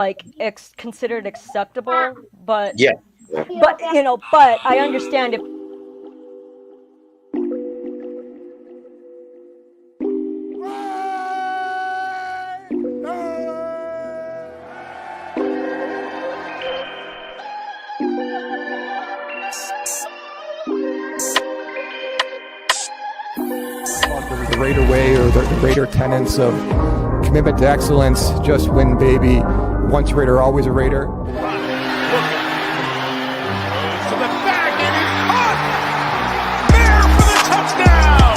like considered acceptable, but Yeah. but I understand if the Raider way, or the Raider tenets of commitment to excellence, just win, baby. Once a Raider, always a Raider. To the back, and he's caught! There for the touchdown!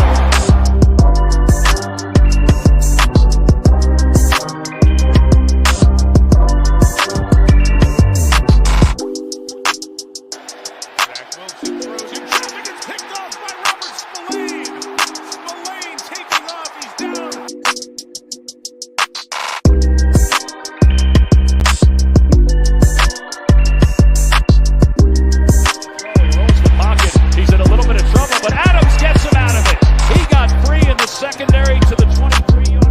Zach Wilson throws in traffic. It's picked off by Robert Spillane. Spillane taking off. He's down. He's in a little bit of trouble, but Adams gets him out of it. He got free in the secondary to the 23-yard.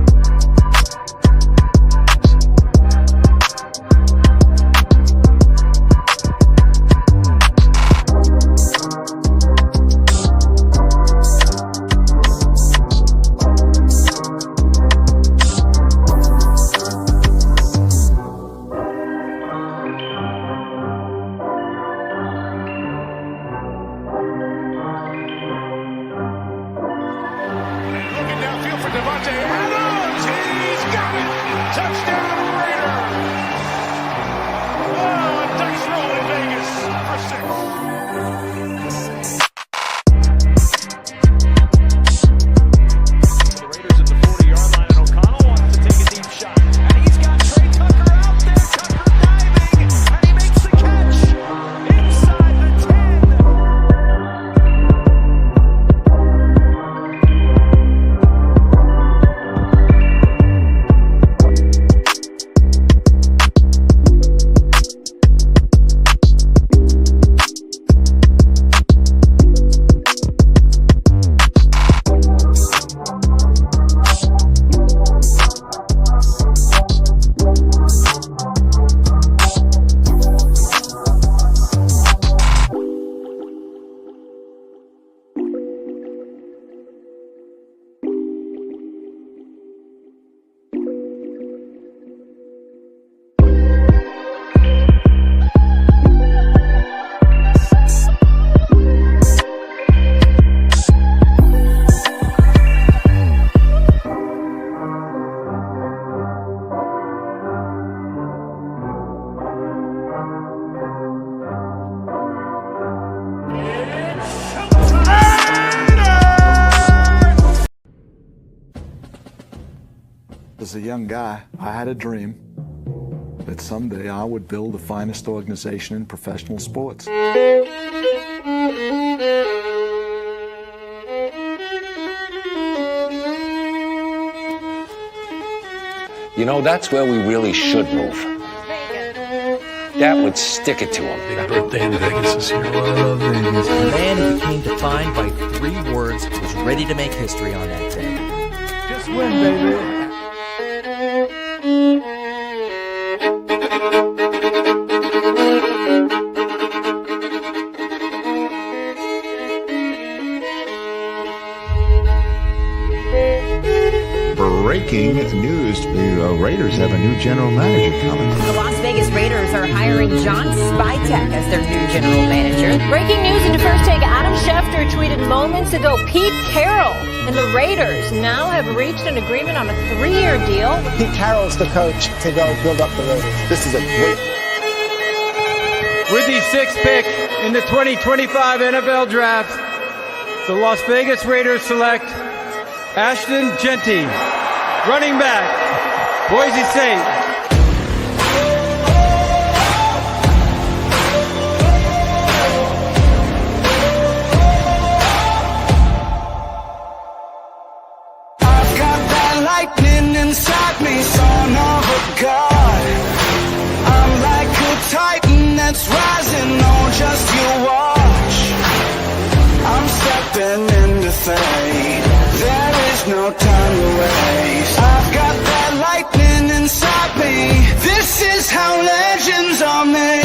Adams, he's got it! Touchdown Raiders! Oh, a dice roll in Vegas for 6. The Raiders at the 40-yard line, and O'Connell wants to take a deep shot. And he's got Trey Tucker out there. Tucker diving, and he makes the catch inside the 10. As a young guy, I had a dream that someday I would build the finest organization in professional sports. You know, that's where we really should move. That would stick it to him. Big birthday in Vegas this year. I love Vegas. The man who became defined by 3 words was ready to make history on that day. Just win, baby. Breaking news, the Raiders have a new general manager coming. The Las Vegas Raiders are hiring John Spytek as their new general manager. Breaking news into First Take, Adam Schefter tweeted moments ago, Pete Carroll and the Raiders now have reached an agreement on a 3-year deal. Pete Carroll's the coach to go build up the Raiders. This is a great... With the 6th pick in the 2025 NFL Draft, the Las Vegas Raiders select Ashton Genty, running back, Boise State. I've got that lightning inside me, son of a god. I'm like a titan that's rising, oh, just you watch. I'm stepping into fate. There is no time to waste. I've got that lightning inside me. This is how how legends are made.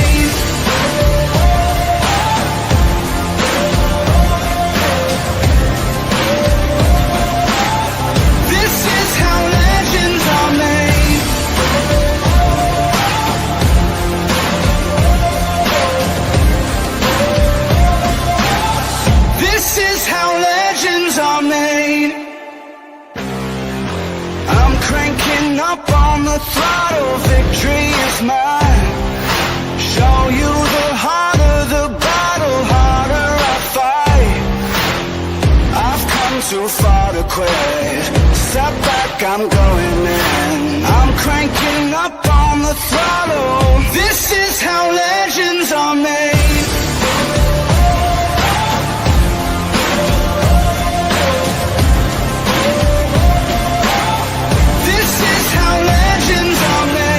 This is how legends are made. This is how legends are made. I'm cranking up on the throttle, victory is mine. Show you the harder the battle, harder I fight. I've come too far to quit. Step back, I'm going in. I'm cranking up on the throttle. This is how legends are made. This is how legends are made.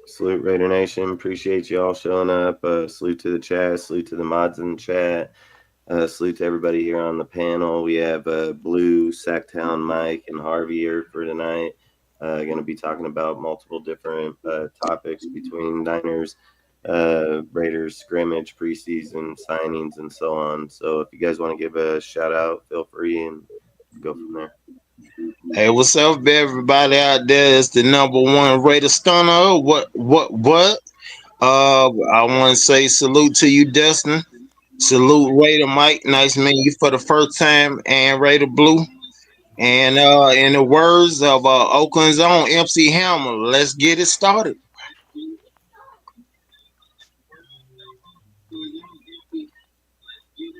Salute Raider Nation. Appreciate you all showing up. Salute to the chat. Salute to the mods in the chat. Salute to everybody here on the panel. We have Blue, Sacktown, Mike, and Harvey here for tonight. Going to be talking about multiple different topics between Niners, Raiders, scrimmage, preseason, signings, and so on. So if you guys want to give a shout out, feel free and go from there. Hey, what's up, everybody out there? It's the #1 Raider Stunner. What? I want to say salute to you, Destin. Salute Raider Mike. Nice meeting you for the first time, and Raider Blue. And in the words of Oakland's own MC Hammer, let's get it started.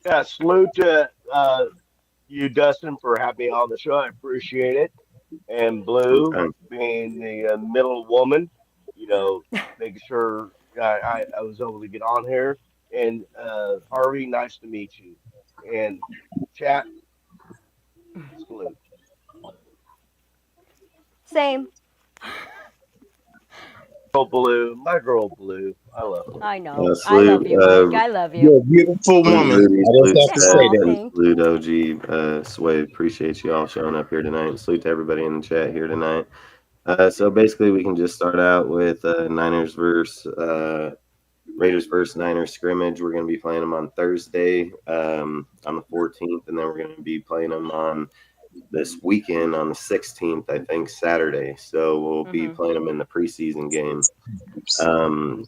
Yeah, salute to you, Dustin, for having me on the show. I appreciate it. And Blue, being the middle woman, making sure I was able to get on here. And Harvey, nice to meet you. And chat, salute. Same. Blue, my girl Blue. I love her. I know. I Salute, love you, Mike. I love you. You're a beautiful woman. Salute OG, Sway. Appreciate you all showing up here tonight. Salute to everybody in the chat here tonight. So basically, we can just start out with Niners versus Raiders versus Niners scrimmage. We're going to be playing them on Thursday on the 14th, and then we're going to be playing them on this weekend on the 16th, I think, Saturday. So we'll be playing them in the preseason game. So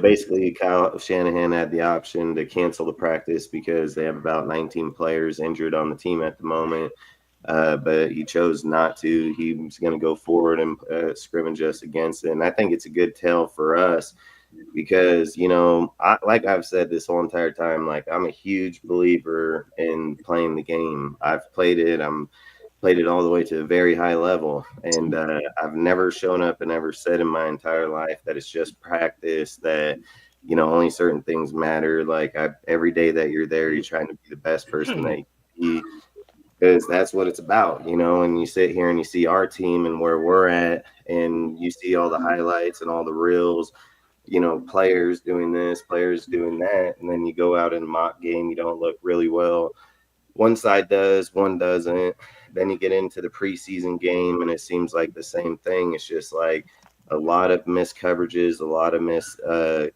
basically, Kyle Shanahan had the option to cancel the practice because they have about 19 players injured on the team at the moment. But he chose not to. He was going to go forward and scrimmage us against it. And I think it's a good tell for us because, like I've said this whole entire time, like I'm a huge believer in playing the game. I've played it. Played it all the way to a very high level. And I've never shown up and ever said in my entire life that it's just practice, that, only certain things matter. Like every day that you're there, you're trying to be the best person that you can be, because that's what it's about, and you sit here and you see our team and where we're at, and you see all the highlights and all the reels, players doing this, players doing that. And then you go out in a mock game, you don't look really well. One side does, one doesn't. Then you get into the preseason game, and it seems like the same thing. It's just like a lot of missed coverages, a lot of missed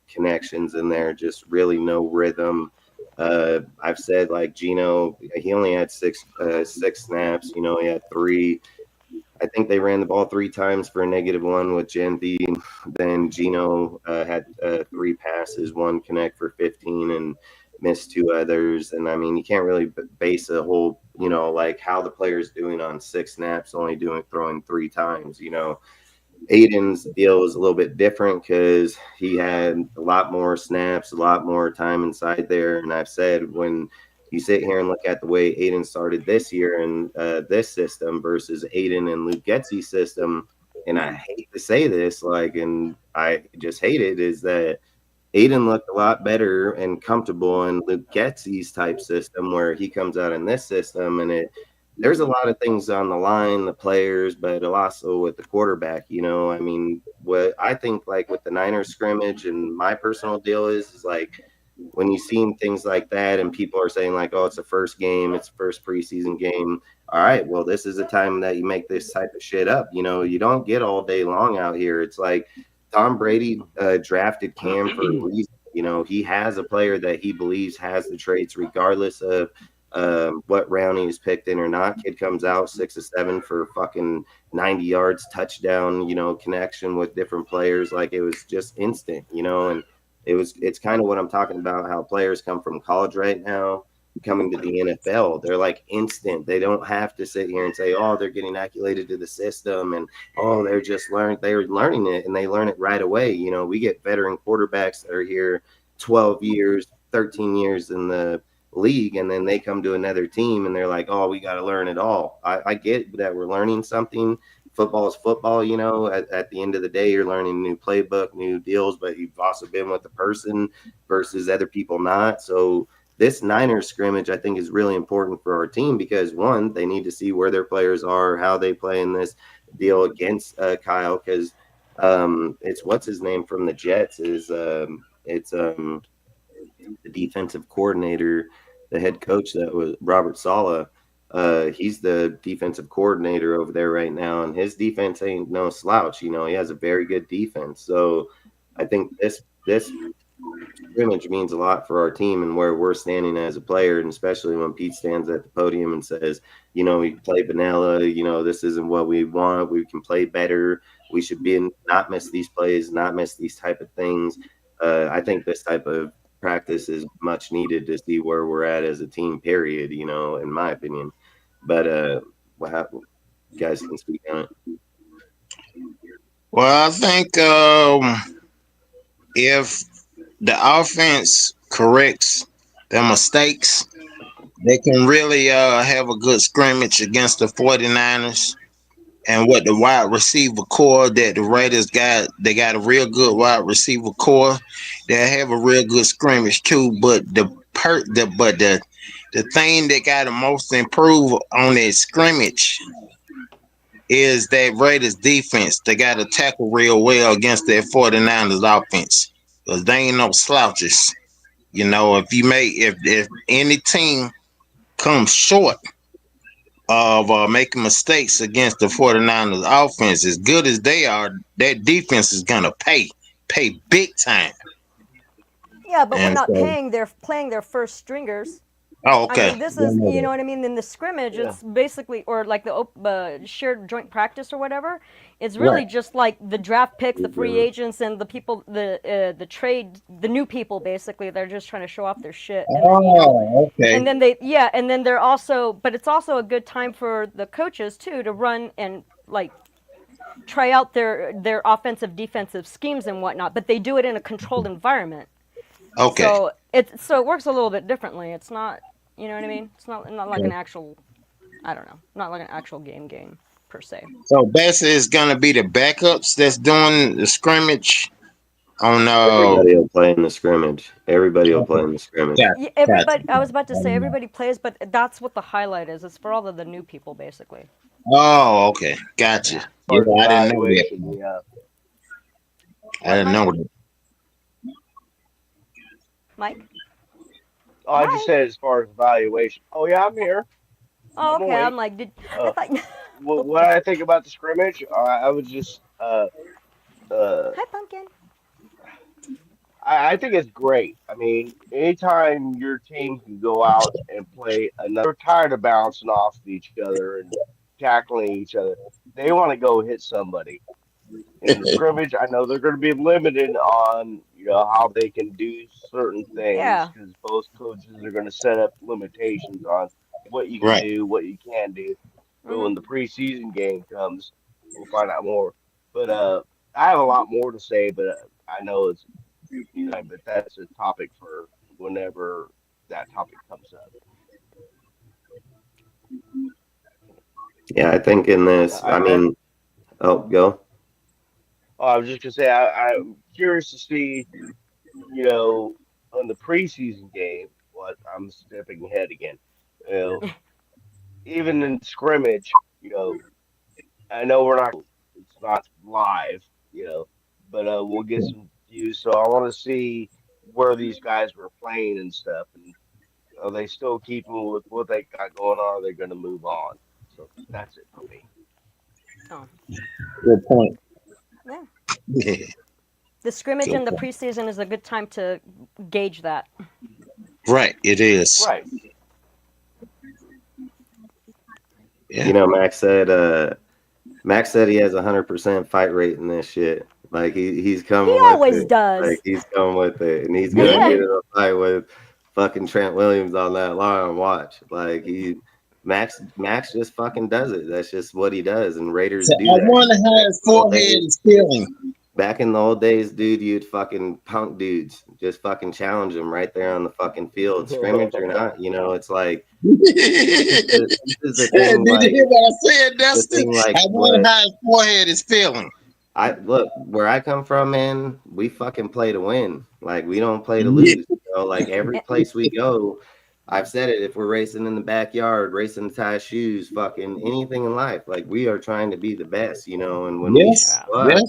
connections in there, just really no rhythm. I've said, like, Gino, he only had six snaps. He had 3. I think they ran the ball 3 times for a -1 with Genty. Then Gino had 3 passes, 1 connect for 15, and missed 2 others. And I mean, you can't really base a whole, like how the player's doing on 6 snaps, only throwing 3 times. Aiden's deal was a little bit different because he had a lot more snaps, a lot more time inside there. And I've said, when you sit here and look at the way Aiden started this year in this system versus Aiden and Luke Getsy's system, and I hate to say this, and I just hate it, is that Aiden looked a lot better and comfortable in Luke Getsy's type system, where he comes out in this system, and there's a lot of things on the line, the players, but also with the quarterback. I mean, what I think, like with the Niners scrimmage, and my personal deal is like, when you see things like that and people are saying like, oh, it's the first game, it's the first preseason game, all right, well, this is a time that you make this type of shit up. You don't get all day long out here. It's like Tom Brady drafted Cam for a reason. He has a player that he believes has the traits, regardless of what round he's picked in or not. Kid comes out 6 or 7 for fucking 90 yards, touchdown, connection with different players. Like it was just instant, and it's kind of what I'm talking about, how players come from college right now coming to the NFL. They're like instant. They don't have to sit here and say, oh, they're getting acclimated to the system and oh, they're learning it and they learn it right away. We get veteran quarterbacks that are here 12 years, 13 years in the league, and then they come to another team and they're like, oh, we got to learn it all. I get that we're learning something. Football is football, at the end of the day, you're learning a new playbook, new deals, but you've also been with the person versus other people not. So this Niners scrimmage, I think, is really important for our team because, one, they need to see where their players are, how they play in this deal against Kyle, because it's what's his name from the Jets it's the defensive coordinator, the head coach that was Robert Saleh. He's the defensive coordinator over there right now, and his defense ain't no slouch. He has a very good defense. So I think this scrimmage means a lot for our team and where we're standing as a player, and especially when Pete stands at the podium and says, we play vanilla, this isn't what we want. We can play better. We should not miss these plays, not miss these type of things. I think this type of practice is much needed to see where we're at as a team, period, in my opinion. But you guys can speak on it. Well, I think if the offense corrects their mistakes, they can really have a good scrimmage against the 49ers. And what the wide receiver core that the Raiders got, they got a real good wide receiver core. They have a real good scrimmage too. But the thing that got to most improve on that scrimmage is that Raiders defense. They got to tackle real well against that 49ers offense because they ain't no slouches. If any team comes short of making mistakes against the 49ers offense, as good as they are, that defense is gonna pay big time. Yeah, but we're not paying. They're playing their first stringers. Oh, okay. I mean, this is, you know what I mean? In the scrimmage, it's basically, or like the shared joint practice or whatever, it's really just like the draft picks, the free agents, and the people, the trade, the new people, basically. They're just trying to show off their shit. And okay. And then and then they're also, but it's also a good time for the coaches, too, to run and, like, try out their offensive, defensive schemes and whatnot, but they do it in a controlled environment. Okay. So it works a little bit differently. It's not, you know what I mean? It's not like an actual, I don't know, not like an actual game per se. So basically, it's gonna be the backups that's doing the scrimmage. Everybody will play in the scrimmage. Everybody will play in the scrimmage. Yeah, everybody. I was about to say everybody plays, but that's what the highlight is. It's for all of the new people, basically. Oh, okay, gotcha. Yeah, I didn't know that. Yeah. I didn't know that. Mike? Oh, I just said as far as evaluation. Oh yeah, I'm here. Oh, okay. I'm like, what I think about the scrimmage? I would just Hi, Pumpkin. I think it's great. I mean, anytime your team can go out and play another, tired of bouncing off of each other and tackling each other, they want to go hit somebody. In the scrimmage, I know they're going to be limited on how they can do certain things because both coaches are going to set up limitations on what you can do, what you can't do. But when the preseason game comes, we'll find out more. But I have a lot more to say, but I know it's but that's a topic for whenever that topic comes up. Yeah, I think in this, go. Oh, I was just gonna say I'm curious to see, on the preseason game. What I'm stepping ahead again. Even in scrimmage, I know it's not live, but we'll get some views. So I want to see where these guys were playing and stuff, and are they still keeping with what they got going on? Or are they going to move on? So that's it for me. Oh. Good point. Yeah. Yeah. The scrimmage Good and the point. preseason is a good time to gauge that. Right, it is. Right. Yeah. You know, Max said he has 100% fight rate in this shit. Like he's coming He with always it. does. Like he's coming with it, and he's gonna Yeah. get in a fight with fucking Trent Williams on that line. Watch, like Max just fucking does it. That's just what he does, and Raiders So do I that. wonder how his forehead is feeling. Back in the old days, dude, you'd fucking punk dudes, just fucking challenge them right there on the fucking field, scrimmage or not. You know, it's like this is the Hey, thing. did you Like hear what I said, the Dustin? thing, like I what wonder how his forehead is feeling. I look where I come from, man. We fucking play to win. Like we don't play to Yeah. lose. You know, like every place we go, I've said it. If we're racing in the backyard, racing to tie shoes, fucking anything in life, like we are trying to be the best. You know, and when we Yes. show up, Yes.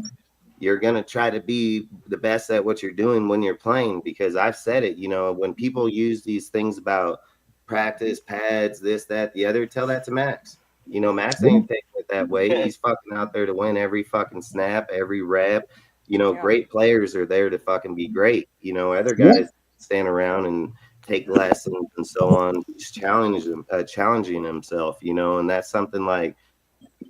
you're gonna try to be the best at what you're doing when you're playing. Because I've said it. You know, when people use these things about practice pads, this, that, the other, tell that to Max. You know, Max ain't taking it that way. He's fucking out there to win every fucking snap, every rep. You know, Yeah. great players are there to fucking be great. You know, other Yeah. guys stand around and take lessons and so on, just challenging himself. You know, and that's something like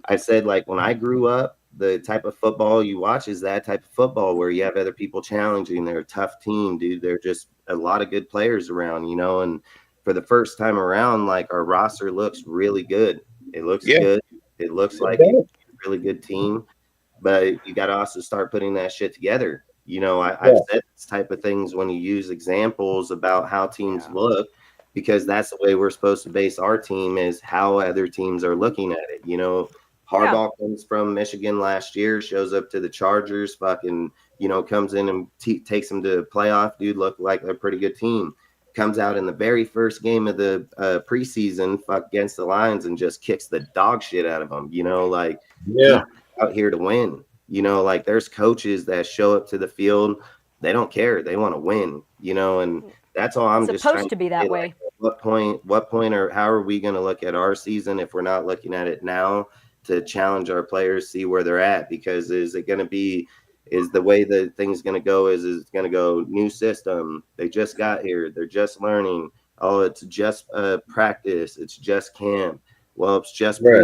I said, like when I grew up, the type of football you watch is that type of football where you have other people challenging. They're a tough team, dude. They're just a lot of good players around, you know. And for the first time around, like our roster looks really good. It looks Yeah. good. It looks like a really good team, but you got to also start putting that shit together. You know, I've said this type of things when you use examples about how teams look, because that's the way we're supposed to base our team is how other teams are looking at it. You know, Harbaugh comes from Michigan last year, shows up to the Chargers, fucking, you know, comes in and takes them to the playoff. Dude, looked like a pretty good team. Comes out in the very first game of the preseason, against the Lions, and just kicks the dog shit out of them. You know, like Yeah. he's out here to win. You know, like there's coaches that show up to the field, they don't care, they want to win. You know, and that's all I'm It's just supposed trying to be say, that like, way. what point, or how are we going to look at our season if we're not looking at it now to challenge our players, see where they're at? Because is it going to be? Is the way the thing's going to go is it's going to go new system. They just got here. They're just learning. Oh, it's just practice. It's just camp. Well, it's just Right.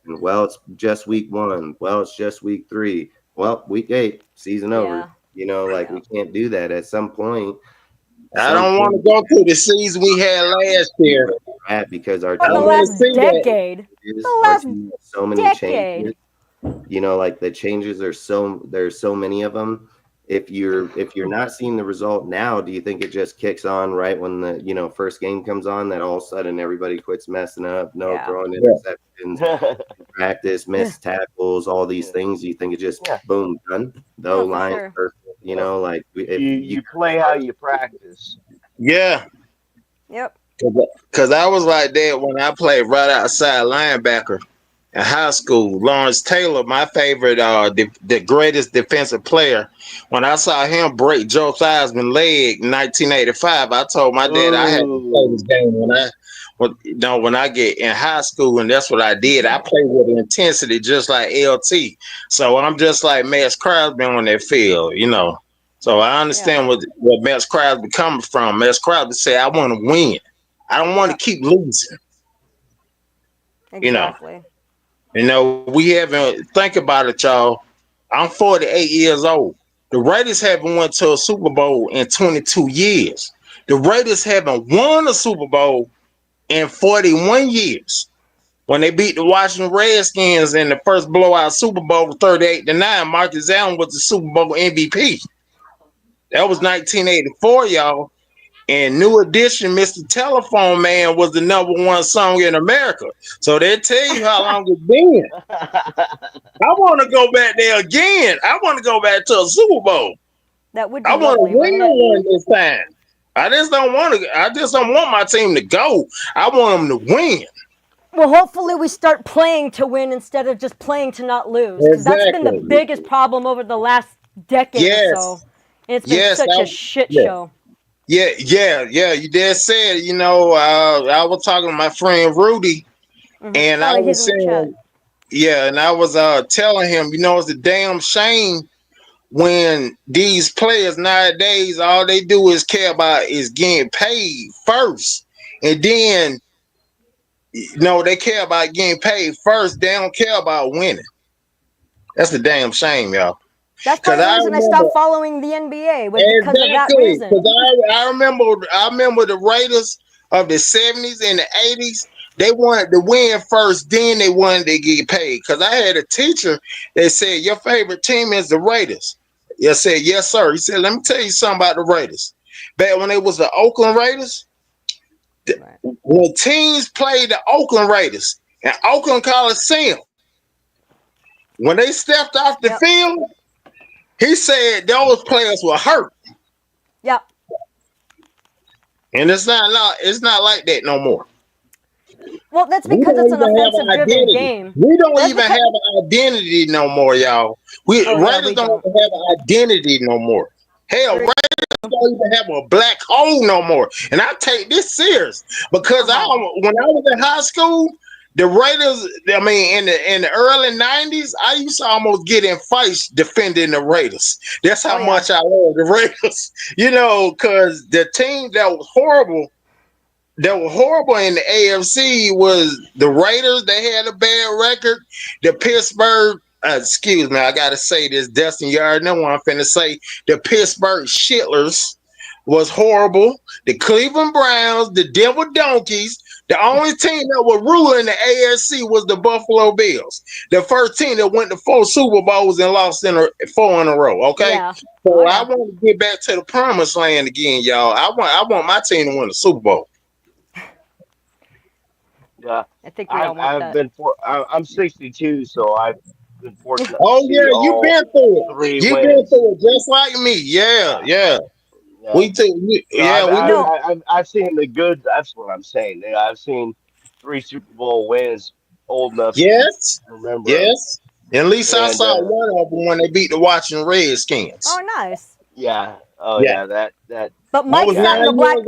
preseason. Well, it's just week 1. Well, it's just week 3. Well, week 8, season over. Yeah. You know, like we can't do that. At some point, I don't want to go through the season we had last year. because our Oh, the team last see that. decade. is The our last team has so many decade. changes. You know, like the changes are there's so many of them. If you're not seeing the result now, do you think it just kicks on right when the, you know, first game comes on, that all of a sudden everybody quits messing up, throwing interceptions, practice, missed tackles, all these things? Do you think it just boom done? The Oh, for line sure. perfect, you know, like if You play how you practice. Yeah. Yep. Because I was like that when I played right outside linebacker in high school. Lawrence Taylor, my favorite, the greatest defensive player. When I saw him break Joe Theismann's leg in 1985, I told my dad I had to play this game when I get in high school, and that's what I did. I played with intensity, just like LT. So I'm just like Max Crosby on that field, you know. So I understand what Max Crosby coming from. Max Crosby say, I want to win. I don't want to keep losing. Exactly. You know, we haven't, think about it, y'all. I'm 48 years old. The Raiders haven't went to a Super Bowl in 22 years. The Raiders haven't won a Super Bowl in 41 years. When they beat the Washington Redskins in the first blowout Super Bowl 38-9, Marcus Allen was the Super Bowl MVP. That was 1984, y'all. And New Edition, Mr. Telephone Man, was the #1 song in America. So they tell you how long it's been. I want to go back there again. I want to go back to a Super Bowl. That would be I want to lovely, win wouldn't it? one this time. I just don't want my team to go. I want them to win. Well, hopefully we start playing to win instead of just playing to not lose. Because that's been the Exactly. biggest problem over the last decade or so. It's been such a shit show. Yeah. You did said, you know, I was talking to my friend Rudy, And I He's was in the chat. saying, yeah, and I was telling him, it's a damn shame when these players nowadays, all they do is care about is getting paid first. And then, they care about getting paid first. They don't care about winning. That's a damn shame, y'all. That's part of the reason I stopped following the NBA was because of that reason. Because I remember the Raiders of the 70s and the 80s. They wanted to win first, then they wanted to get paid. Because I had a teacher that said, your favorite team is the Raiders. I said, yes, sir. He said, let me tell you something about the Raiders. Back when it was the Oakland Raiders, when teams played the Oakland Raiders in Oakland Coliseum, when they stepped off the field, he said those players were hurt. Yep. And it's not like that no more. Well, that's because it's an offensive-driven game. We don't even have an identity no more, y'all. Raiders don't even have an identity no more. Hell, Raiders don't even have a black hole no more. And I take this serious because when I was in high school, the Raiders, in the early 90s, I used to almost get in fights defending the Raiders. That's how much I love the Raiders. Because the team that was horrible in the AFC was the Raiders. They had a bad record. The Pittsburgh, excuse me, I got to say this, Dustin, you already know what I'm finna say. The Pittsburgh Shitlers was horrible. The Cleveland Browns, the Denver Donkeys. The only team that was ruling the AFC was the Buffalo Bills. The first team that went to 4 Super Bowls and lost 4 in a row. Okay, so I want to get back to the promised land again, y'all. I want my team to win the Super Bowl. Yeah, I think we all want that. I'm 62, so I've been fortunate. Oh yeah, you've been through it. You've been through it just like me. Yeah. We too. I've seen the good. That's what I'm saying. I've seen 3 Super Bowl wins. Old enough. Yes. To remember. Yes. At least I saw one of them when they beat the Washington Redskins. Oh, nice. Yeah. Oh yeah. That. But Mike sat in the black.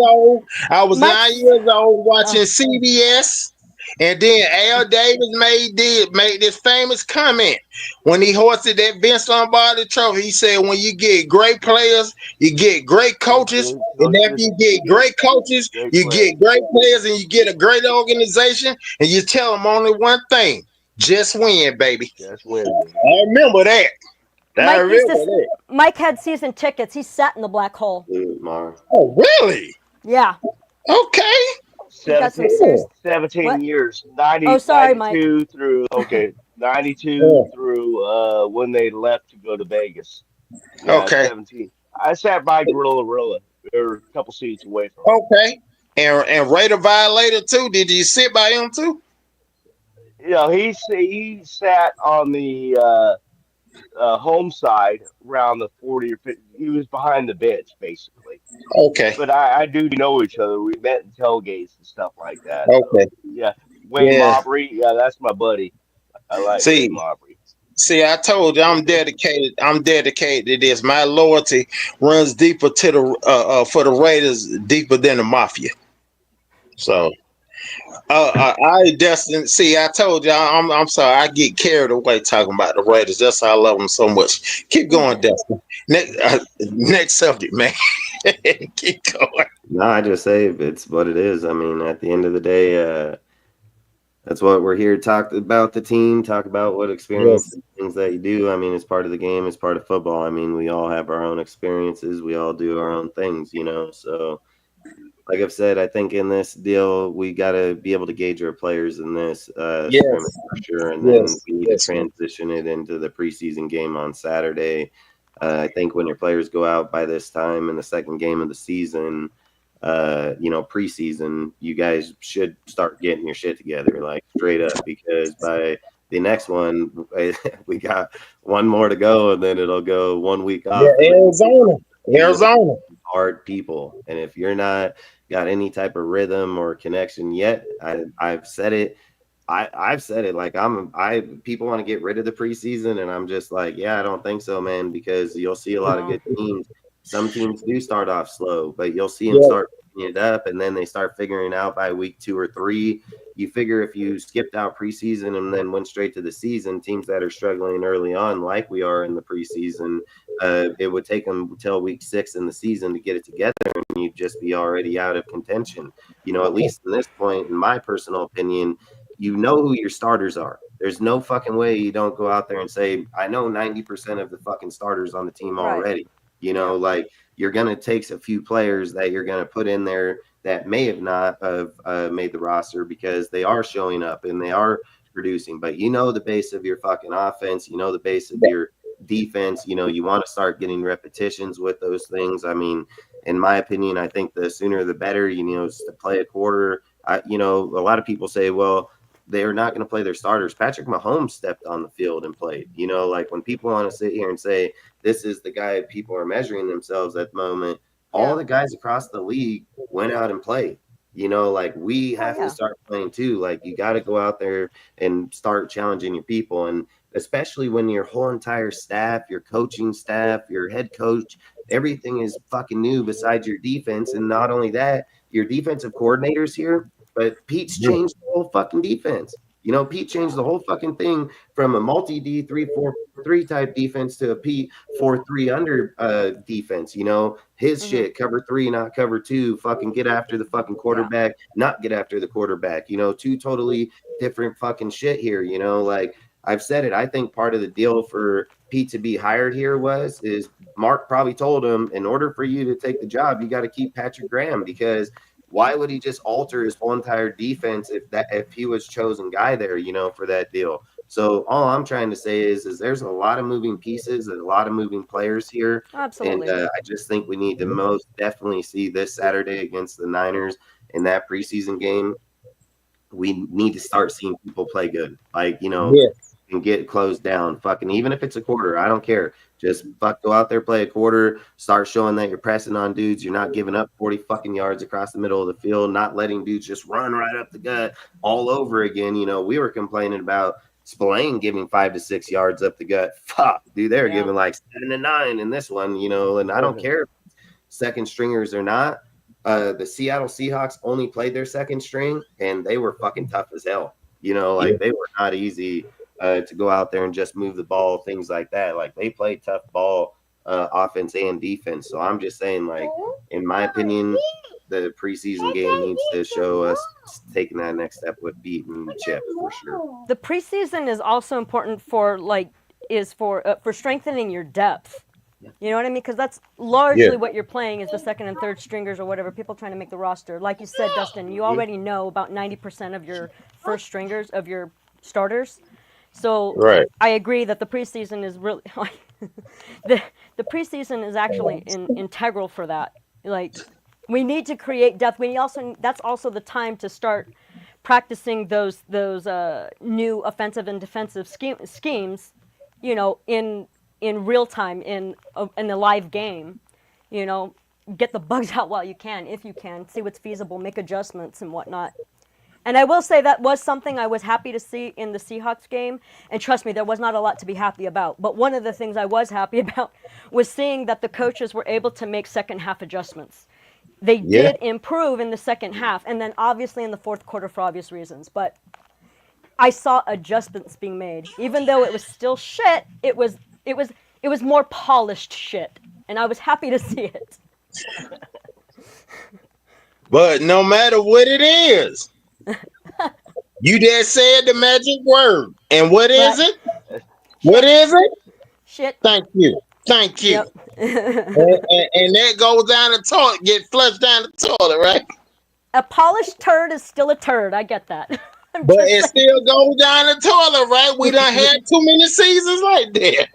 I was 9 years old watching CBS. And then Al Davis made this famous comment when he hoisted that Vince Lombardi trophy. He said, when you get great players, you get great coaches. And if you get great coaches, you get great players and you get a great organization. And you tell them only one thing, just win, baby. Just win. I remember that. Mike had season tickets. He sat in the black hole. Oh, really? Yeah. Okay. 17 years. 92 through 92 through when they left to go to Vegas. Yeah, okay. 17. I sat by Gorilla. They were a couple seats away from. Okay. And Raider Violator too. Did you sit by him too? He sat on the home side around the 40 or 50. He was behind the bench basically. Okay. But I do know each other. We met in tailgates and stuff like that. Okay. So, yeah. Wayne Maubrey. Yeah, that's my buddy. I like Wayne Maubrey. See, I told you I'm dedicated. I'm dedicated to this. My loyalty runs deeper to the for the Raiders, deeper than the Mafia. So Dustin. See, I told you I'm sorry. I get carried away talking about the Raiders. That's why I love them so much. Keep going, Dustin. Next subject, man. Keep going. No, I just say it's what it is. I mean, at the end of the day, that's what we're here to talk about the team, talk about what experience and things that you do. I mean, it's part of the game, it's part of football. I mean, we all have our own experiences, we all do our own things, So, like I've said, I think in this deal, we got to be able to gauge our players in this scrimmage for sure, and then we need to transition it into the preseason game on Saturday. I think when your players go out by this time in the second game of the season, preseason, you guys should start getting your shit together, like straight up, because by the next one, we got one more to go, and then it'll go 1 week off. Arizona. Hard people. And if you're not got any type of rhythm or connection yet, I've said it. I've said it like people want to get rid of the preseason, and I'm just like, I don't think so, man, because you'll see a lot of good teams. Some teams do start off slow, but you'll see them start picking it up, and then they start figuring out by week 2 or 3 you figure if you skipped out preseason and then went straight to the season, teams that are struggling early on, like we are in the preseason, it would take them until week 6 in the season to get it together, and you'd just be already out of contention. At least in this point, in my personal opinion, you know who your starters are. There's no fucking way you don't go out there and say, I know 90% of the fucking starters on the team already. Like you're going to take a few players that you're going to put in there that may have not have made the roster because they are showing up and they are producing. But the base of your fucking offense, the base of your defense, you want to start getting repetitions with those things. I mean, in my opinion, I think the sooner the better, is to play a quarter. A lot of people say, well, they're not going to play their starters. Patrick Mahomes stepped on the field and played. Like when people want to sit here and say this is the guy people are measuring themselves at the moment, all the guys across the league went out and played. Like we have to start playing too. Like you got to go out there and start challenging your people. And especially when your whole entire staff, your coaching staff, your head coach, everything is fucking new besides your defense. And not only that, your defensive coordinators here, but Pete's changed the whole fucking defense. Pete changed the whole fucking thing from a multi-D 3-4-3 type defense to a Pete 4-3 under defense. His shit, cover 3, not cover 2, fucking get after the fucking quarterback, not get after the quarterback. Two totally different fucking shit here. Like I've said it, I think part of the deal for Pete to be hired here is Mark probably told him, in order for you to take the job, you got to keep Patrick Graham, because why would he just alter his whole entire defense if he was chosen guy there, for that deal? So all I'm trying to say is there's a lot of moving pieces and a lot of moving players here. Absolutely. And I just think we need to most definitely see this Saturday against the Niners in that preseason game. We need to start seeing people play good, like, and get closed down. Fucking, even if it's a quarter, I don't care. Just go out there, play a quarter, start showing that you're pressing on dudes. You're not giving up 40 fucking yards across the middle of the field, not letting dudes just run right up the gut all over again. We were complaining about Spillane giving 5 to 6 yards up the gut. Fuck, dude, they're giving like 7 to 9 in this one, and I don't care if second stringers or not. The Seattle Seahawks only played their second string, and they were fucking tough as hell. They were not easy to go out there and just move the ball, things like that. Like they play tough ball, offense and defense. So I'm just saying, like, in my opinion, the preseason game needs to show us taking that next step with Pete and Chip for sure. The preseason is also important for strengthening your depth. You know what I mean? Because that's largely what you're playing is the second and third stringers or whatever, people trying to make the roster. Like you said, Dustin, you already know about 90% of your first stringers, of your starters. So I agree that the preseason is really the preseason is actually integral for that. Like we need to create depth. That's also the time to start practicing those new offensive and defensive schemes, in real time in a live game. Get the bugs out while you can, if you can, see what's feasible, make adjustments and whatnot. And I will say that was something I was happy to see in the Seahawks game. And trust me, there was not a lot to be happy about. But one of the things I was happy about was seeing that the coaches were able to make second half adjustments. They did improve in the second half, and then obviously in the fourth quarter for obvious reasons. But I saw adjustments being made. Even though it was still shit, it was more polished shit. And I was happy to see it. But no matter what it is, you just said the magic word. And what is it? What is it? Shit. Thank you. Thank you. Yep. and that goes down the toilet, get flushed down the toilet, right? A polished turd is still a turd. I get that. But it still goes down the toilet, right? We done had too many seasons like that.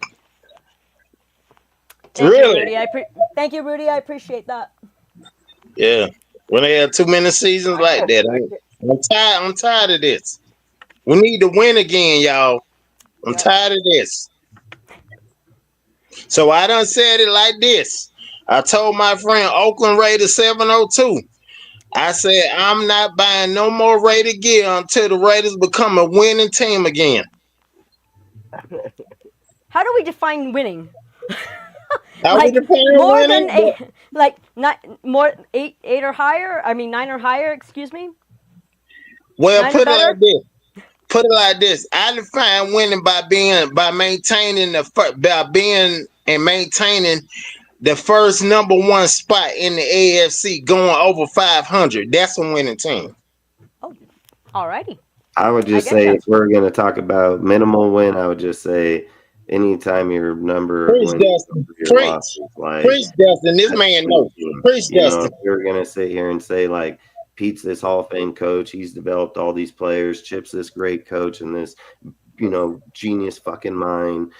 Thank you, Rudy. I appreciate that. Yeah. When they had too many seasons like that, I'm tired of this. We need to win again, y'all. I'm tired of this. So I done said it like this. I told my friend Oakland Raiders 702. I said, I'm not buying no more Raider gear until the Raiders become a winning team again. How do we define winning? Like more winning? Than 8, like not more 8 or higher. I mean 9 or higher. Excuse me. Well, Nine or put it better? like this. Put it like this. I define winning by maintaining the first number one spot in the AFC, going over 500. That's a winning team. Oh, alrighty. I would just I get say ya. if we're going to talk about minimal win, I would just say anytime your number of Preach, wins Dustin. over your Preach. losses, like Preach, Dustin. This that's man a knows. team. Preach, You know, Dustin. if we're going to sit here and say like Pete's this Hall of Fame coach, he's developed all these players, Chip's this great coach and this, genius fucking mind.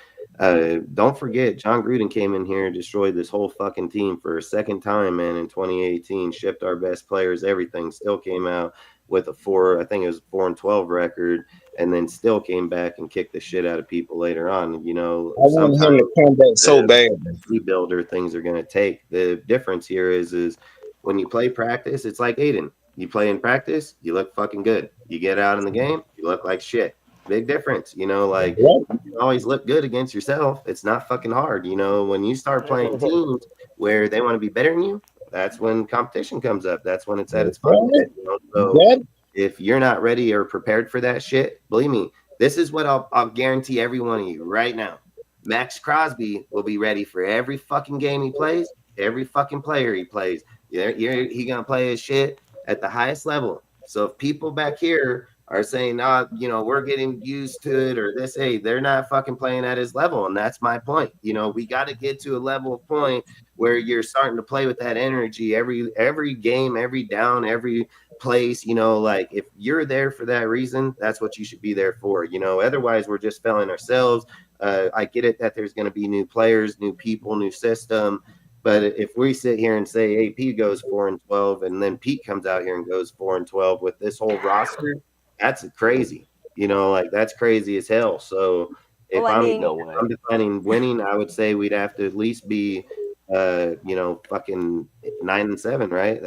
Don't forget, John Gruden came in here and destroyed this whole fucking team for a second time, man, in 2018, shipped our best players, everything, still came out with a 4-12 record, and then still came back and kicked the shit out of people later on. I want him Sometimes to come back so bad. rebuilder things are going to take. The difference here is when you play practice, it's like Aiden. You play in practice, you look fucking good. You get out in the game, you look like shit. Big difference, like you can always look good against yourself. It's not fucking hard. When you start playing teams where they want to be better than you, that's when competition comes up. That's when it's at its finest. So if you're not ready or prepared for that shit, believe me, this is what I'll guarantee every one of you right now. Max Crosby will be ready for every fucking game he plays, every fucking player he plays. He gonna play his shit at the highest level. So if people back here are saying, we're getting used to it or this, hey, they're not fucking playing at his level. And that's my point. We got to get to a level of point where you're starting to play with that energy every game, every down, every place, like if you're there for that reason, that's what you should be there for. Otherwise we're just failing ourselves. I get it that there's going to be new players, new people, new system. But if we sit here and say AP goes 4-12 and then Pete comes out here and goes 4-12 with this whole roster, that's crazy. That's crazy as hell. So if I'm defining winning, I would say we'd have to at least be fucking 9-7, right?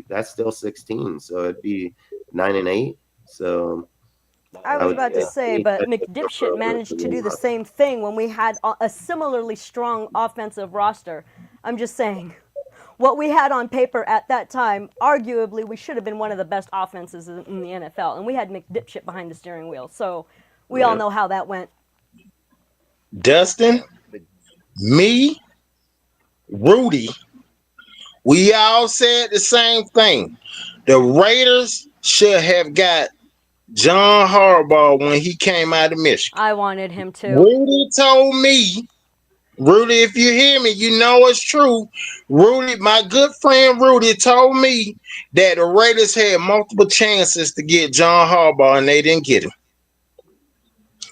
That's still 16. So it'd be 9-8. So I was about to say, but McDipshit managed to do the same thing when we had a similarly strong offensive roster. I'm just saying, what we had on paper at that time, arguably, we should have been one of the best offenses in the NFL, and we had McDipshit behind the steering wheel. So we all know how that went. Dustin, me, Rudy, we all said the same thing. The Raiders should have got John Harbaugh when he came out of Michigan. I wanted him to. Rudy told me, Rudy, if you hear me, you know it's true. Rudy, my good friend Rudy, told me that the Raiders had multiple chances to get John Harbaugh and they didn't get him.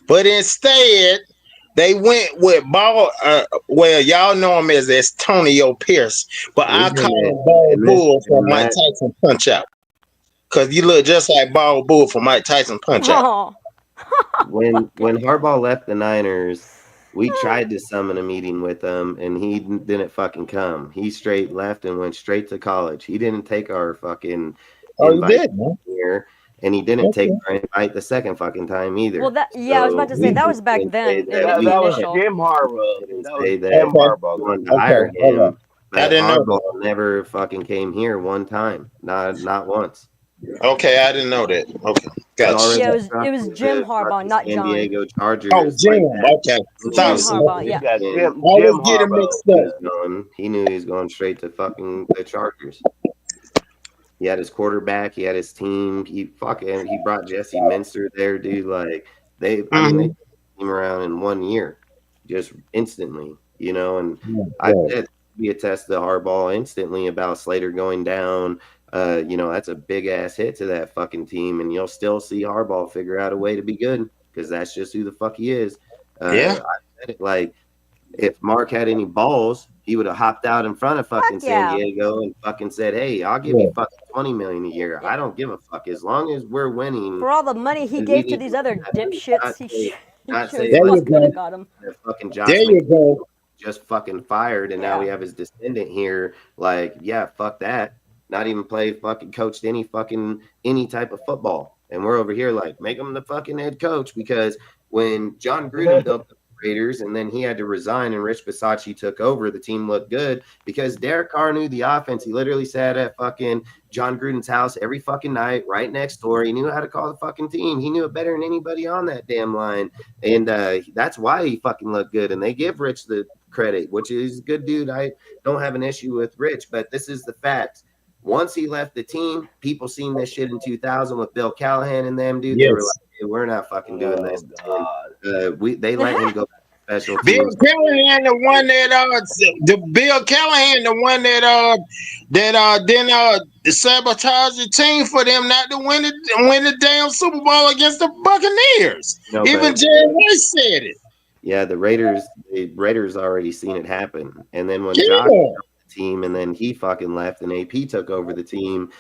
But instead, they went with y'all know him as Antonio Pierce, but I call him Ball Bull from Mike Tyson Punch Out. Because you look just like Ball Bull from Mike Tyson Punch Out. When Harbaugh left the Niners, we tried to summon a meeting with him, and he didn't fucking come. He straight left and went straight to college. He didn't take our fucking invite here, and he didn't take our invite the second fucking time either. Well, I was about to say that was back then. That was Jim Harbaugh. That was Jim Harbaugh. Wanted to hire him, but Harbaugh never fucking came here one time. Not once. Okay, I didn't know that. Okay, gotcha. Yeah, it was Jim Harbaugh, not John. San Diego Chargers. Oh, Jim. Okay. Jim Harbaugh, yeah. Jim getting mixed up. He knew he was going straight to fucking the Chargers. He had his quarterback. He had his team. He brought Jesse Minster there, dude. Like they came around in 1 year, just instantly, And I said be a test to Harbaugh instantly about Slater going down. That's a big ass hit to that fucking team, and you'll still see Harbaugh figure out a way to be good because that's just who the fuck he is. I said it, like if Mark had any balls, he would have hopped out in front of fucking San Diego and fucking said, "Hey, I'll give you fucking $20 million a year. I don't give a fuck as long as we're winning." For all the money he gave to these other dipshits, he could have got him. Fucking Josh there you go. Just fucking fired, and now we have his descendant here. Like, yeah, fuck that. Not even coached any type of football. And we're over here like, make him the fucking head coach because when John Gruden built the Raiders, and then he had to resign, and Rich Bisaccia took over. The team looked good because Derek Carr knew the offense. He literally sat at fucking John Gruden's house every fucking night, right next door. He knew how to call the fucking team. He knew it better than anybody on that damn line, and that's why he fucking looked good. And they give Rich the credit, which is a good dude. I don't have an issue with Rich, but this is the facts. Once he left the team, people seen this shit in 2000 with Bill Callahan and them, dude. They were like, hey, we're not fucking doing this. And, they let him go back to special Bill teams. Callahan, the one that Bill Callahan, the one that sabotaged the team for them not to win the damn Super Bowl against the Buccaneers. No, even Jerry Rice said it. Yeah, the Raiders already seen it happen. And then when Josh team, and then he fucking left, and AP took over the team.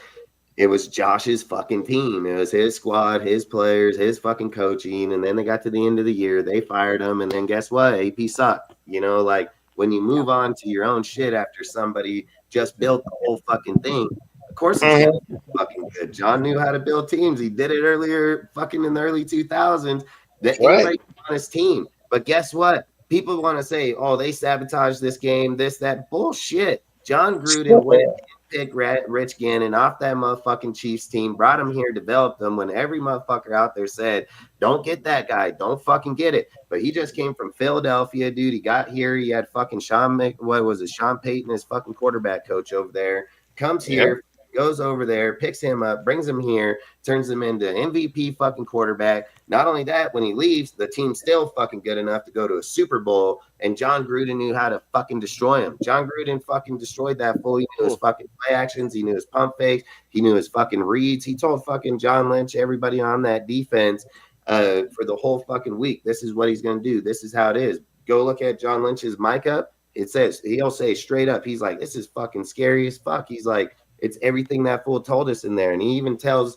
It was Josh's fucking team. It was his squad, his players, his fucking coaching. And then they got to the end of the year, they fired him, and then guess what? AP sucked. You know, like when you move on to your own shit after somebody just built the whole fucking thing, of course it's gonna be fucking good. John knew how to build teams. He did it earlier, fucking in the early 2000s. That anybody on his team. But guess what? People want to say, oh, they sabotaged this game, this, that. Bullshit. John Gruden went and picked Rich Gannon off that motherfucking Chiefs team, brought him here, developed them when every motherfucker out there said, don't get that guy. Don't fucking get it. But he just came from Philadelphia, dude. He got here. He had fucking Sean Payton, his fucking quarterback coach over there, comes here, goes over there, picks him up, brings him here, turns him into MVP fucking quarterback. Not only that, when he leaves, the team's still fucking good enough to go to a Super Bowl, and John Gruden knew how to fucking destroy him. John Gruden fucking destroyed that fool. He knew his fucking play actions. He knew his pump fakes. He knew his fucking reads. He told fucking John Lynch, everybody on that defense for the whole fucking week, this is what he's going to do. This is how it is. Go look at John Lynch's mic up. It says, he'll say straight up, he's like, this is fucking scary as fuck. He's like, it's everything that fool told us in there. And he even tells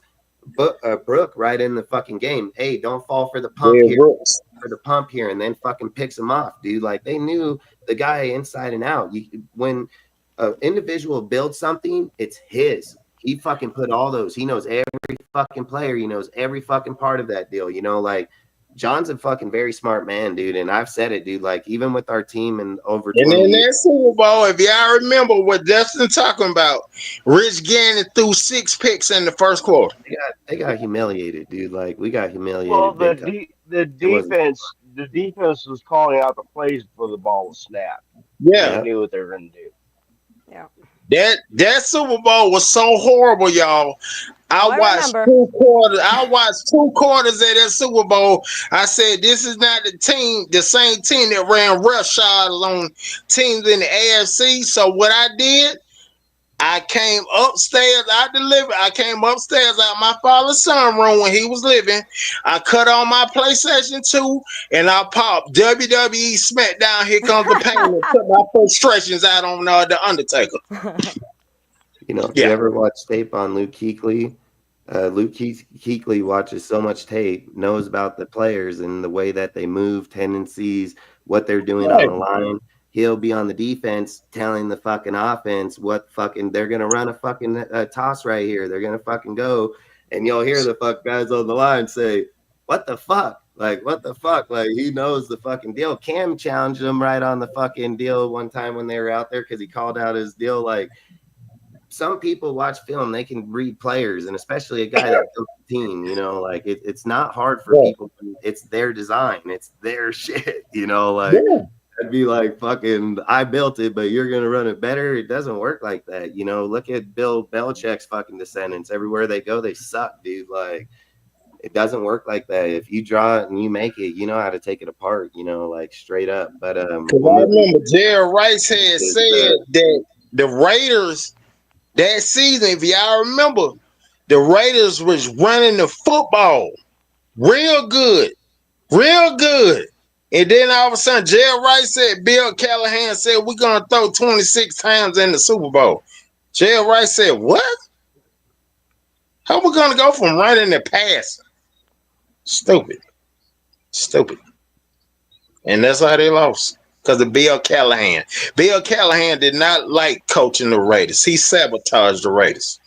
Brooke right in the fucking game, hey, don't fall for the pump here, and then fucking picks him off, dude. Like, they knew the guy inside and out. When an individual builds something, it's his. He fucking put all those. He knows every fucking player. He knows every fucking part of that deal. You know, like, John's a fucking very smart man, dude. And I've said it, dude. Like, even with our team and over 20 and in years, that Super Bowl, if y'all remember what Dustin talking about, Rich Gannon threw 6 picks in the first quarter. They got humiliated, dude. Like, we got humiliated. Well, the defense was calling out the plays before the ball was snapped. Yeah, they knew what they were going to do. Yeah. That Super Bowl was so horrible, y'all. I watched 2 quarters. I watched 2 quarters of that Super Bowl. I said, this is not the same team that ran roughshod on teams in the AFC. So what I did, I came upstairs. I came upstairs out my father's sunroom when he was living. I cut on my PlayStation 2 and I popped WWE SmackDown. Here comes the pain and put my frustrations out on the Undertaker. You know, you ever watch tape on Luke Kuechly? Luke Kuechly watches so much tape, knows about the players and the way that they move, tendencies, what they're doing on the line. He'll be on the defense telling the fucking offense what fucking they're gonna run a fucking toss right here. They're gonna fucking go, and you'll hear the fuck guys on the line say, "What the fuck? Like, what the fuck?" Like, he knows the fucking deal. Cam challenged him right on the fucking deal one time when they were out there because he called out his deal. Like, some people watch film, they can read players, and especially a guy that built the team, you know, like it's not hard for people. It's their design. It's their shit, you know, like I'd be like, fucking, I built it, but you're going to run it better. It doesn't work like that. You know, look at Bill Belichick's fucking descendants. Everywhere they go, they suck, dude. Like, it doesn't work like that. If you draw it and you make it, you know how to take it apart, you know, like straight up. But I remember Jerry Rice had said that the Raiders that season, if y'all remember, the Raiders was running the football real good. And then all of a sudden, Jerry Rice said, Bill Callahan said, we're going to throw 26 times in the Super Bowl. Jerry Rice said, what? How are we going to go from running to passing? Stupid. And that's how they lost. Because of Bill Callahan. Bill Callahan did not like coaching the Raiders. He sabotaged the Raiders.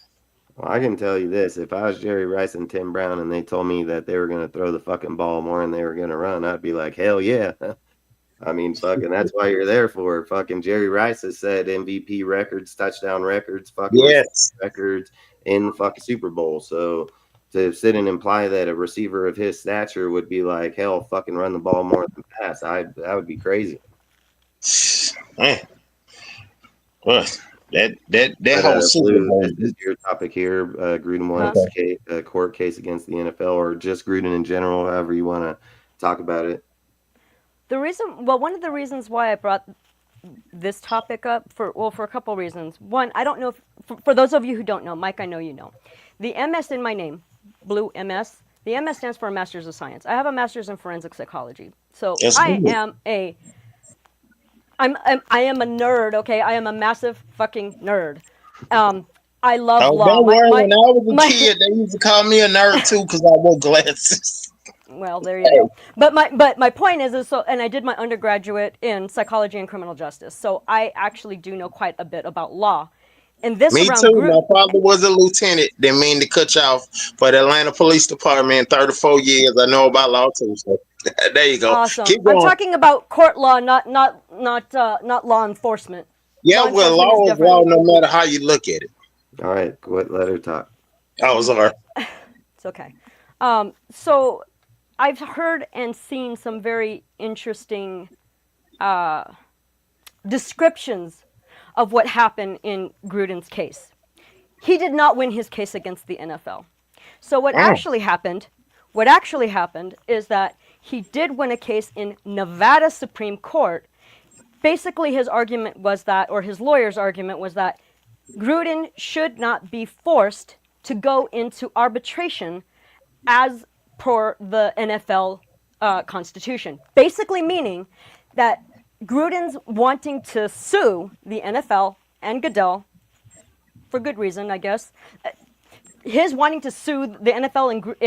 Well, I can tell you this. If I was Jerry Rice and Tim Brown and they told me that they were going to throw the fucking ball more and they were going to run, I'd be like, hell yeah. I mean, fucking, that's why you're there for. Fucking Jerry Rice has set MVP records, touchdown records, fucking Yes. records in the fucking Super Bowl. So to sit and imply that a receiver of his stature would be like, hell, fucking run the ball more than pass, that would be crazy. Man. Well, that whole Super Bowl. This is your topic here. Gruden won a court case against the NFL, or just Gruden in general, however you want to talk about it. One of the reasons why I brought this topic up for a couple of reasons. One, I don't know if, for those of you who don't know, Mike, I know you know. The MS in my name, Blue MS, the MS stands for a Master's of Science. I have a Master's in Forensic Psychology. So I am a nerd, okay? I am a massive fucking nerd. I love law. Don't worry, when I was a kid, they used to call me a nerd too because I wore glasses. Well, there you go. But my point is so, and I did my undergraduate in psychology and criminal justice, so I actually do know quite a bit about law. And this Me too. My father was a lieutenant. Didn't mean to cut you off, for the Atlanta Police Department in 34 years. I know about law too. So there you go. Awesome. Keep going. I'm talking about court law, not law enforcement. Yeah, well, law is law no matter how you look at it. All right, let her talk. Oh, sorry. It's okay. So I've heard and seen some very interesting descriptions of what happened in Gruden's case. He did not win his case against the NFL. So what actually happened is that he did win a case in Nevada Supreme Court. Basically, his argument was that, or his lawyer's argument was that, Gruden should not be forced to go into arbitration as per the NFL Constitution. Basically meaning that Gruden's wanting to sue the NFL and Goodell, for good reason, I guess. His wanting to sue the NFL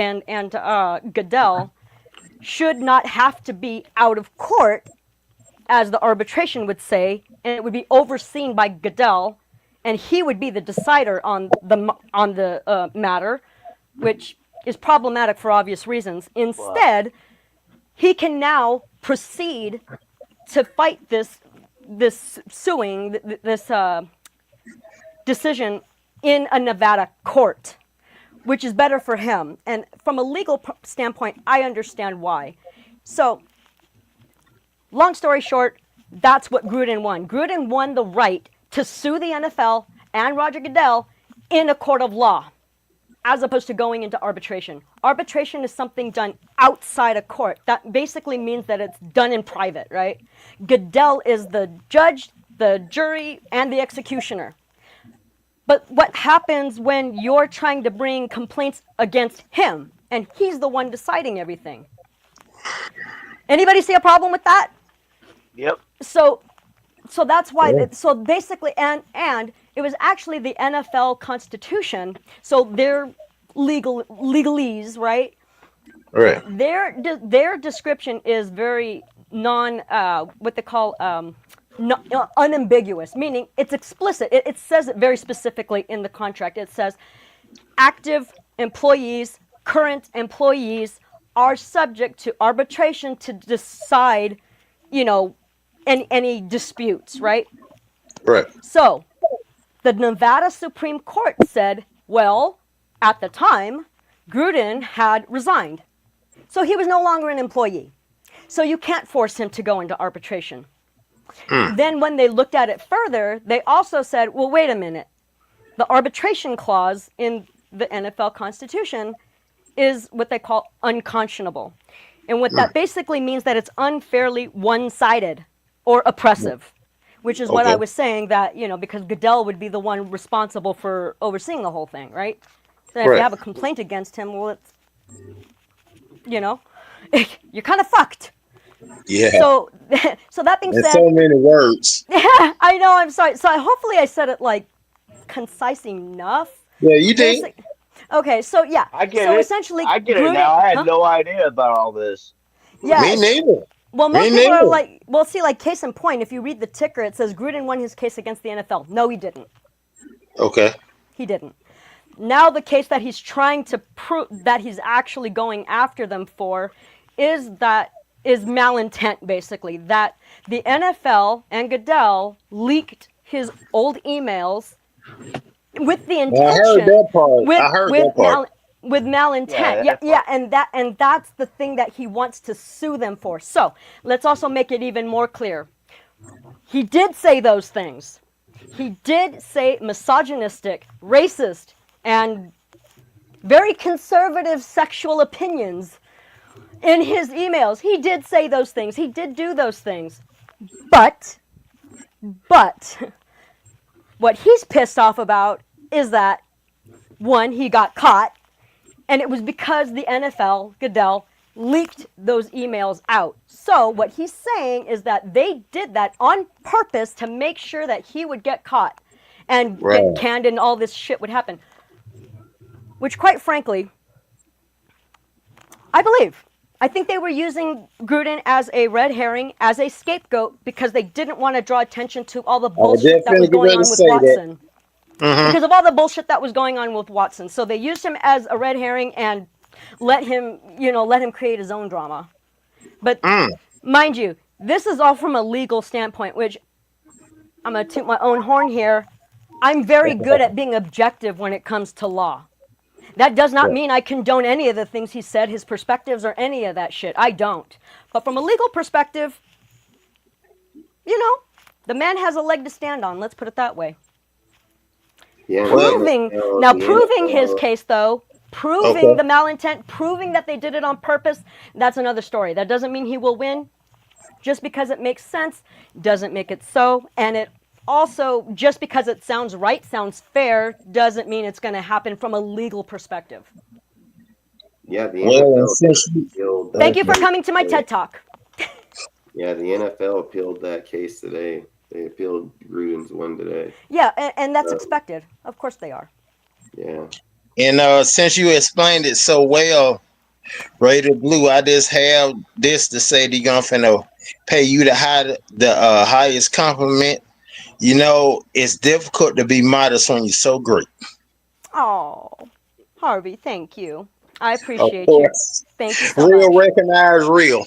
and Goodell should not have to be out of court, as the arbitration would say, and it would be overseen by Goodell, and he would be the decider on the matter, which is problematic for obvious reasons. Instead, he can now proceed to fight this decision in a Nevada court, which is better for him. And from a legal standpoint, I understand why. So, long story short, that's what Gruden won. Gruden won the right to sue the NFL and Roger Goodell in a court of law, as opposed to going into arbitration. Arbitration is something done outside a court. That basically means that it's done in private, right? Goodell is the judge, the jury, and the executioner. But what happens when you're trying to bring complaints against him, and he's the one deciding everything? Anybody see a problem with that? Yep. So that's why. So basically, and it was actually the NFL Constitution. So their legalese, right? Right. Their description is very what they call unambiguous, meaning it's explicit. It says it very specifically in the contract. It says active employees, current employees are subject to arbitration to decide, any disputes, right? Right. So the Nevada Supreme Court said, well, at the time, Gruden had resigned. So he was no longer an employee. So you can't force him to go into arbitration. Then when they looked at it further, they also said, well, wait a minute. The arbitration clause in the NFL Constitution is what they call unconscionable. And what that basically means that it's unfairly one-sided or oppressive, which is what I was saying, that, because Goodell would be the one responsible for overseeing the whole thing, right? So if you have a complaint against him, well, it's, you're kind of fucked. Yeah. So that being said, so many words. Yeah, I know. I'm sorry. So hopefully I said it concise enough. Yeah, you did. Okay, so yeah. I get so it. Essentially, I get it now. I had no idea about all this. Yeah. Me neither. Well, most people are like, well, see, case in point, if you read the ticker, it says Gruden won his case against the NFL. No, he didn't. Okay. He didn't. Now the case that he's trying to prove, that he's actually going after them for, is is malintent, basically, that the NFL and Goodell leaked his old emails with the intention. I heard that part. With malintent. Yeah, and that's the thing that he wants to sue them for. So let's also make it even more clear. He did say those things. He did say misogynistic, racist, and very conservative sexual opinions in his emails. He did say those things. He did do those things. But what he's pissed off about is that, one, he got caught, and it was because the NFL, Goodell, leaked those emails out. So what he's saying is that they did that on purpose to make sure that he would get caught and get canned and all this shit would happen. Which, quite frankly, I believe. I think they were using Gruden as a red herring, as a scapegoat, because they didn't want to draw attention to all the bullshit that was going on with Watson. Because of all the bullshit that was going on with Watson. So they used him as a red herring and let him create his own drama. But mind you, this is all from a legal standpoint, which I'm going to toot my own horn here. I'm very good at being objective when it comes to law. That does not mean I condone any of the things he said, his perspectives, or any of that shit. I don't. But from a legal perspective, the man has a leg to stand on. Let's put it that way. Yeah, proving his case, though, proving the malintent, proving that they did it on purpose, that's another story. That doesn't mean he will win. Just because it makes sense doesn't make it so. And it also, just because it sounds right, sounds fair, doesn't mean it's going to happen from a legal perspective. Yeah, the NFL appealed. Thank you for coming to my TED Talk. Yeah, the NFL appealed that case today. They appealed Gruden's win today. Yeah, and that's expected. Of course they are. Yeah. And since you explained it so well, Raider Blue, I just have this to say to you, I'm finna pay you the highest compliment. It's difficult to be modest when you're so great. Oh, Harvey, thank you. I appreciate you. Thank you so real much. Recognize real.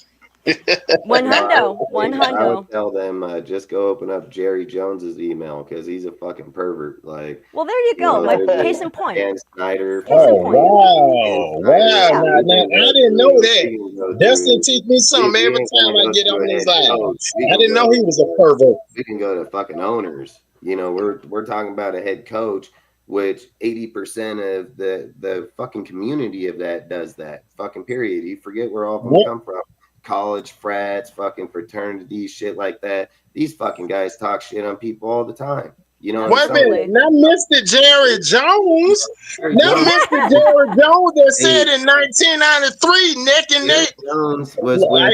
One hundo. I would tell them just go open up Jerry Jones's email because he's a fucking pervert. Well, there you go. Case in point. Dan Snyder. Wow. Now, I didn't know that. Dustin teach me something every time I get on his live. I didn't know he was a pervert. We can go to fucking owners. We're talking about a head coach, which 80% of the fucking community of that does that. Fucking period. You forget where all of them come from. College frats, fucking fraternities, shit like that. These fucking guys talk shit on people all the time. Wait a minute, not Mr. Jerry Jones. Not Mr. Jerry Jones that said in 1993, neck and neck. Jones was look,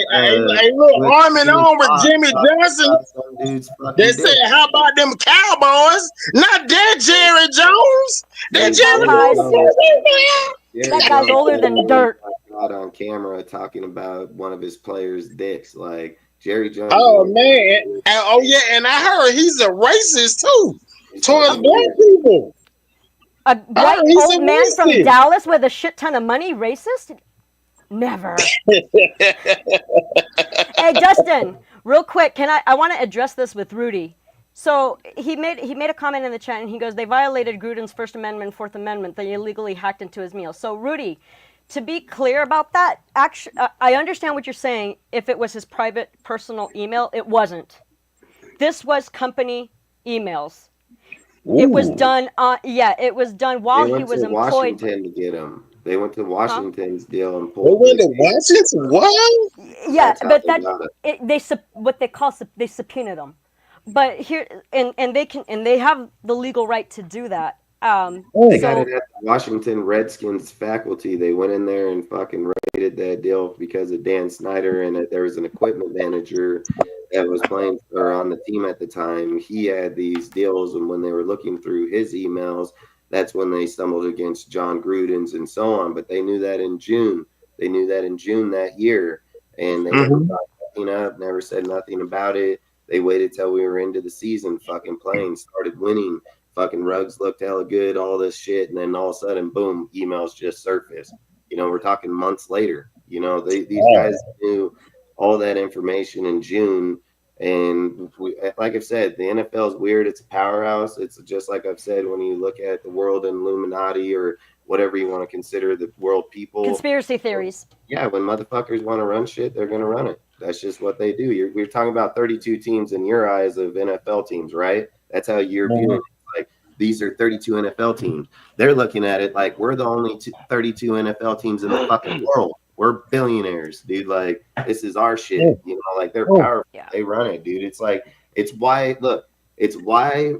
arm in arm with Jimmy Johnson. They said, how about them Cowboys? Not that Jerry Jones. That Jerry Jones. That guy's older than dirt. On camera talking about one of his players' dicks, like Jerry Jones. Oh man! And I heard he's a racist too towards black people. A white old man from Dallas with a shit ton of money, racist? Never. Hey, Dustin, real quick, I want to address this with Rudy. So he made a comment in the chat, and he goes, they violated Gruden's First Amendment, Fourth Amendment. They illegally hacked into his meal. So Rudy, to be clear about that, actually, I understand what you're saying. If it was his private, personal email, it wasn't. This was company emails. Ooh. It was done. It was done while he was employed. Washington to get him. They went to Washington's deal and pulled. They went to Washington. What? Yeah, but they subpoenaed them. But here, and they have the legal right to do that. They got it at the Washington Redskins faculty. They went in there and fucking raided that deal because of Dan Snyder, and there was an equipment manager that was playing or on the team at the time. He had these deals, and when they were looking through his emails, that's when they stumbled against John Gruden's and so on. But they knew that in June. They knew that in June that year, and they never brought nothing up, never said nothing about it. They waited till we were into the season, fucking playing, started winning. Fucking Ruggs looked hella good, all this shit, and then all of a sudden, boom, emails just surfaced. We're talking months later. These guys knew all that information in June. And like I've said, the NFL is weird. It's a powerhouse. It's just like I've said, when you look at the world Illuminati or whatever you want to consider the world people. Conspiracy theories. Yeah, when motherfuckers want to run shit, they're going to run it. That's just what they do. We're talking about 32 teams in your eyes of NFL teams, right? That's how you're viewing it. Like, these are 32 NFL teams. They're looking at it like we're the only 32 NFL teams in the fucking world. We're billionaires, dude. Like, this is our shit. You know, like, they're powerful. Yeah. They run it, dude. It's like, it's why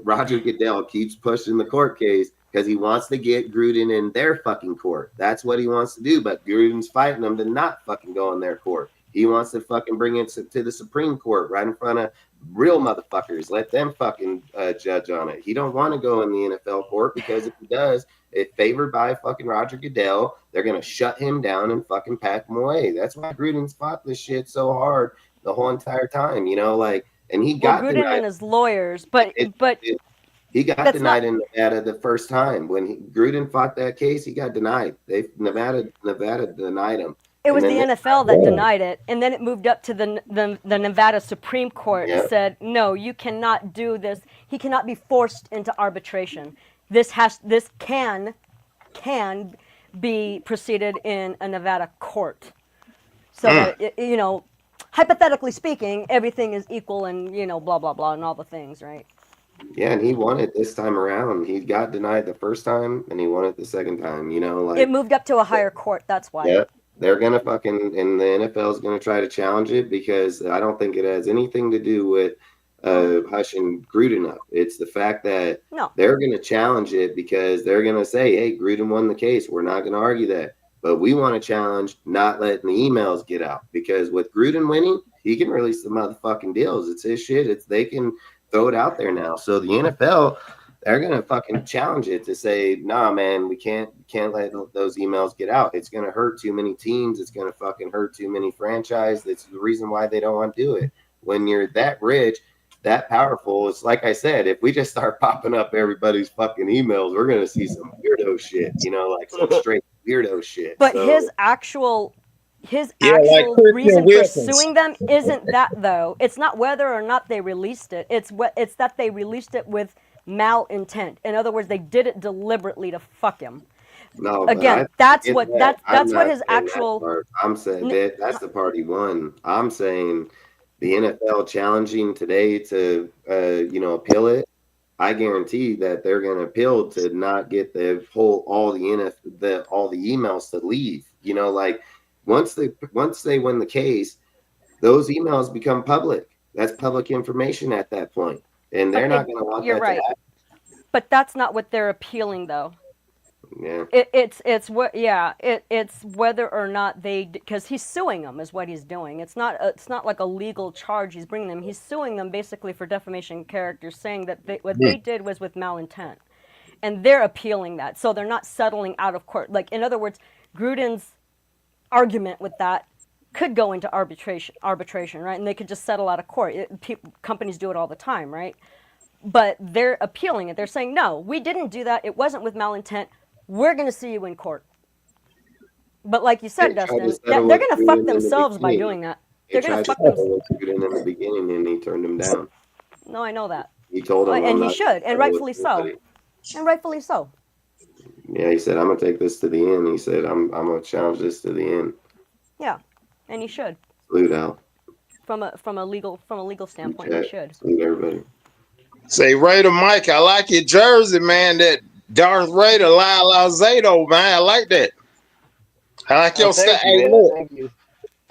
Roger Goodell keeps pushing the court case, because he wants to get Gruden in their fucking court. That's what he wants to do. But Gruden's fighting them to not fucking go in their court. He wants to fucking bring it to the Supreme Court right in front of real motherfuckers. Let them fucking judge on it. He don't want to go in the NFL court, because if he does, it's favored by fucking Roger Goodell. They're going to shut him down and fucking pack him away. That's why Gruden's fought this shit so hard the whole entire time, you know, like, and he got Gruden and his lawyers, but he got denied in Nevada the first time. When Gruden fought that case, he got denied. Nevada denied him. It was the NFL that denied it, and then it moved up to the Nevada Supreme Court and said, no, you cannot do this. He cannot be forced into arbitration. This can be proceeded in a Nevada court. So that, you know, hypothetically speaking, everything is equal and, you know, blah, blah, blah, and all the things, right? Yeah, and he won it this time around. He got denied the first time, and he won it the second time, you know. Like, it moved up to a higher court, that's why. Yeah, they're going to fucking, and the NFL is going to try to challenge it, because I don't think it has anything to do with hushing Gruden up. It's the fact that they're going to challenge it, because they're going to say, hey, Gruden won the case. We're not going to argue that. But we want to challenge not letting the emails get out, because with Gruden winning, he can release the motherfucking deals. It's his shit. They can throw it out there now. So the NFL, they're going to fucking challenge it to say, nah, man, we can't let those emails get out. It's going to hurt too many teams. It's going to fucking hurt too many franchises. That's the reason why they don't want to do it. When you're that rich, that powerful, it's like I said, if we just start popping up everybody's fucking emails, we're going to see some weirdo shit, you know, like some straight weirdo shit. But his actual reason for suing them isn't that, though. It's not whether or not they released it. It's that they released it with malintent. In other words, they did it deliberately to fuck him. No, again, that's what his actual. I'm saying that's the part he won. I'm saying the NFL challenging today to appeal it. I guarantee that they're going to appeal to not get all the emails to leave. You know, like once they win the case, those emails become public. That's public information at that point, and they're not going to want that. You're right, but that's not what they're appealing, though. Yeah. It's whether or not because he's suing them is what he's doing. It's not like a legal charge he's bringing them. He's suing them basically for defamation of character, saying that what they did was with malintent, and they're appealing that. So they're not settling out of court. Like, in other words, Gruden's argument with that could go into arbitration, right? And they could just settle out of court. Companies do it all the time, right? But they're appealing it. They're saying, no, we didn't do that. It wasn't with malintent. We're going to see you in court. But like you said, Dustin, they're going to fuck themselves by doing that. They're going to fuck themselves. In the beginning, and he turned him down. No, I know that. He told him, and he should, and rightfully so. And rightfully so. Yeah, he said, I'm going to take this to the end. He said, I'm going to challenge this to the end. Yeah, and he should. Salute out. From a legal standpoint, he should. Salute everybody. Say, Raider Mike, I like your jersey, man. That Darth Raider, Lyle Zato, man. I like that. I like your style. Hey, look. Thank you.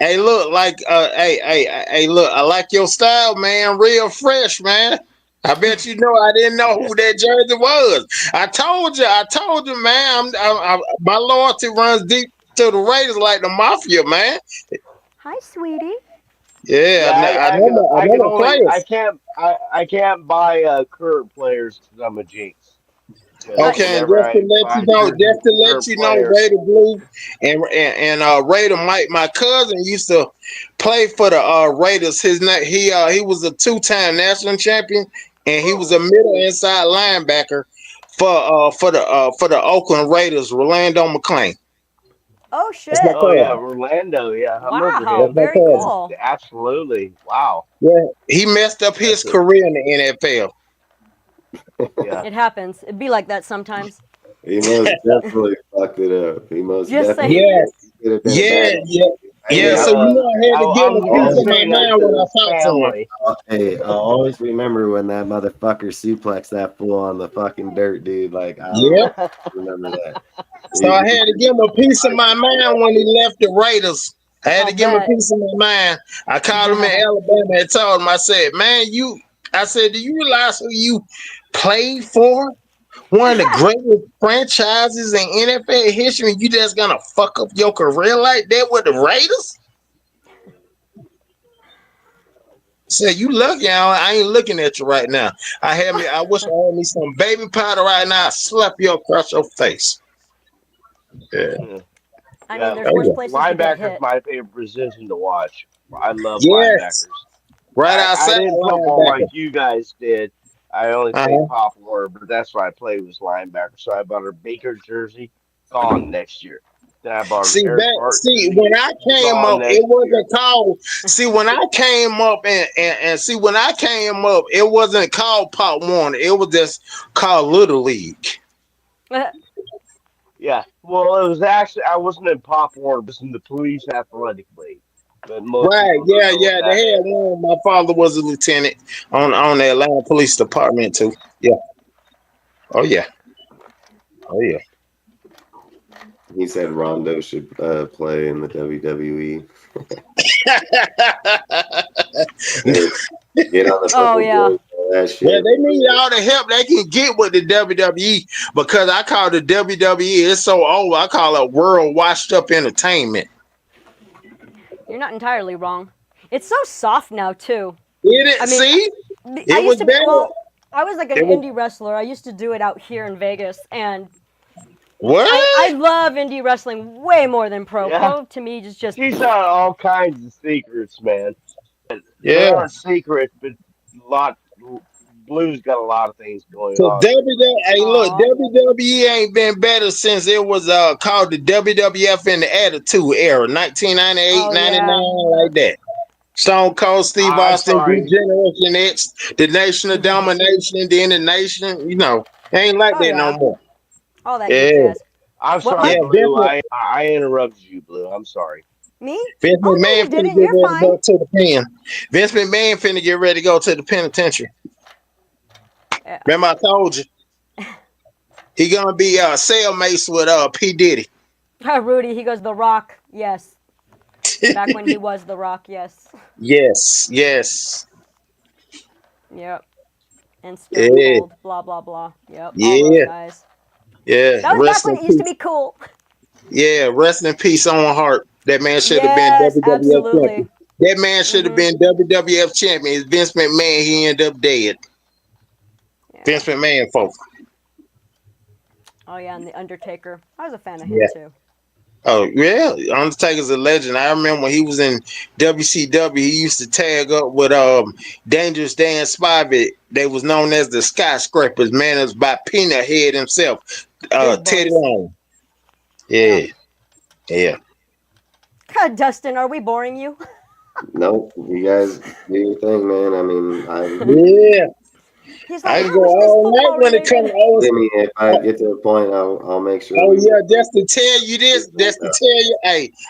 Hey, look, like, hey, look, I like your style, man. Real fresh, man. I bet you know I didn't know who that jersey was. I told you, man. My loyalty runs deep to the Raiders like the Mafia, man. Hi, sweetie. Yeah, I can't buy current players because I'm a jinx. Okay, and just to let you know, Raider Blue and Raider Mike, my cousin used to play for the Raiders. His name, he was a 2-time national champion, and he was a middle inside linebacker for the Oakland Raiders. Rolando McClain. Oh shit! That's my Oh yeah, cousin. Orlando. Yeah, I remember Wow, That's him. my very cousin. cool. Absolutely. Wow. Yeah, he messed up his That's a career in the NFL. yeah. It happens. It'd be like that sometimes. He most definitely fucked it up. He most Just definitely saying. Yes, could have been a yeah, bad. yeah, Hey, yeah. Hey, So you know, I had to I give him was a gonna piece of say my that mind to when I his talked to him. family. hey, I'll always remember when that motherfucker suplexed that fool on the fucking dirt, dude. Like, I'll Yep. Yeah. remember that. So I had to give him a piece of my mind when he left the Raiders. I had I'll to give him a bet. piece of my mind. I called him in Alabama and told him, I said, man, I said, do you realize who you played for? One of the greatest franchises in NFL history, and you just gonna fuck up your career like that with the Raiders? Said, you lucky I ain't looking at you right now. I wish I had me some baby powder right now. I slap you across your face. Yeah. I mean, Yeah. there's Oh, worse yeah. places to get Linebacker's hit. my favorite position to watch. I love Yes. linebackers. Right I outside didn't football like linebacker. you guys did. I only played Uh-huh. Pop Warner, but that's what I played was linebacker. So I bought a Baker jersey, gone next year. Then I bought an Eric Bart See, jersey, when I came gone up, it next year. wasn't called. See, when I came up and see when I came up, it wasn't called Pop Warner. It was just called Little League. Yeah. Well, it was actually I wasn't in Pop Warner, but in the Police Athletic League. But most Right? people don't Yeah, know what yeah. They that had is. one. My father was a lieutenant on the Atlanta Police Department too. Yeah. Oh yeah. Oh yeah. He said Rondo should play in the WWE. Get on the Oh fucking yeah. board, that Yeah, shit. they need all the help they can get with the WWE because I call the WWE. It's so old. I call it World Washed Up Entertainment. You're not entirely wrong. It's so soft now too. It I is. mean, See, I it used was to be better. I was like an It was indie wrestler. I used to do it out here in Vegas, and I what? love indie wrestling way more than pro. Yeah. Pro to me is just She's got all kinds of secrets, man. They Yeah. aren't secrets, but a lot. Blue's got a lot of things going So on. WWE, hey, look, aw. WWE ain't been better since it was called the WWF in the Attitude Era, 1998, Oh 99, yeah. like that. Stone Cold Steve I'm Austin, sorry. Generation X, the Nation of Domination, then the Nation, ain't like Oh that no yeah. more. All that good Yeah, jazz. I'm What sorry, my yeah, Blue. Vince, I interrupted you, Blue. I'm sorry. me? Vince Oh no, McMahon you finna didn't. get You're ready to fine. go to the pen. Vince McMahon finna get ready to go to the penitentiary. Yeah. Remember I told you, he gonna be cellmates with P. Diddy. Rudy, he goes The Rock. Yes. Back when he was The Rock. Yes. Yes, yes. Yep. And Stone Yeah, Cold. Blah blah blah. Yep. All those yeah, guys. yeah. That was back Rest when in it used to peace. be cool. Yeah, rest in peace, Owen Hart. That man should have been Yes, WWF absolutely. champion. That man should have Mhm. been WWF champion. It's Vince McMahon, he ended up dead. Yeah. Vince McMahon, folks. Oh yeah, and the Undertaker. I was a fan of him Yeah. too. Oh, yeah. Undertaker's a legend. I remember when he was in WCW, he used to tag up with Dangerous Dan Spivey. They was known as the Skyscrapers, managed by Peanut Head himself, Big Teddy boys. Long. Yeah. Yeah, yeah. God, Dustin, are we boring you? Nope, you guys do your thing, man. I mean, Yeah. He's I like, can how go is this all night football when it comes related? to old. if I get to a point, I'll make sure Oh we yeah, just to tell you this, just to tell you,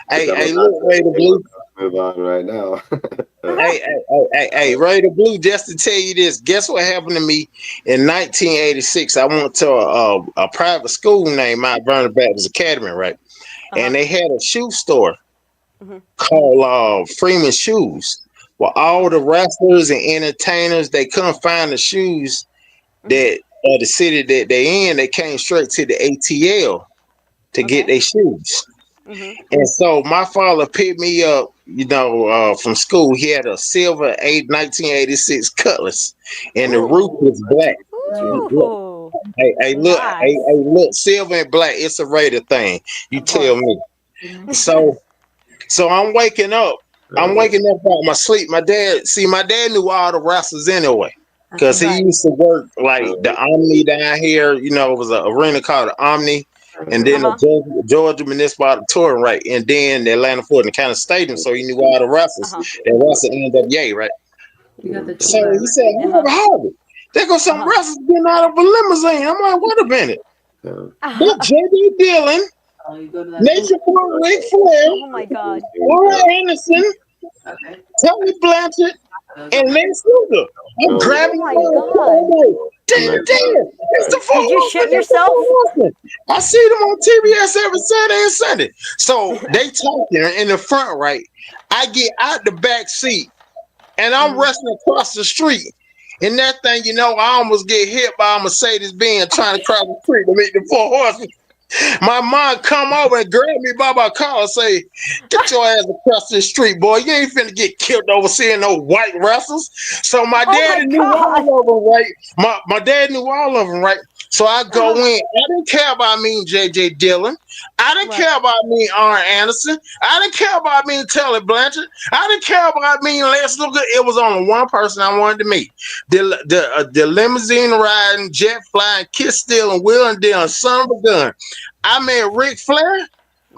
Because I'm hey, about look, Raider Blue, to move on right now. hey, Raider Blue, just to tell you this, guess what happened to me in 1986? I went to a private school named Mount Vernon Baptist Academy, right? And they had a shoe store called Freeman Shoes. Well, all the wrestlers and entertainers, they couldn't find the shoes that the city that they in. They came straight to the ATL to get their shoes. And so my father picked me up, from school. He had a silver 1986 Cutlass, and the roof was black. Ooh, nice. Look, silver and black. It's a Raider thing. You Of tell course. me. So I'm waking up. I'm waking up out of my sleep. My dad knew all the wrestlers anyway. Because he Right. used to work like the Omni down here. It was an arena called the Omni. and then the Georgia Municipal Auditorium, right? And then the Atlanta Fulton County Stadium, so he knew all the wrestlers. That wrestle NWA, right? So he said, I never heard it. There goes some wrestlers getting out of a limousine. I'm like, wait a minute. Look, J.D. Dillon, Nature Boy Ric Flair, Oh my God. Laura Anderson, Tony Blanchard, and Lex Luger. I'm grabbing my God. Damn, it's the four Did you shit yourself? I see them on TBS every Saturday and Sunday. So they talking in the front, right? I get out the back seat and I'm wrestling across the street. And that thing, you know, I almost get hit by a Mercedes Benz trying to cross the street to meet the four horsemen. My mom come over and grab me by my collar and say, get your ass across the street, boy. You ain't finna get killed over seeing no white wrestlers. So my daddy knew all of them, right? My dad knew all of them, right? So I go in. I didn't care about me and J.J. Dillon. I didn't care about me and Arn Anderson. I didn't care about me and Telly Blanchard. I didn't care about me and Les Luger. It was only one person I wanted to meet. The limousine riding, jet flying, kiss stealing, wheeling dealing, son of a gun. I met Ric Flair.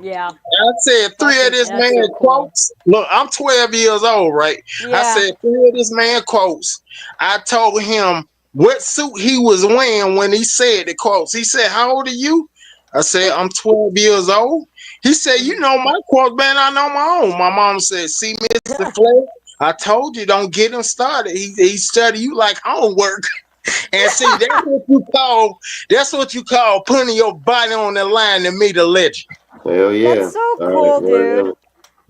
Yeah. I said three of this man quotes. Look, I'm 12 years old, right? I said three of this man quotes. I told him what suit he was wearing when he said the quotes. He said, how old are you? I said, I'm 12 years old. He said, you know my quotes, man, I know my own. My mom said, see, Mr. Flair, I told you, don't get him started. He study you like homework. And see, that's what you call putting your body on the line to meet a legend. Hell yeah. That's so cool, dude.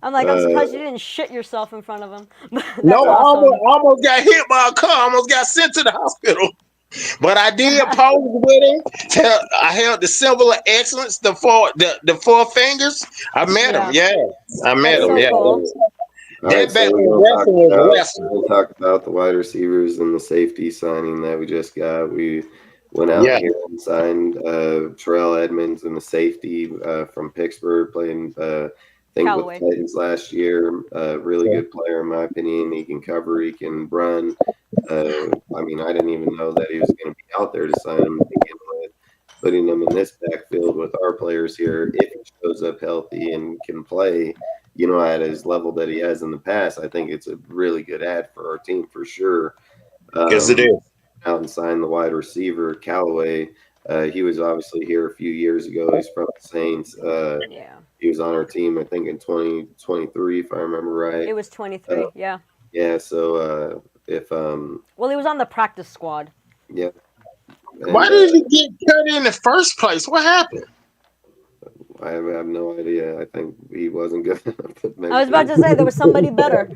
I'm like, I'm surprised you didn't shit yourself in front of him. No, awesome. I almost got hit by a car. I almost got sent to the hospital. But I did pose with him. I held the symbol of excellence, the four fingers. I met him. Yeah, I met him. Yeah. All right, so we'll talk about the wide receivers and the safety signing that we just got. We went out here and signed Terrell Edmonds and the safety from Pittsburgh, playing I think with the Titans last year. Really good player in my opinion. He can cover, he can run. I mean, I didn't even know that he was going to be out there to sign him to begin with. Putting him in this backfield with our players here, if he shows up healthy and can play, you know, at his level that he has in the past, I think it's a really good ad for our team for sure. Yes, it is. Out and signed the wide receiver, Callaway. He was obviously here a few years ago. He's from the Saints. He was on our team, I think, in 2023, if I remember right. It was 23, yeah. Yeah, so well, he was on the practice squad. Yeah. And, why did he get cut in the first place? What happened? I have no idea. I think he wasn't good enough. I was about to say there was somebody better.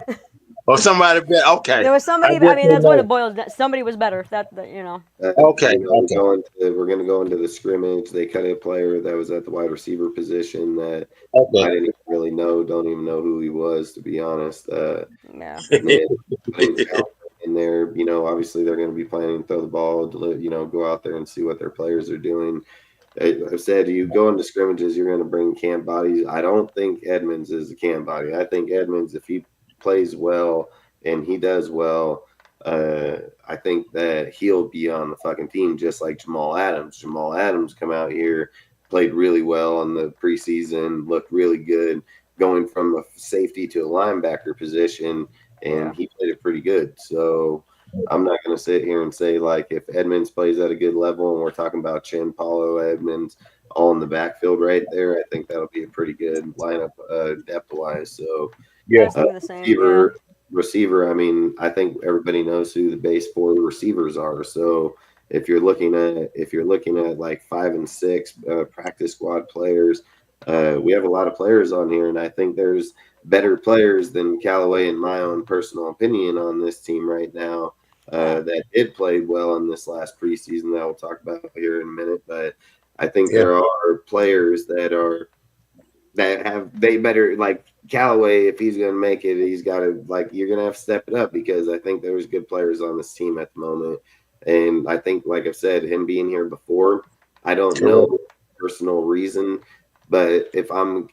Or somebody better. Okay. There was somebody. I mean, that's what it boils down. Somebody was better. That you know. Okay. We're going to go into the scrimmage. They cut a player that was at the wide receiver position that I didn't really know. Don't even know who he was, to be honest. Yeah. In there, you know, obviously they're going to be planning to throw the ball, you know, go out there and see what their players are doing. I've said you go into scrimmages, you're going to bring camp bodies. I don't think Edmonds is a camp body. I think Edmonds, if he plays well and he does well, I think that he'll be on the fucking team just like Jamal Adams. Jamal Adams come out here, played really well in the preseason, looked really good, going from a safety to a linebacker position, and he played it pretty good. So I'm not going to sit here and say, like, if Edmonds plays at a good level and we're talking about Chin, Paulo, Edmonds all in the backfield right there, I think that'll be a pretty good lineup depth-wise. So, receiver, I mean, I think everybody knows who the base four receivers are. So if you're looking at like 5 and 6 practice squad players, we have a lot of players on here, and I think there's better players than Callaway, in my own personal opinion, on this team right now that did play well in this last preseason that we'll talk about here in a minute. But I think there are players that they better, like Callaway, if he's going to make it, he's got to, like, you're going to have to step it up, because I think there's good players on this team at the moment. And I think, like I've said, him being here before, I don't know personal reason, but if I'm,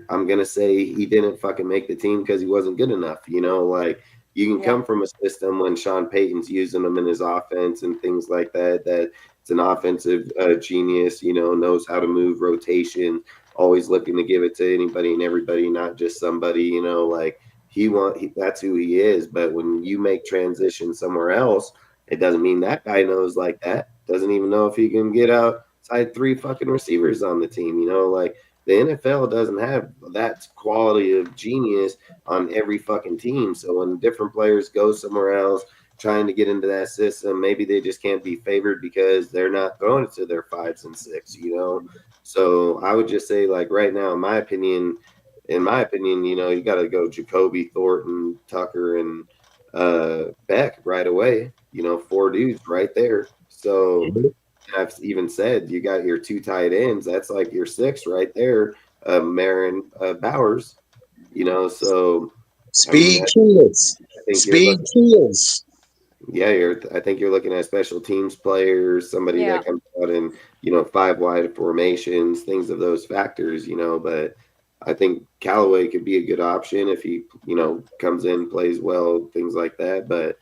I'm going to say he didn't fucking make the team because he wasn't good enough. You know, like, you can come from a system when Sean Payton's using them in his offense and things like that It's an offensive genius. Knows how to move rotation. Always looking to give it to anybody and everybody, not just somebody. Like that's who he is. But when you make transition somewhere else, it doesn't mean that guy knows like that. Doesn't even know if he can get outside 3 fucking receivers on the team. Like the NFL doesn't have that quality of genius on every fucking team. So when different players go somewhere else trying to get into that system, maybe they just can't be favored because they're not throwing it to their 5s and 6. So I would just say, like, right now, in my opinion, you got to go Jacoby, Thornton, Tucker, and Beck right away. 4 dudes right there. So I've even said you got your 2 tight ends. That's like your 6 right there, Marin, Bowers. So Speed kills. I think you're Speed looking. kills. Yeah, I think you're looking at special teams players, somebody that comes out in 5 wide formations, things of those factors. But I think Callaway could be a good option if he comes in, plays well, things like that. But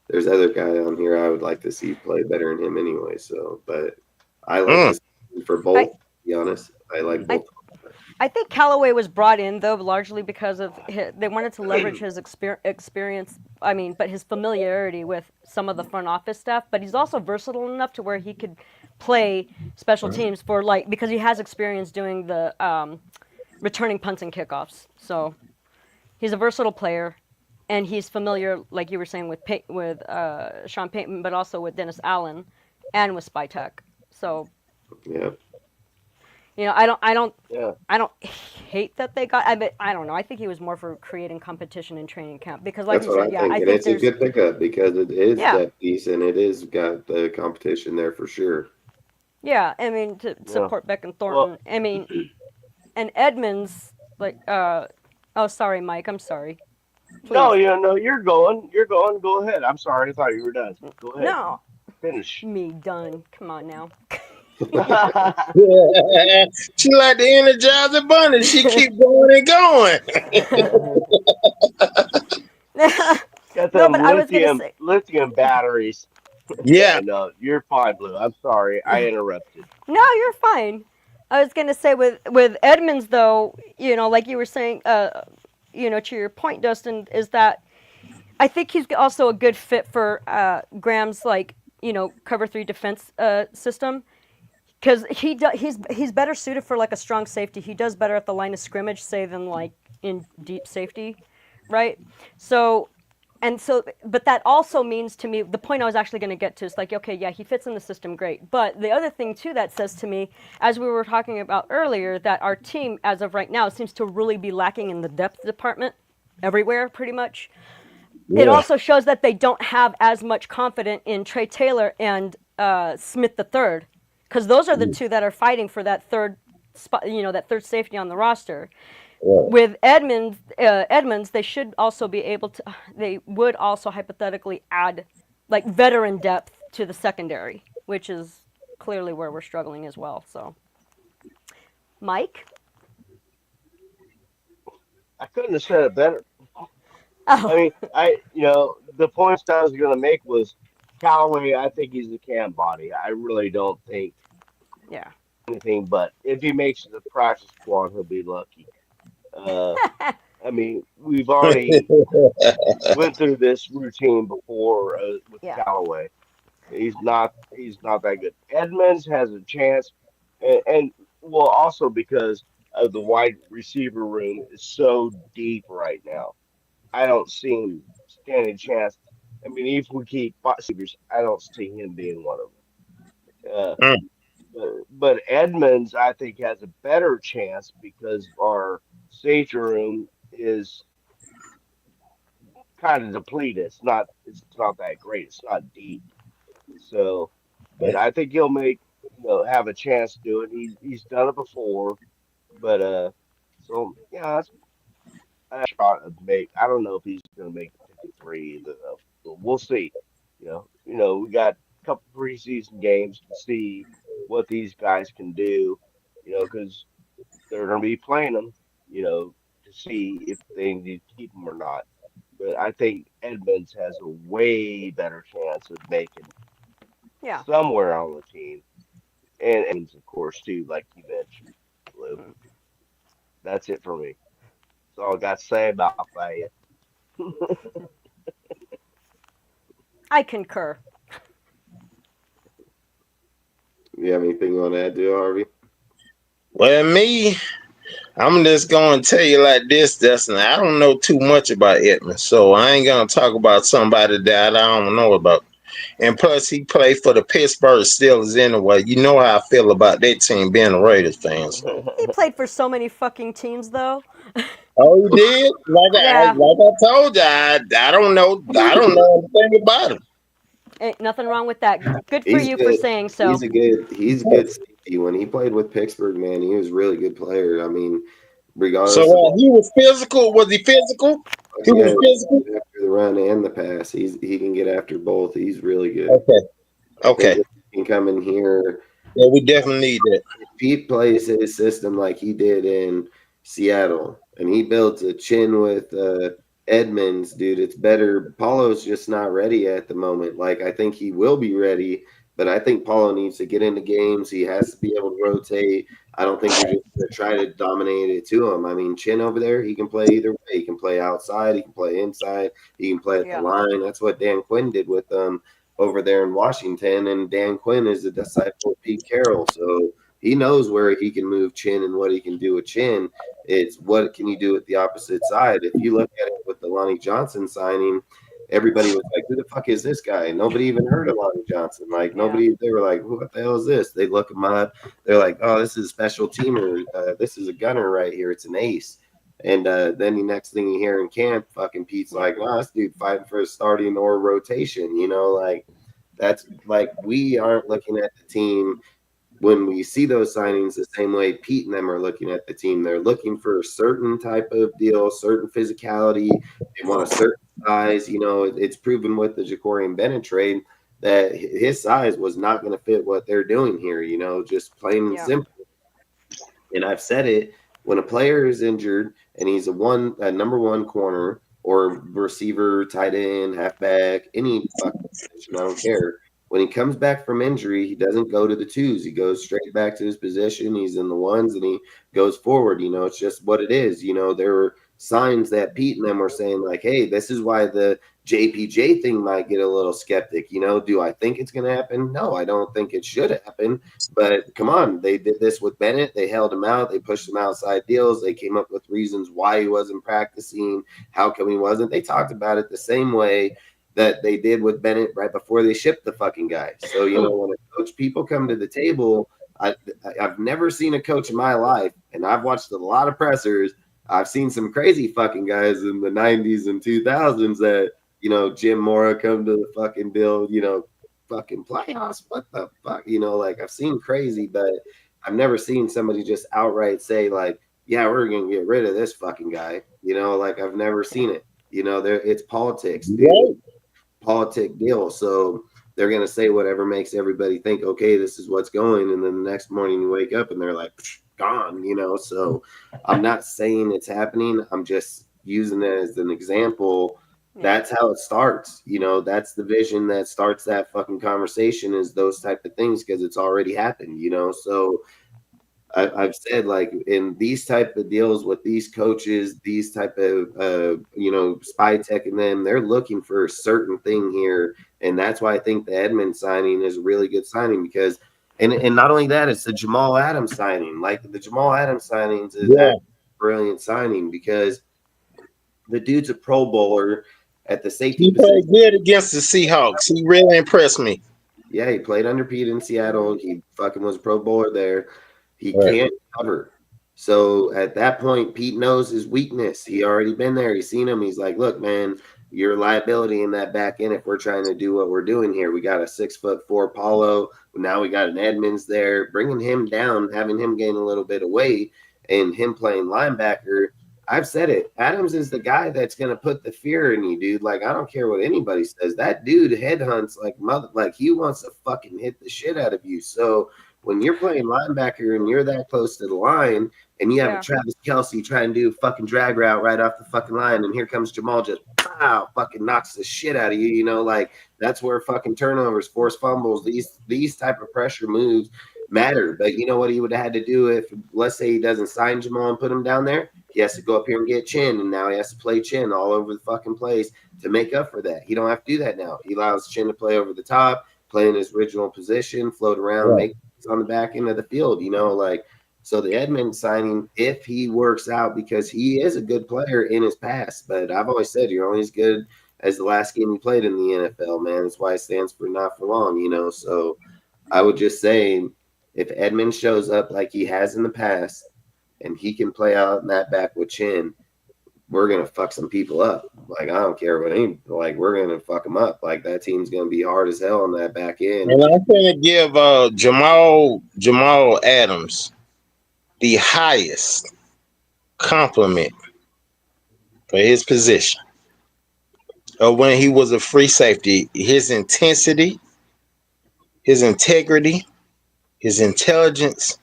there's other guy on here I would like to see play better than him anyway. So, but I like this for both. To be honest, I like both. I think Callaway was brought in though largely because of they wanted to leverage his experience. I mean, but his familiarity with some of the front office stuff. But he's also versatile enough to where he could play special teams for because he has experience doing the returning punts and kickoffs. So he's a versatile player, and he's familiar, like you were saying, with Sean Payton, but also with Dennis Allen, and with Spytek. So yeah. I don't hate that they got. I don't know. I think he was more for creating competition in training camp because, like That's you what said, I think. And it's a good pickup because it is that piece and it is got the competition there for sure. Yeah, I mean to support Beck and Thornton. I mean, and Edmonds oh, sorry, Mike. I'm sorry. Please. No, you're going. You're going. Go ahead. I'm sorry. I thought you were done. Go ahead. No. Finish. Me done. Come on now. She like the Energizer Bunny. She keep going and going. Got them lithium batteries. Yeah. No, you're fine, Blue. I'm sorry. I interrupted. No, you're fine. I was gonna say with Edmonds though, like you were saying, to your point, Dustin, is that I think he's also a good fit for Graham's cover 3 defense system. Because he's better suited for a strong safety. He does better at the line of scrimmage, say, than in deep safety, right? But that also means to me, the point I was actually going to get to is okay, yeah, he fits in the system great. But the other thing too that says to me, as we were talking about earlier, that our team, as of right now, seems to really be lacking in the depth department everywhere, pretty much. Yeah. It also shows that they don't have as much confidence in Trey Taylor and Smith III. Because those are the 2 that are fighting for that third spot, that third safety on the roster. Yeah. With Edmonds, they should also be able to. They would also hypothetically add veteran depth to the secondary, which is clearly where we're struggling as well. So, Mike, I couldn't have said it better. Oh. I mean, the points I was going to make was Callaway. I think he's a cam body. I really don't think. Yeah. Anything but if he makes the practice squad, he'll be lucky. I mean, we've already went through this routine before with Callaway. He's not that good. Edmonds has a chance, and well, also because of the wide receiver room is so deep right now. I don't see him standing a chance. I mean, if we keep receivers, I don't see him being one of them. But Edmonds, I think, has a better chance because our safety room is kind of depleted. It's not that great. It's not deep. So, but I think he'll have a chance to do it. He's done it before, but so yeah, that's a shot to make. I don't know if he's going to make 53 though. But we'll see. We got a couple preseason games to see what these guys can do. Because they're going to be playing them. To see if they need to keep them or not. But I think Edmonds has a way better chance of making somewhere on the team, and of course too, like you mentioned, Blue. That's it for me. That's all I got to say about that. I concur. You have anything you want to add to it, Harvey? Well, I'm just going to tell you like this, Dustin. I don't know too much about Edmonds, so I ain't going to talk about somebody that I don't know about. And plus, he played for the Pittsburgh Steelers anyway. You know how I feel about that team being a Raiders fan. So. He played for so many fucking teams, though. Oh, he did? Like Yeah. I told you, I don't know. I don't know anything about him. Ain't nothing wrong with that. Good for He's you good. for saying so. He's a good safety. When he played with Pittsburgh, man, he was a really good player. I mean, regardless. So of, he was physical. Was he physical? He was physical after the run and the pass. He can get after both. He's really good. Okay. I think he can come in here. Yeah, we definitely need that. If Pete plays his system like he did in Seattle, and he built a chin with Edmonds, dude, it's better. Paulo's just not ready at the moment. Like, I think he will be ready, but I think Paulo needs to get into games. He has to be able to rotate. I don't think you're just going to try to dominate it to him. I mean, Chin over there, he can play either way. He can play outside. He can play inside. He can play at the line. That's what Dan Quinn did with them over there in Washington. And Dan Quinn is a disciple of Pete Carroll. So he knows where he can move Chin and what he can do with Chin. It's what can you do with the opposite side. If you look at it with the Lonnie Johnson signing, everybody was like, who the fuck is this guy? Nobody even heard of Lonnie Johnson. Like, nobody, they were like, what the hell is this? They look him up. They're like, oh, this is a special teamer. This is a gunner right here. It's an ace. And then the next thing you hear in camp, fucking Pete's like, oh, this dude fighting for a starting or rotation. You know, like, that's like, we aren't looking at the team when we see those signings the same way Pete and them are looking at the team. They're looking for a certain type of deal, certain physicality. They want a certain size. You know, it's proven with the Jacorian Bennett trade that his size was not going to fit what they're doing here, you know, just plain and simple. And I've said it, when a player is injured and he's a number one corner or receiver, tight end, halfback, any fucking position, I don't care. When he comes back from injury, he doesn't go to the twos. He goes straight back to his position. He's in the ones and he goes forward. You know, it's just what it is. You know, there were signs that Pete and them were saying, like, hey, this is why the JPJ thing might get a little skeptic. You know, do I think it's going to happen? No, I don't think it should happen. But come on, they did this with Bennett. They held him out. They pushed him outside deals. They came up with reasons why he wasn't practicing. How come he wasn't? They talked about it the same way that they did with Bennett right before they shipped the fucking guy. So, you know, when a coach, people come to the table, I've never seen a coach in my life, and I've watched a lot of pressers. I've seen some crazy fucking guys in the 90s and 2000s that, you know, Jim Mora come to the fucking deal, you know, fucking playoffs. What the fuck? You know, like, I've seen crazy, but I've never seen somebody just outright say, like, yeah, we're going to get rid of this fucking guy. You know, like, I've never seen it. You know, it's politics, dude. Right. Politic deal. So they're going to say whatever makes everybody think, okay, this is what's going. And then the next morning you wake up and they're like, gone, you know? So I'm not saying it's happening. I'm just using it as an example. That's how it starts. You know, that's the vision that starts that fucking conversation, is those type of things, because it's already happened, you know? So I've said, like, in these type of deals with these coaches, these type of, you know, spy tech and them, they're looking for a certain thing here. And that's why I think the Edmonds signing is a really good signing, because, and not only that, it's the Jamal Adams signing. Like, the Jamal Adams signings is a brilliant signing, because the dude's a Pro Bowler at the safety position. He played good against the Seahawks. He really impressed me. Yeah, he played under Pete in Seattle. He fucking was a Pro Bowler there. He can't cover. So at that point, Pete knows his weakness. He already been there. He's seen him. He's like, look, man, you're a liability in that back end if we're trying to do what we're doing here. We got a 6'4" Paulo. Now we got an Edmonds there. Bringing him down, having him gain a little bit of weight, and him playing linebacker. I've said it. Adams is the guy that's going to put the fear in you, dude. Like, I don't care what anybody says. That dude headhunts like he wants to fucking hit the shit out of you. So when you're playing linebacker and you're that close to the line and you have a Travis Kelce trying to do a fucking drag route right off the fucking line, and here comes Jamal just fucking knocks the shit out of you, you know, like, That's where fucking turnovers, forced fumbles, these type of pressure moves matter. But you know what he would have had to do if, let's say, he doesn't sign Jamal and put him down there? He has to go up here and get Chin, and now he has to play Chin all over the fucking place to make up for that. He don't have to do that now. He allows Chin to play over the top, play in his original position, float around, make on the back end of the field, like. So the Edmonds signing, if he works out, because he is a good player in his past, but I've always said you're only as good as the last game you played in the NFL, man. That's why it stands for not for long, So I would just say if Edmonds shows up like he has in the past and he can play out in that back with Chin, we're going to fuck some people up. Like, I don't care what any, like, we're going to fuck them up. Like, that team's going to be hard as hell on that back end. And I'm going to give Jamal Adams the highest compliment for his position of when he was a free safety. His intensity, his integrity, his intelligence,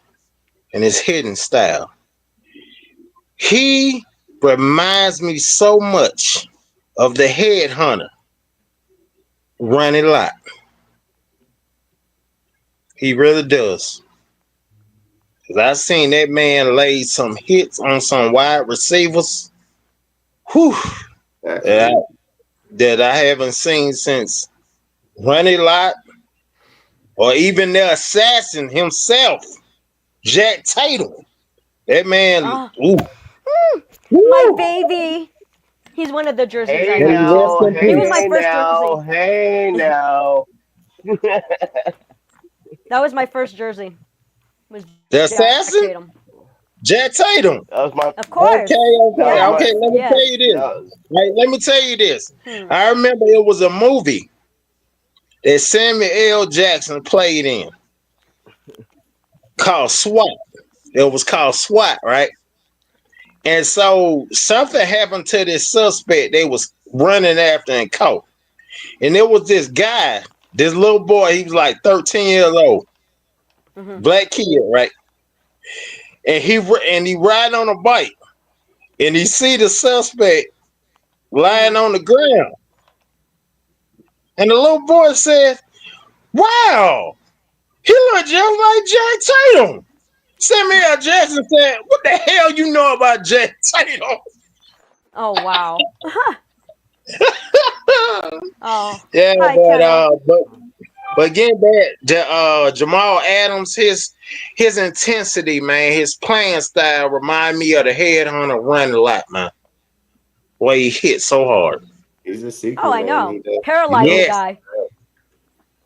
and his hitting style. He reminds me so much of the headhunter, Ronnie Lott. He really does. Because I seen that man lay some hits on some wide receivers that I haven't seen since Ronnie Lott, or even the assassin himself, Jack Tatum. That man, my baby. He's one of the jerseys I Hey got. now, He was my first jersey. hey now. That was my first jersey. Was the assassin? Tatum. Jack Tatum. That was my. Of course. Okay. Let me tell you this. Let me tell you this. I remember it was a movie that Samuel L. Jackson played in called SWAT. It was called SWAT, right? And so something happened to this suspect they was running after and caught. And there was this guy, this little boy, he was like 13 years old. Black kid, right? And he ride on a bike, and he see the suspect lying on the ground. And the little boy said, "Wow, he looks just like Jack Tatum." Samuel L. Jackson said, "What the hell you know about Jack Tatum?" Oh wow. Oh yeah, hi, but getting back to Jamal Adams, his intensity, man, his playing style remind me of the headhunter Ronnie Lott, man. Where he hit so hard. He's a secret. Oh, I know. Paralyzing guy.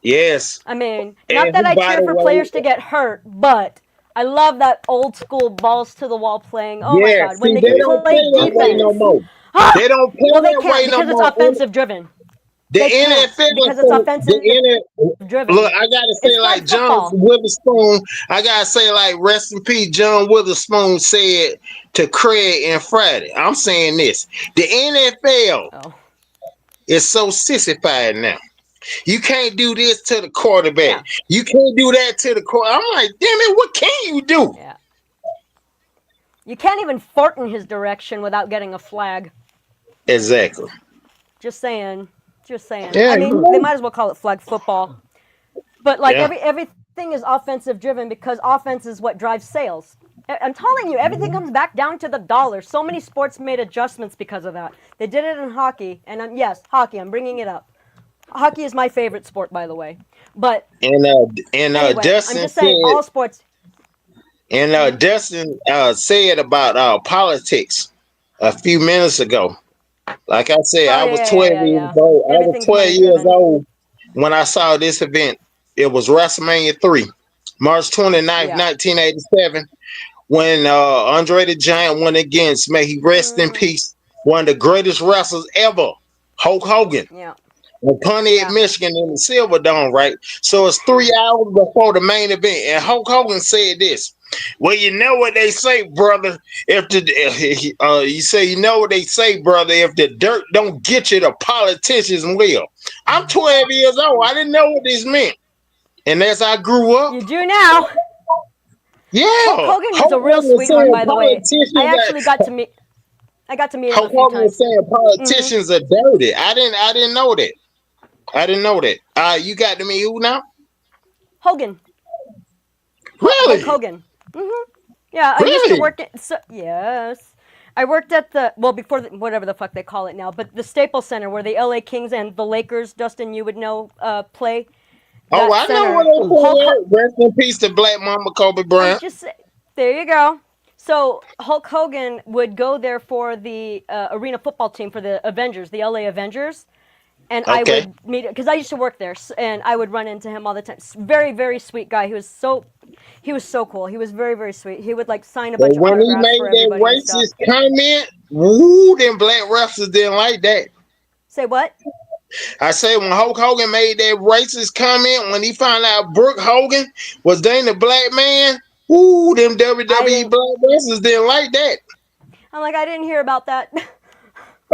Yes. I mean, not that I cheer for players to get hurt, but I love that old school balls to the wall playing. Oh my God, when they don't play defense no more. They don't play they can't because it's offensive driven. The NFL, because it's offensive driven. Look, I gotta say, like John Witherspoon, I gotta say, like, rest in peace, John Witherspoon said to Craig and Friday. I'm saying this: the NFL is so sissified now. You can't do this to the quarterback. Yeah. You can't do that to the quarterback. I'm like, damn it, what can you do? Yeah. You can't even fart in his direction without getting a flag. Exactly. Just saying. Yeah, I mean, they might as well call it flag football. But like everything is offensive driven because offense is what drives sales. I'm telling you, everything comes back down to the dollar. So many sports made adjustments because of that. They did it in hockey, and yes, hockey. I'm bringing it up. Hockey is my favorite sport, by the way. But anyway, Dustin I'm just saying, all sports. And Dustin said about politics a few minutes ago. Like I said, I was 12 years old. I was 12 years old when I saw this event. It was WrestleMania 3, March 29th, 1987, when Andre the Giant went against, may he rest in peace, one of the greatest wrestlers ever, Hulk Hogan. Yeah. In Pontiac, Michigan, in the Silverdome, right? So it's 3 hours before the main event. And Hulk Hogan said this. Well, you know what they say, brother. If the dirt don't get you, the politicians will. I'm 12 years old. I didn't know what this meant. And as I grew up, you do now. Yeah, Hulk Hogan was a real sweetheart, by the way. I actually got to meet. I got to meet him. Hulk Hogan was saying politicians are dirty. I didn't know that. I didn't know that. You got to me who now? Hogan. Really? Hulk Hogan. Yeah, I used to Really? work at. Yes. I worked at before whatever the fuck they call it now, but the Staples Center where the LA Kings and the Lakers, Dustin, you would know, play. Oh, That I know center. what they Rest in peace to Black Mama Kobe Bryant. There you go. So Hulk Hogan would go there for the arena football team for the Avengers, the LA Avengers, and I would meet because I used to work there, and I would run into him all the time. Very, very sweet guy. He was so cool. He was very, very sweet. He would like sign a bunch of When he autographs made for that everybody and stuff. racist comment, woo, them black wrestlers didn't like that. Say what? I say when Hulk Hogan made that racist comment, when he found out Brooke Hogan was dating a black man, woo, them WWE black wrestlers didn't like that. I'm like, I didn't hear about that.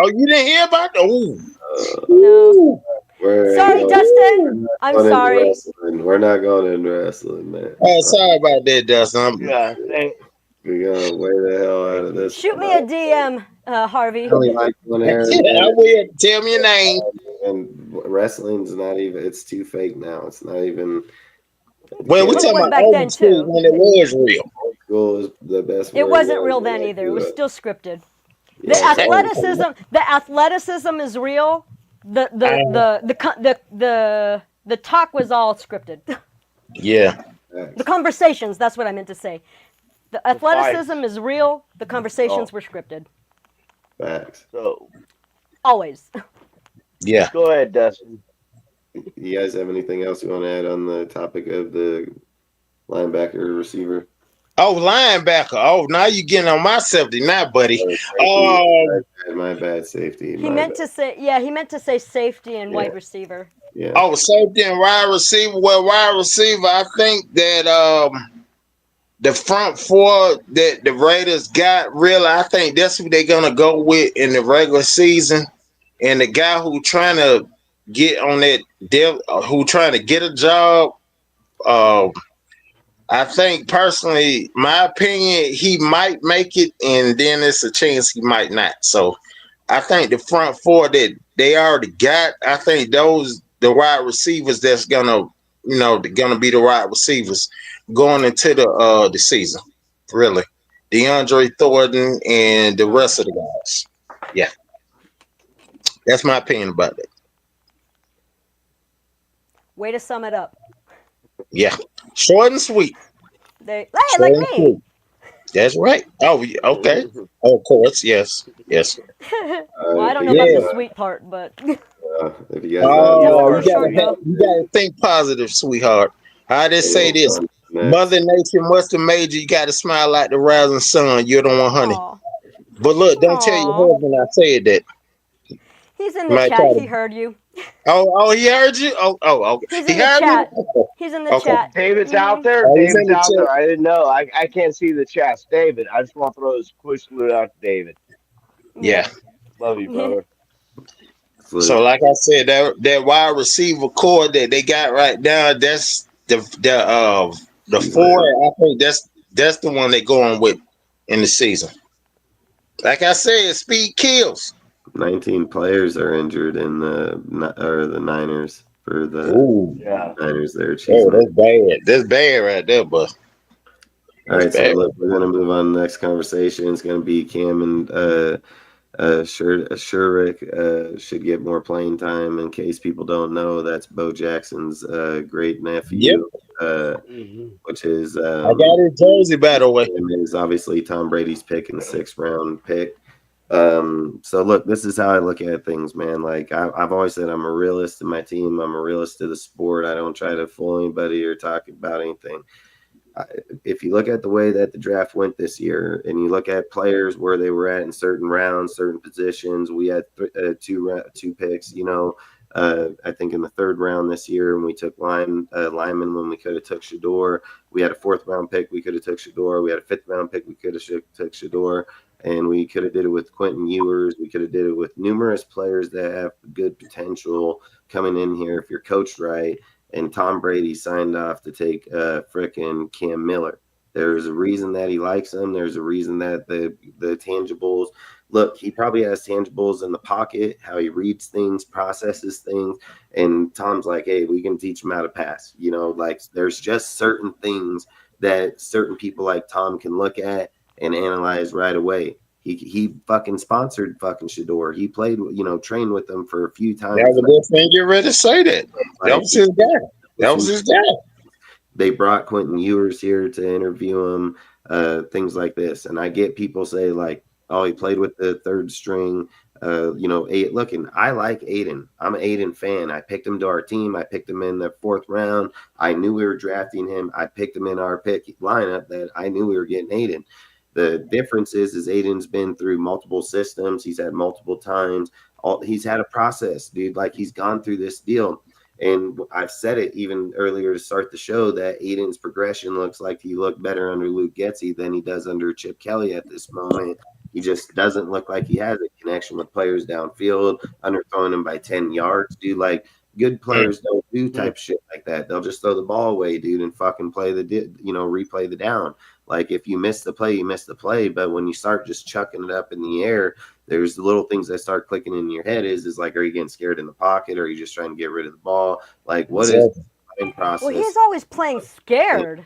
Oh, you didn't hear about that? Ooh. No. We're Sorry, going- Dustin. I'm going into sorry. wrestling. We're not going into wrestling, man. Oh, sorry about that, Dustin. Yeah, We're going way the hell out of this. Shoot me a DM, Harvey. I only like one area. I will. Tell me your name. And wrestling's not even, it's too fake now. It's not even. Well, we're talking about back old then, school too. when it was real. Old school is the best. It way wasn't to real go. then either. It was still scripted. Yeah, The athleticism is real. The talk was all scripted. Yeah. The conversations, that's what I meant to say. The athleticism is real. The conversations were scripted. Facts. So always. Yeah. Go ahead, Dustin. You guys have anything else you want to add on the topic of the linebacker receiver? Oh, linebacker. Oh, now you're getting on my safety now, buddy. My bad, safety. He meant to say safety and wide receiver. Yeah. Oh, safety and wide receiver. Well, wide receiver, I think that the front four that the Raiders got, really, I think that's who they're gonna go with in the regular season. And the guy who trying to get on that who trying to get a job, I think personally, my opinion, he might make it, and then it's a chance he might not. So I think the front four that they already got, I think those the wide receivers that's gonna be the wide receivers going into the season. Really. DeAndre Thornton and the rest of the guys. Yeah. That's my opinion about it. Way to sum it up. Yeah. Short and sweet. Hey, like me. That's right. Oh, okay. Oh, of course. Yes. Yes. Well, I don't know about the sweet part, but. If you guys you gotta think positive, sweetheart. I just say this. Mother Nature must have made you. You got to smile like the rising sun. You're the one, honey. Aww. But look, don't tell your husband I said that. He's in the chat. He heard you. Oh, he heard you. Oh. He's in the chat. He's in the chat. David's out there. David's out there. I didn't know. I can't see the chats. David, I just want to throw this quick salute out to David. Yeah. Love you, brother. So, like I said, that wide receiver core that they got right now, that's the four. I think that's the one they're going with in the season. Like I said, speed kills. 19 players are injured in the Niners for the Niners there. Oh, that's bad. That's bad right there, but. All right, so look, we're going to move on to the next conversation. It's going to be Cam and Shurik should get more playing time. In case people don't know, that's Bo Jackson's great nephew, which is I got his jersey, by the way. Is obviously Tom Brady's pick in the 6th round pick. So look, this is how I look at things, man. Like I've always said, I'm a realist in my team. I'm a realist to the sport. I don't try to fool anybody or talk about anything. If you look at the way that the draft went this year and you look at players where they were at in certain rounds, certain positions, we had two picks, I think in the 3rd round this year, and we took lineman when we could have took Shador. We had a 4th round pick. We could have took Shador. We had a 5th round pick. We could have took Shador, and we could have did it with Quentin Ewers. We could have did it with numerous players that have good potential coming in here if you're coached right. And Tom Brady signed off to take frickin' Cam Miller. There's a reason that he likes him. There's a reason that the tangibles. Look, he probably has tangibles in the pocket, how he reads things, processes things. And Tom's like, hey, we can teach him how to pass. You know, like there's just certain things that certain people like Tom can look at and analyze right away. He fucking sponsored fucking Shador. He played, trained with them for a few times. That was a good thing. Get ready to say that. That was his guy. That was his guy. They brought Quentin Ewers here to interview him, things like this. And I get people say like, oh, he played with the third string. Look, and I like Aiden. I'm an Aiden fan. I picked him to our team. I picked him in the 4th round. I knew we were drafting him. I picked him in our pick lineup that I knew we were getting Aiden. The difference is Aiden's been through multiple systems. He's had multiple times. He's had a process, dude. Like he's gone through this deal. And I've said it even earlier to start the show that Aiden's progression looks like he looked better under Luke Getsy than he does under Chip Kelly at this moment. He just doesn't look like he has a connection with players downfield, underthrowing him by 10 yards, dude. Like good players don't do type shit like that. They'll just throw the ball away, dude, and fucking replay the down. Like if you miss the play, you miss the play. But when you start just chucking it up in the air, there's the little things that start clicking in your head is like, are you getting scared in the pocket? Or are you just trying to get rid of the ball? Like what is the playing process? Well, he's always playing scared.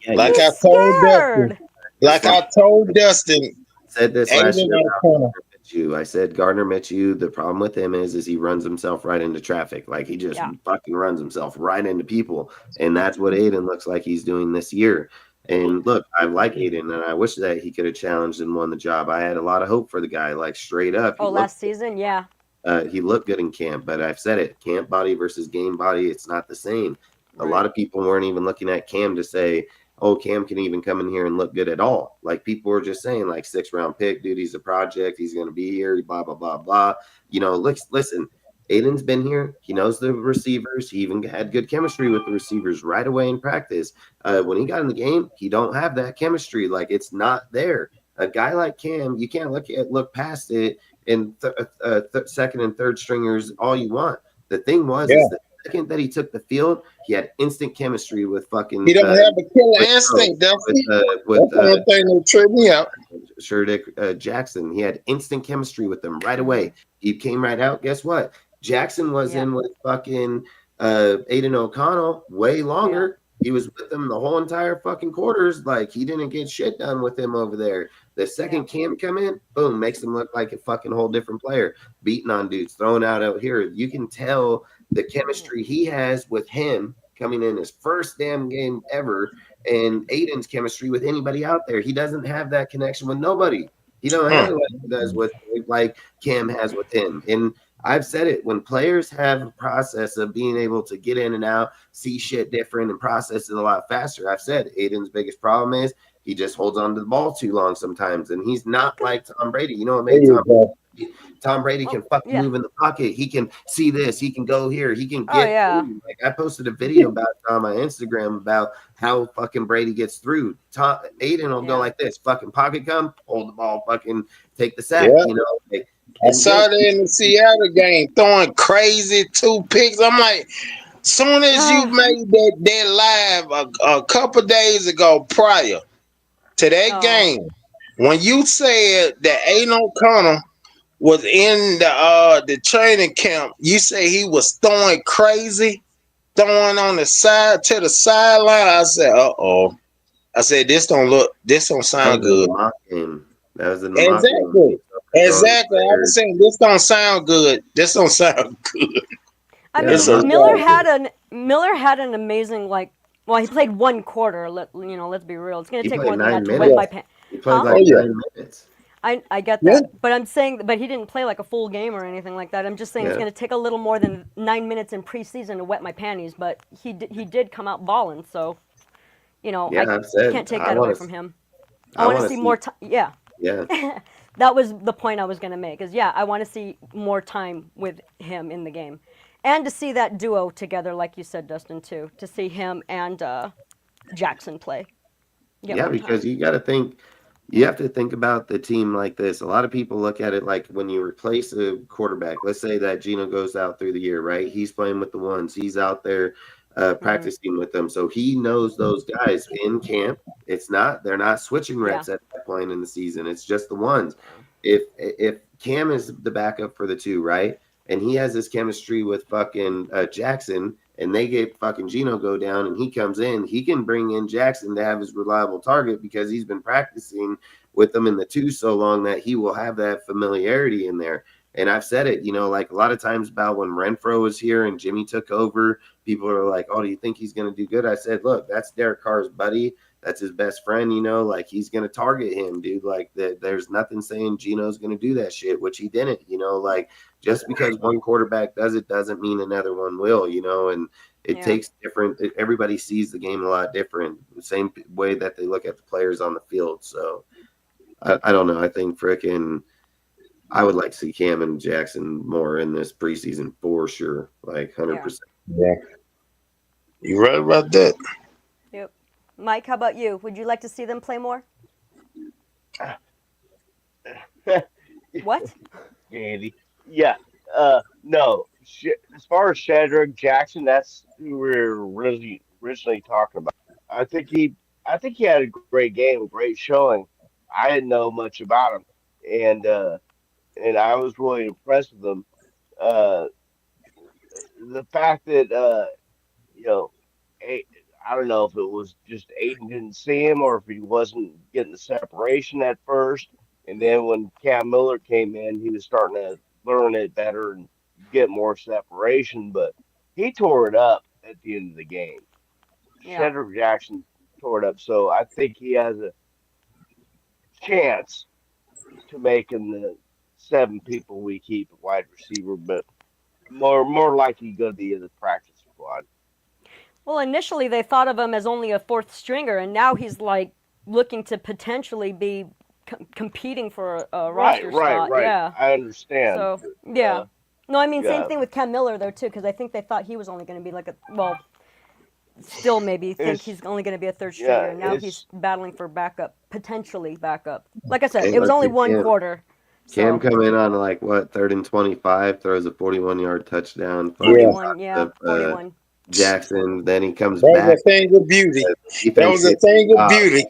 Yeah, like he's I told scared. Dustin. Like I told Dustin. Said this last Aiden year on about the corner. Gardner Minshew. I said Gardner Minshew, the problem with him is he runs himself right into traffic. Like he just fucking runs himself right into people. And that's what Aiden looks like he's doing this year. And look, I like Aiden, and I wish that he could have challenged and won the job. I had a lot of hope for the guy, like straight up. Oh, last season, yeah. He looked good in camp, but I've said it, camp body versus game body, it's not the same. A lot of people weren't even looking at Cam to say, oh, Cam can even come in here and look good at all. Like people were just saying, like 6th round pick, dude, he's a project, he's going to be here, blah, blah, blah, blah. Listen, Aiden's been here. He knows the receivers. He even had good chemistry with the receivers right away in practice. When he got in the game, he don't have that chemistry. Like it's not there. A guy like Cam, you can't look past it. And second and third stringers, all you want. The thing is the second that he took the field, he had instant chemistry with fucking. He don't have a killer instinct, that's one thing that tripped me out. Sherdick Jackson, he had instant chemistry with them right away. He came right out. Guess what? Jackson was in with fucking Aiden O'Connell way longer. He was with him the whole entire fucking quarters. Like he didn't get shit done with him over there. The second Cam come in, boom, makes him look like a fucking whole different player. Beating on dudes, throwing out here. You can tell the chemistry he has with him coming in his first damn game ever, and Aiden's chemistry with anybody out there. He doesn't have that connection with nobody. He don't have what he does with like Cam has with him. And I've said it, when players have a process of being able to get in and out, see shit different, and process it a lot faster. I've said Aiden's biggest problem is he just holds on to the ball too long sometimes, and he's not like Tom Brady. You know what made Tom Brady can fucking move in the pocket. He can see this. He can go here. He can get through. Like I posted a video about it on my Instagram about how fucking Brady gets through. Aiden will go like this, fucking pocket come, hold the ball, fucking take the sack. You know, like, I saw that in the Seattle game, throwing crazy 2 picks. I'm like, soon as you made that live a couple days ago prior to that game, when you said that Aiden O'Connell was in the training camp, you say he was throwing crazy, throwing on the side to the sideline. I said, uh-oh. I said, this don't sound good. That was Exactly. I was saying this don't sound good. This don't sound good. I mean, Miller had an amazing he played 1 quarter. Let's be real. It's gonna take more than that to wet my pants. He played like 9 minutes. I get that, but I'm saying, but he didn't play like a full game or anything like that. I'm just saying it's going to take a little more than 9 minutes in preseason to wet my panties. But he did come out balling, so I can't take that away from him. I want to see more time. Yeah. That was the point I was going to make. I want to see more time with him in the game, and to see that duo together, like you said, Dustin, too. To see him and Jackson play. Because you got to think. You have to think about the team like this. A lot of people look at it like when you replace a quarterback. Let's say that Gino goes out through the year, right? He's playing with the ones. He's out there practicing with them. So he knows those guys in camp. They're not switching reps at that point in the season. It's just the ones. If Cam is the backup for the two, right? And he has this chemistry with fucking Jackson, and they get fucking Gino go down, and he comes in, he can bring in Jackson to have his reliable target because he's been practicing with them in the two so long that he will have that familiarity in there. And I've said it, like a lot of times about when Renfro was here and Jimmy took over, people are like, oh, do you think he's going to do good? I said, look, that's Derek Carr's buddy. That's his best friend, like he's going to target him, dude. Like there's nothing saying Gino's going to do that shit, which he didn't, like just because one quarterback does it doesn't mean another one will, and it takes different. Everybody sees the game a lot different, the same way that they look at the players on the field. So I don't know. I think I would like to see Cam and Jackson more in this preseason for sure, like 100%. Yeah, you're right about that. Yep. Mike, how about you? Would you like to see them play more? What? Andy. Yeah. No. As far as Shadrack Jackson, that's who we're originally talking about. I think he had a great game, a great showing. I didn't know much about him, and I was really impressed with him. Uh, the fact that you know, I don't know if it was just Aiden didn't see him or if he wasn't getting the separation at first, and then when Cam Miller came in, he was starting to learn it better and get more separation. But he tore it up at the end of the game. Yeah. Cedric Jackson tore it up, so I think he has a chance to making the 7 people we keep at wide receiver, but more likely going to be in the practice squad. Well, initially they thought of him as only a fourth stringer, and now he's like looking to potentially be competing for a roster spot. Right. Yeah, I understand. So yeah, no, I mean yeah. same thing with Cam Miller though too, because I think they thought he was only going to be like still maybe think he's only going to be a third stringer. And now he's battling for potentially backup. Like I said, it was only one quarter. Cam come in on 3rd and 25, throws a 41-yard touchdown. 41. Jackson, then he comes back. That was a thing of beauty. That was a thing of beauty.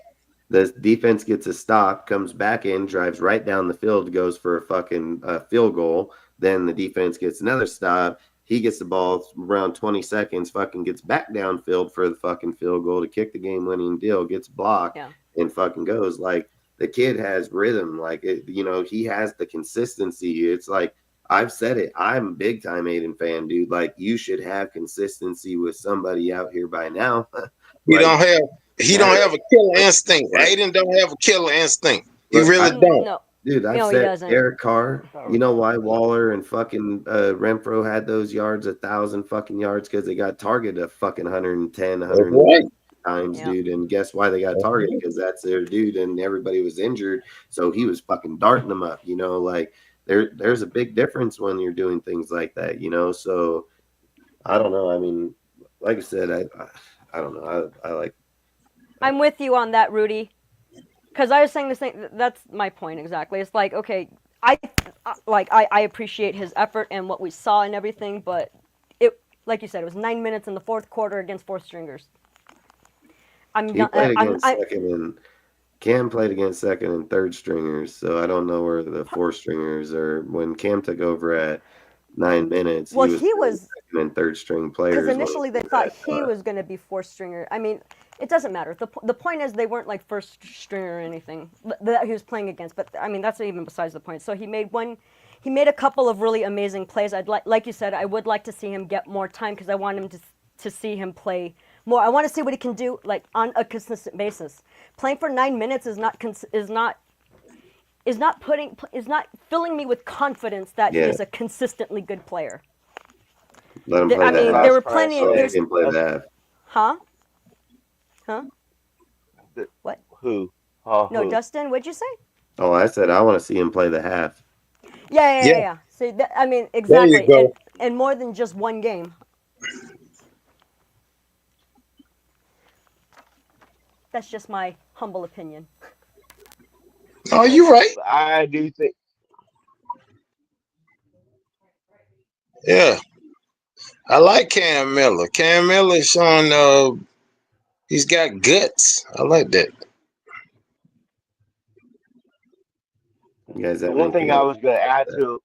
The defense gets a stop, comes back in, drives right down the field, goes for a fucking field goal. Then the defense gets another stop. He gets the ball around 20 seconds, fucking gets back downfield for the fucking field goal to kick the game-winning deal, gets blocked, and fucking goes. Like, the kid has rhythm. Like, he has the consistency. It's like, I've said it. I'm a big-time Aiden fan, dude. Like, you should have consistency with somebody out here by now. He don't have a killer instinct. Aiden don't have a killer instinct. He really don't. No. Dude, I've said Derek Carr. You know why Waller and fucking Renfro had those yards, 1,000 fucking yards? Because they got targeted a fucking 110, 100 times, dude. And guess why they got targeted? Because that's their dude, and everybody was injured, so he was fucking darting them up. Like there's a big difference when you're doing things like that. So I don't know. I mean, like I said, I don't know. I like. I'm with you on that, Rudy. Because I was saying the same. That's my point exactly. It's like, okay, I appreciate his effort and what we saw and everything, but it, like you said, it was 9 minutes in the fourth quarter against fourth stringers. Cam played against second and third stringers, so I don't know where the fourth stringers are. When Cam took over at 9 minutes, he was second and third string players. Because initially they thought he was going to be fourth stringer. I mean, it doesn't matter. The point is they weren't like first stringer or anything that he was playing against. But I mean, that's even besides the point. So he made a couple of really amazing plays. Like you said, I would like to see him get more time because I want him to see him play more. I want to see what he can do like on a consistent basis. Playing for 9 minutes is not filling me with confidence that he is a consistently good player. Let him play there were plenty of he can play that. Huh? What? Who? No, who? Dustin, what'd you say? Oh, I said I want to see him play the half. Yeah. See, I mean, exactly, and more than just one game. That's just my humble opinion. Oh, you're right. I do think. Yeah. I like Cam Miller. Cam Miller showing he's got guts. I like that. You guys The have one thing anything I else? was going to add to,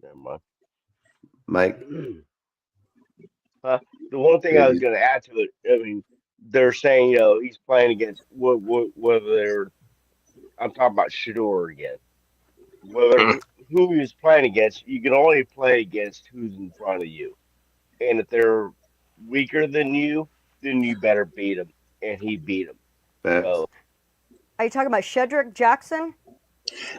never mind. Mike? The one thing I was going to add to it, I mean, they're saying, he's playing against whether they're, I'm talking about Shador again. Whether who he was playing against, you can only play against who's in front of you. And if they're weaker than you, then you better beat them. And he beat them. So, Are you talking about Shedrick Jackson?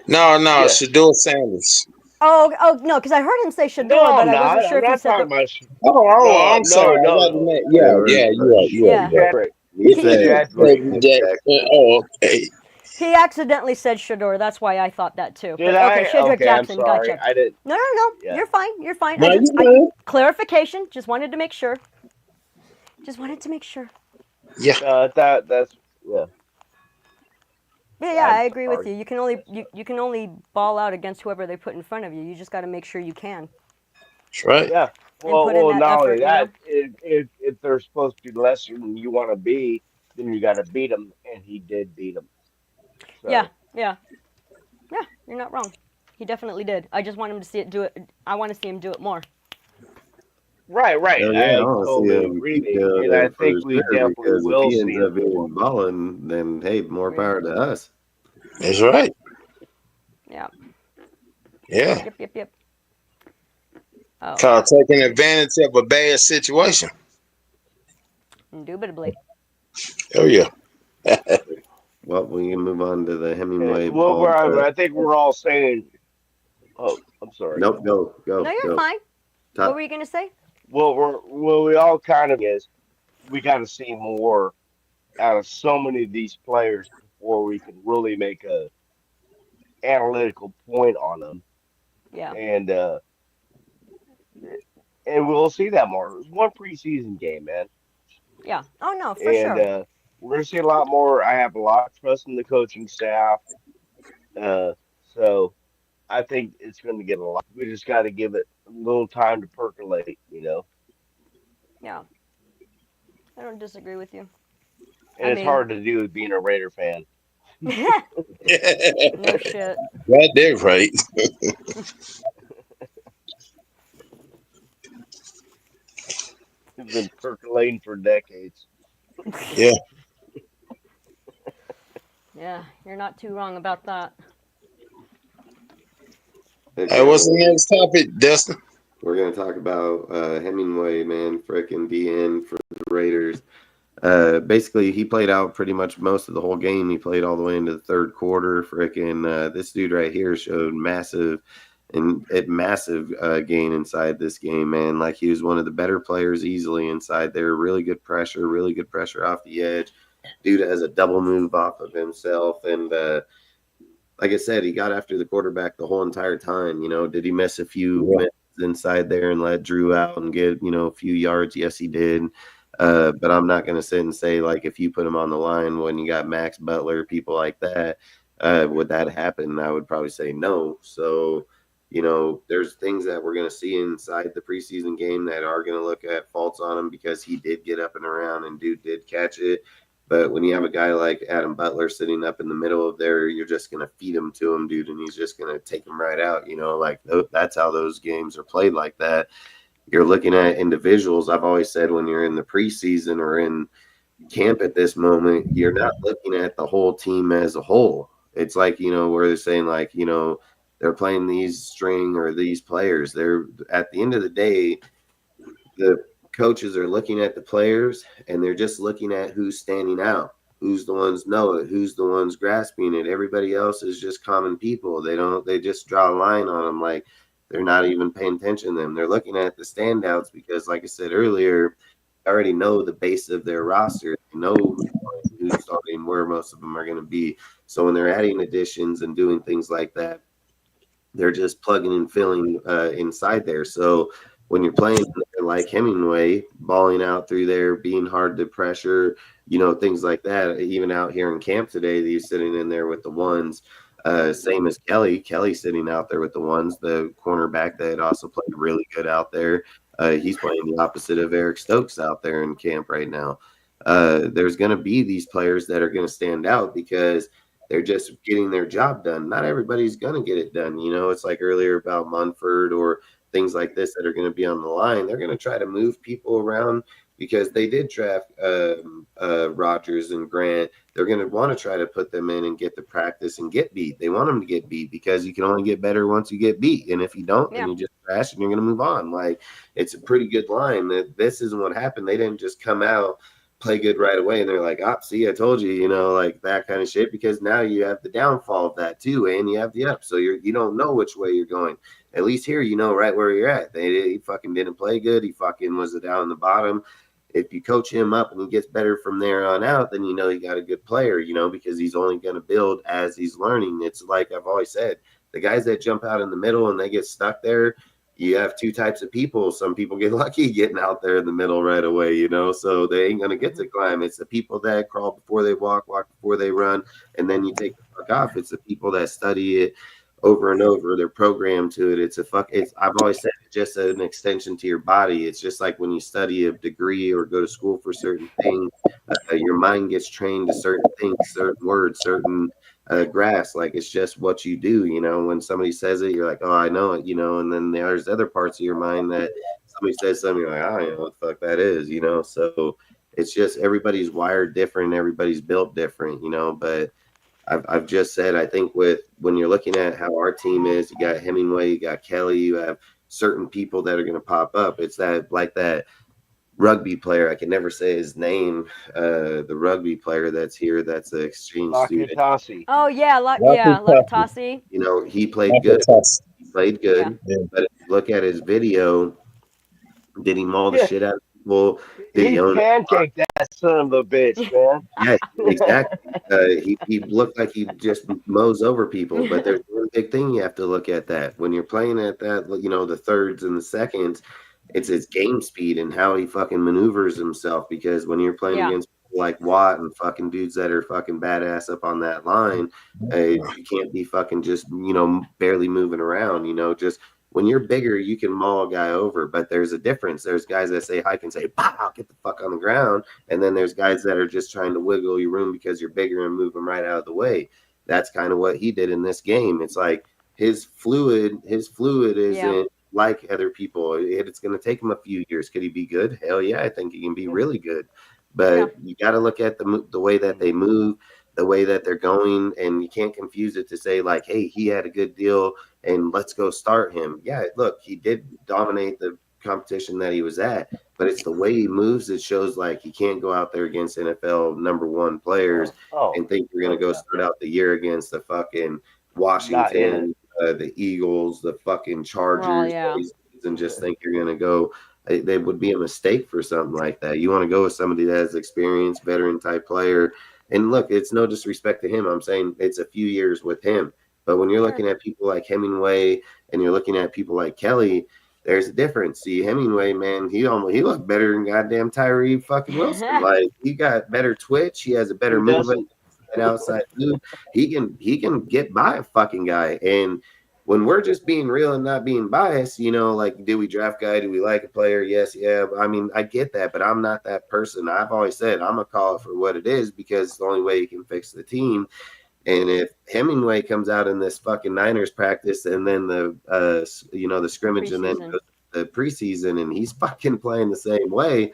No, yes. Shador Sanders. Oh, no, because I heard him say Shador, No, but I'm I wasn't not. sure I'm if he not said talking the. about. I'm sorry. I got No. Yeah. Shedrick. He said Shedrick. Jackson. Oh, okay. He accidentally said Shador. That's why I thought that too. Did But okay, I? Shedrick Okay, I'm Jackson. sorry. Gotcha. I didn't. No. Yeah. You're fine. You're fine. No, you good. Clarification. Just wanted to make sure. Just wanted to make sure. Yeah. That's yeah. Yeah, I'm I agree with sorry. you. You can only ball out against whoever they put in front of you. You just got to make sure you can. That's right. Yeah. And put in that Not effort, only that, if they're supposed to be lesser than you want to be, then you got to beat them, and he did beat them. So. Yeah. You're not wrong. He definitely did. I just want him to do it. I want to see him do it more. Right. Oh, yeah, I I want to see totally him agree, keep doing and I that for think we sure. definitely Because if will he see ends him up do more. being balling, then hey, more power to us. That's right. Yeah. Yeah. Yep. Oh. Called taking advantage of a bad situation. Indubitably. Oh yeah. Well, we can move on to the Hemingway Okay, well, ball. I think we're all saying. Oh, I'm sorry. Nope, go. No, you're fine. What were you gonna say? Well, we all kind of is. We got to see more out of so many of these players before we can really make a analytical point on them. Yeah. And we'll see that more. It was one preseason game, man. Yeah. Oh no, for sure. And we're gonna see a lot more. I have a lot of trust in the coaching staff. So I think it's going to get a lot. We just got to give it a little time to percolate, Yeah. I don't disagree with you. And it's hard to do with being a Raider fan. No shit. That is right. It's been percolating for decades. Yeah. Yeah, you're not too wrong about that. Hey, what's the next topic, Dustin? We're going to talk about Hemingway, man, frickin' DN for the Raiders. Basically, he played out pretty much most of the whole game. He played all the way into the third quarter. Frickin' this dude right here showed massive gain inside this game, man. Like, he was one of the better players easily inside there. Really good pressure off the edge. Dude has a double move off of himself, and like I said, he got after the quarterback the whole entire time. Did he miss a few minutes inside there and let Drew out and get a few yards? Yes, he did. But I'm not going to sit and say, like, if you put him on the line when you got Max Butler, people like that, would that happen? I would probably say no. So, there's things that we're going to see inside the preseason game that are going to look at faults on him because he did get up and around and dude did catch it. But when you have a guy like Adam Butler sitting up in the middle of there, you're just going to feed him to him, dude, and he's just going to take him right out. That's how those games are played like that. You're looking at individuals. I've always said when you're in the preseason or in camp at this moment, you're not looking at the whole team as a whole. It's like, where they're saying like, they're playing these string or these players. They're at the end of the day, the coaches are looking at the players and they're just looking at who's standing out, who's the ones know it, who's the ones grasping it. Everybody else is just common people. They just draw a line on them. Like, they're not even paying attention to them. They're looking at the standouts because, like I said earlier, they already know the base of their roster. They know who's starting, where most of them are going to be. So when they're adding additions and doing things like that, they're just plugging and filling inside there. So when you're playing like Hemingway, balling out through there, being hard to pressure, things like that. Even out here in camp today, he's sitting in there with the ones. Same as Kelly. Kelly sitting out there with the ones, the cornerback that also played really good out there. He's playing the opposite of Eric Stokes out there in camp right now. There's going to be these players that are going to stand out because they're just getting their job done. Not everybody's going to get it done. It's like earlier about Munford or things like this that are going to be on the line. They're going to try to move people around because they did draft Rogers and Grant. They're going to want to try to put them in and get the practice and get beat. They want them to get beat because you can only get better once you get beat. And if you don't, then you just crash and you're going to move on. Like, it's a pretty good line that this isn't what happened. They didn't just come out, play good right away, and they're like, see, I told you, like that kind of shit, because now you have the downfall of that too, and you have the up. So you don't know which way you're going. At least here, right where you're at. He fucking didn't play good. He fucking was down in the bottom. If you coach him up and he gets better from there on out, then you got a good player, because he's only going to build as he's learning. It's like I've always said, the guys that jump out in the middle and they get stuck there, you have two types of people. Some people get lucky getting out there in the middle right away, so they ain't going to get to climb. It's the people that crawl before they walk before they run, and then you take the fuck off. It's the people that study it over and over. They're programmed to it. I've always said it's just an extension to your body. It's just like when you study a degree or go to school for certain things, your mind gets trained to certain things, certain words, certain graphs. Like, it's just what you do. When somebody says it, you're like, oh, I know it. And then there's other parts of your mind that somebody says something, you're like, I don't know what the fuck that is. So it's just everybody's wired different, everybody's built different. But I've just said, I think when you're looking at how our team is, you got Hemingway, you got Kelly, you have certain people that are going to pop up. It's that rugby player. I can never say his name. The rugby player that's here, that's an exchange student. Oh yeah, Lakatasi. He played good. He played good. Yeah. But if you look at his video, did he maul the shit out of people? He pancaked that son of a bitch, man. Yeah, exactly. He looked like he just mows over people. But there's one big thing you have to look at that. When you're playing at that, the thirds and the seconds, it's his game speed and how he fucking maneuvers himself. Because when you're playing against people like Watt and fucking dudes that are fucking badass up on that line, you can't be fucking just, barely moving around, just. When you're bigger, you can maul a guy over, but there's a difference. There's guys that say hike and say, pow, get the fuck on the ground. And then there's guys that are just trying to wiggle your room because you're bigger and move them right out of the way. That's kind of what he did in this game. It's like his fluid isn't like other people. It's going to take him a few years. Could he be good? Hell yeah, I think he can be really good. But you got to look at the way that they move, the way that they're going, and you can't confuse it to say like, hey, he had a good deal and let's go start him. Yeah, look, he did dominate the competition that he was at, but it's the way he moves that shows like he can't go out there against NFL #1 players and think you're going to go start out the year against the fucking Washington, the Eagles, the fucking Chargers, and just think you're going to go. They would be a mistake for something like that. You want to go with somebody that has experience, veteran type player. And look, it's no disrespect to him. I'm saying it's a few years with him. But when you're looking at people like Hemingway and you're looking at people like Kelly, there's a difference. See, Hemingway, man, he looked better than goddamn Tyree fucking Wilson. Like, he got better twitch. He has a better movement, outside move. He can get by a fucking guy. And when we're just being real and not being biased, like, do we draft guy? Do we like a player? Yes, yeah. I mean, I get that, but I'm not that person. I've always said I'm gonna call it for what it is because it's the only way you can fix the team. And if Hemingway comes out in this fucking Niners practice and then the scrimmage and then goes to the preseason and he's fucking playing the same way,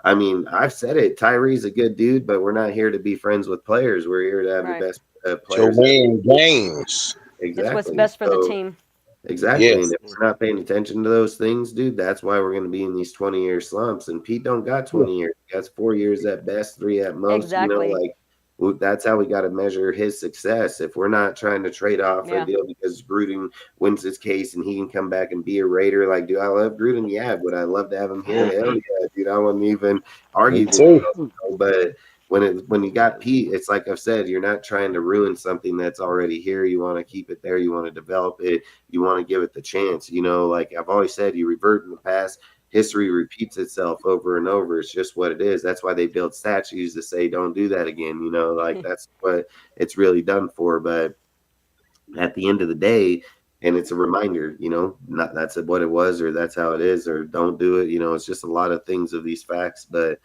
I mean, I've said it. Tyree's a good dude, but we're not here to be friends with players. We're here to have the best players. To win games. Exactly. It's what's best for the team. Exactly. Yes. And if we're not paying attention to those things, dude, that's why we're going to be in these 20-year slumps. And Pete don't got 20 years. He got 4 years at best, 3 at most. Exactly. That's how we got to measure his success. If we're not trying to trade off a deal because Gruden wins his case and he can come back and be a Raider, like, do I love Gruden? Yeah. Would I love to have him here? Hell yeah, dude. I wouldn't even argue. But when you got Pete, it's like I've said, you're not trying to ruin something that's already here. You want to keep it there. You want to develop it. You want to give it the chance. Like I've always said, you revert in the past. History repeats itself over and over. It's just what it is. That's why they build statues to say, don't do that again. That's what it's really done for. But at the end of the day, and it's a reminder, not that's what it was, or that's how it is, or don't do it. It's just a lot of things of these facts. But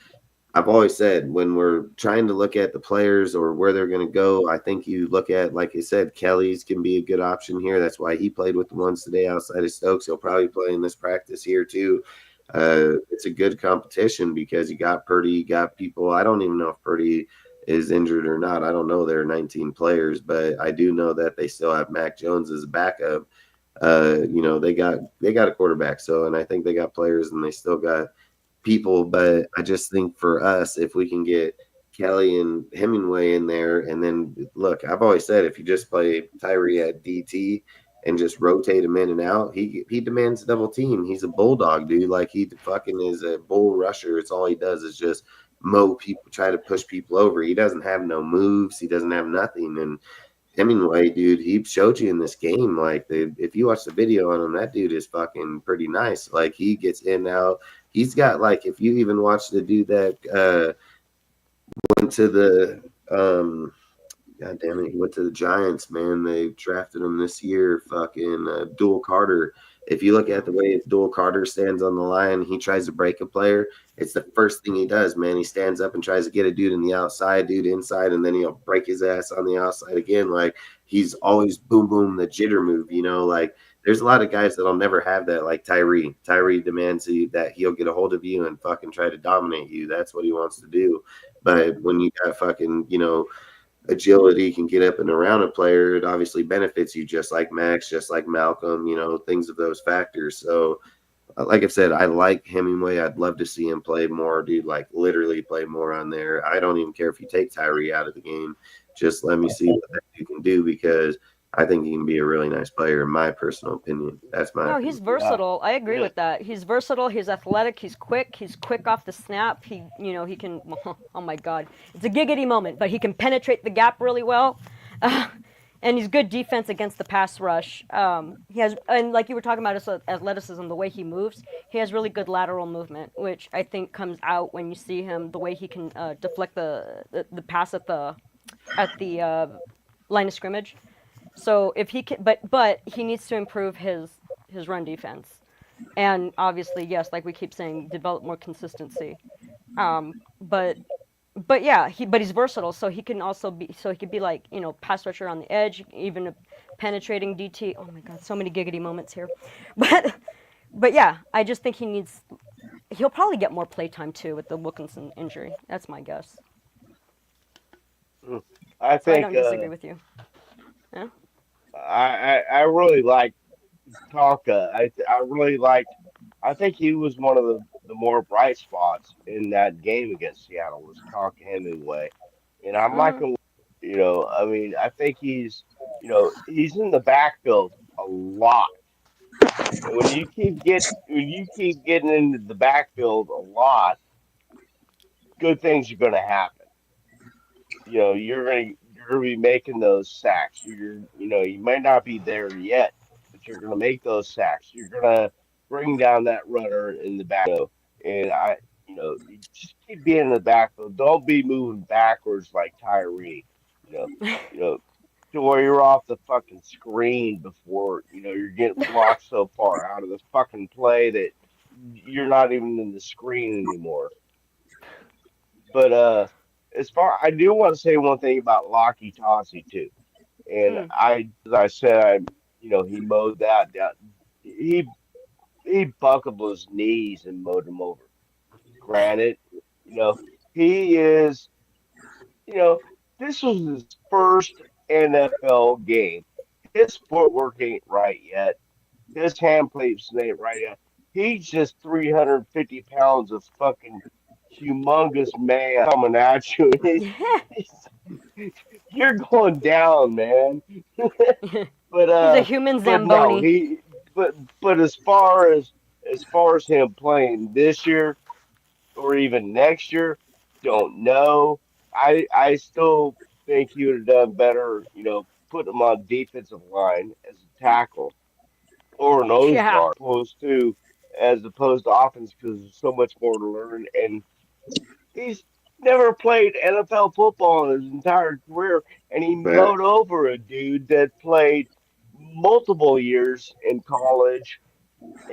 I've always said when we're trying to look at the players or where they're going to go, I think you look at, like I said, Kelly's can be a good option here. That's why he played with the ones today outside of Stokes. He'll probably play in this practice here too. It's a good competition because you got Purdy, you got people. I don't even know if Purdy is injured or not. I don't know. There are 19 players, but I do know that they still have Mac Jones as a backup. They got a quarterback. So, and I think they got players and they still got people, but I just think for us, if we can get Kelly and Hemingway in there, and then look, I've always said if you just play Tyree at DT and just rotate him in and out, he demands double team. He's a bulldog, dude. Like he fucking is a bull rusher. It's all he does is just mow people, try to push people over. He doesn't have no moves. He doesn't have nothing. And Hemingway, dude, he showed you in this game. Like, if you watch the video on him, that dude is fucking pretty nice. Like, he gets in and out. He's got, like, if you even watch the dude that went to the God damn it, he went to the Giants, man. They drafted him this year, fucking Dual Carter. If you look at the way Dual Carter stands on the line, he tries to break a player. It's the first thing he does, man. He stands up and tries to get a dude in the outside, dude inside, and then he'll break his ass on the outside again. Like, he's always boom, boom, the jitter move, Like, there's a lot of guys that'll never have that, like Tyree. Tyree demands that he'll get a hold of you and fucking try to dominate you. That's what he wants to do. But when you got fucking, agility, can get up and around a player, it obviously benefits you, just like Max, just like Malcolm, things of those factors. So like I said, I like Hemingway. I'd love to see him play more, dude, like literally play more on there. I don't even care if you take Tyree out of the game. Just let me see what that dude can do, because I think he can be a really nice player, in my personal opinion. That's my opinion. He's versatile. I agree with that. He's versatile. He's athletic. He's quick. He's quick off the snap. He can. Oh my God, it's a giggity moment, but he can penetrate the gap really well, and he's good defense against the pass rush. He has, and like you were talking about his athleticism, the way he moves, he has really good lateral movement, which I think comes out when you see him, the way he can deflect the pass at the line of scrimmage. So if he can, but he needs to improve his run defense, and obviously, yes, like we keep saying, develop more consistency. But yeah, he's versatile, so he can also be, so he could be like, pass rusher on the edge, even a penetrating DT. Oh my God, so many giggity moments here, but yeah, I just think he'll probably get more play time too with the Wilkinson injury. That's my guess. I think I don't disagree with you. Yeah. I really like Tonka. I really liked. I think he was one of the more bright spots in that game against Seattle was Tonka Hemingway, and I'm liking. I mean, I think he's in the backfield a lot, and when you keep getting into the backfield a lot, good things are going to happen. You're gonna be making those sacks. You might not be there yet, but you're gonna make those sacks. You're gonna bring down that runner in the back. And you just keep being in the backfield. Don't be moving backwards like Tyree. You know, you know, to where you're off the fucking screen before you're getting blocked so far out of the fucking play that you're not even in the screen anymore. But I do want to say one thing about Locky Tossie too, and as I said, he mowed that down. He he buckled his knees and mowed him over. Granted, you know he is. You know this was his first NFL game. His footwork ain't right yet. His hand plates ain't right yet. He's just 350 pounds of fucking humongous man coming at you. You're going down, man. But He's a human no, Zamboni. but as far as him playing this year or even next year, don't know. I still think he would have done better, put him on defensive line as a tackle or a nose Yeah. guard, as opposed to offense because there's so much more to learn. And he's never played NFL football in his entire career, and he But mowed over a dude that played multiple years in college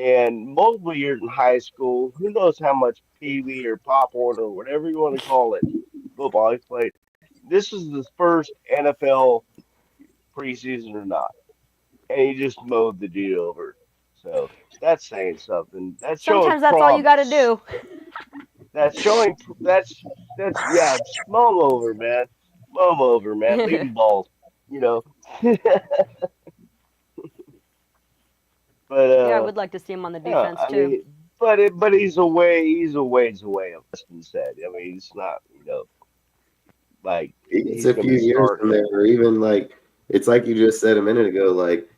and multiple years in high school. Who knows how much Pee Wee or Pop Warner or whatever you want to call it, football he played. This is his first NFL preseason or not, and he just mowed the dude over. So that's saying something. That's showing Sometimes that's all you got to promise. do. That's showing. That's yeah. Just mow him over, man. Mow him over, man. Leave him bald. You know. But Yeah, I would like to see him on the yeah. defense I too. mean, but he's a way. He's a ways away. Weston said. I mean, he's not. Like It's he's a going few to years start. from there, or even like it's like you just said a minute ago. Like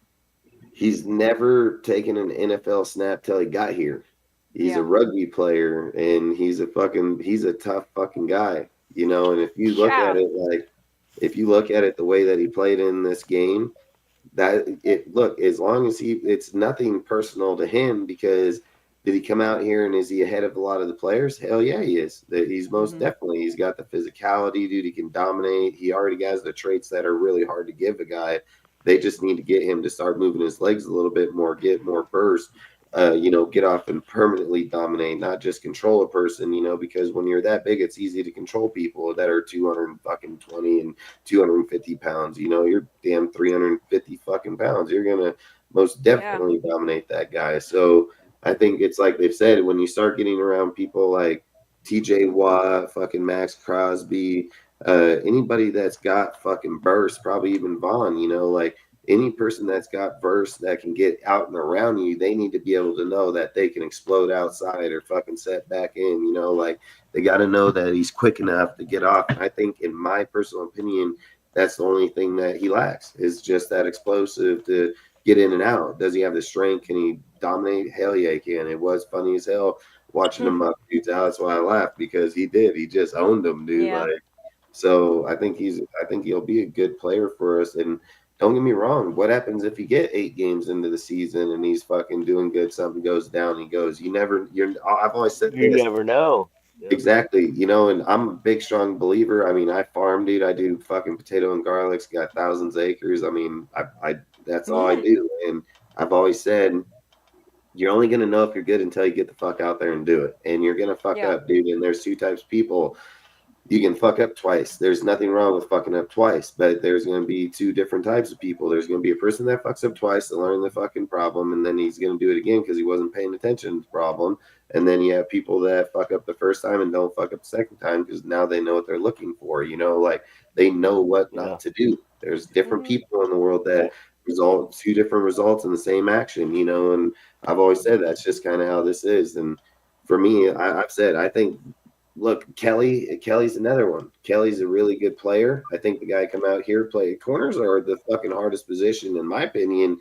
he's never taken an NFL snap till he got here. He's a rugby player, and he's a tough fucking guy, you know. And if you look at it the way that he played in this game, as long as it's nothing personal to him, because did he come out here and is he ahead of a lot of the players? Hell yeah, he is. That he's most definitely. He's got the physicality, dude. He can dominate. He already has the traits that are really hard to give a guy. They just need to get him to start moving his legs a little bit more, get more burst, get off and permanently dominate, not just control a person, because when you're that big, it's easy to control people that are 220 and 250 pounds. You're damn 350 fucking pounds. You're going to most definitely dominate that guy. So I think it's like they've said, when you start getting around people like TJ Watt, fucking Max Crosby, anybody that's got fucking burst, probably even Vaughn, like any person that's got burst that can get out and around you, they need to be able to know that they can explode outside or fucking set back in, like they got to know that he's quick enough to get off. And I think, in my personal opinion, that's the only thing that he lacks, is just that explosive to get in and out. Does he have the strength? Can he dominate? Hell yeah, he can. It was funny as hell watching him up dudes out. That's why I laughed, because he did. He just owned them, dude. Yeah. So I think he'll be a good player for us. And don't get me wrong, what happens if you get 8 games into the season and he's fucking doing good, something goes down, he goes, I've always said You this. never know. Exactly. And I'm a big, strong believer. I mean, I farm, dude. I do fucking potato and garlics, got thousands of acres. I mean, I that's all I do. And I've always said, you're only going to know if you're good until you get the fuck out there and do it. And you're going to fuck up, dude. And there's 2 types of people. You can fuck up twice. There's nothing wrong with fucking up twice, but there's going to be 2 different types of people. There's going to be a person that fucks up twice to learn the fucking problem, and then he's going to do it again because he wasn't paying attention to the problem. And then you have people that fuck up the first time and don't fuck up the second time because now they know what they're looking for. Like they know what not to do. There's different people in the world that result 2 different results in the same action. And I've always said that's just kind of how this is. And for me, I've said I think. Look, Kelly's another one. Kelly's a really good player. I think the guy come out here play corners are the fucking hardest position, in my opinion,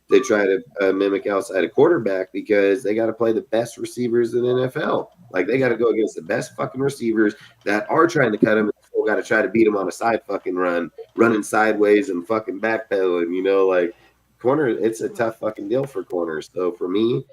to try to mimic outside of quarterback, because they got to play the best receivers in the NFL. Like they got to go against the best fucking receivers that are trying to cut him, and still got to try to beat him on a side fucking running sideways and fucking backpedaling. Like corner, it's a tough fucking deal for corners. So for me,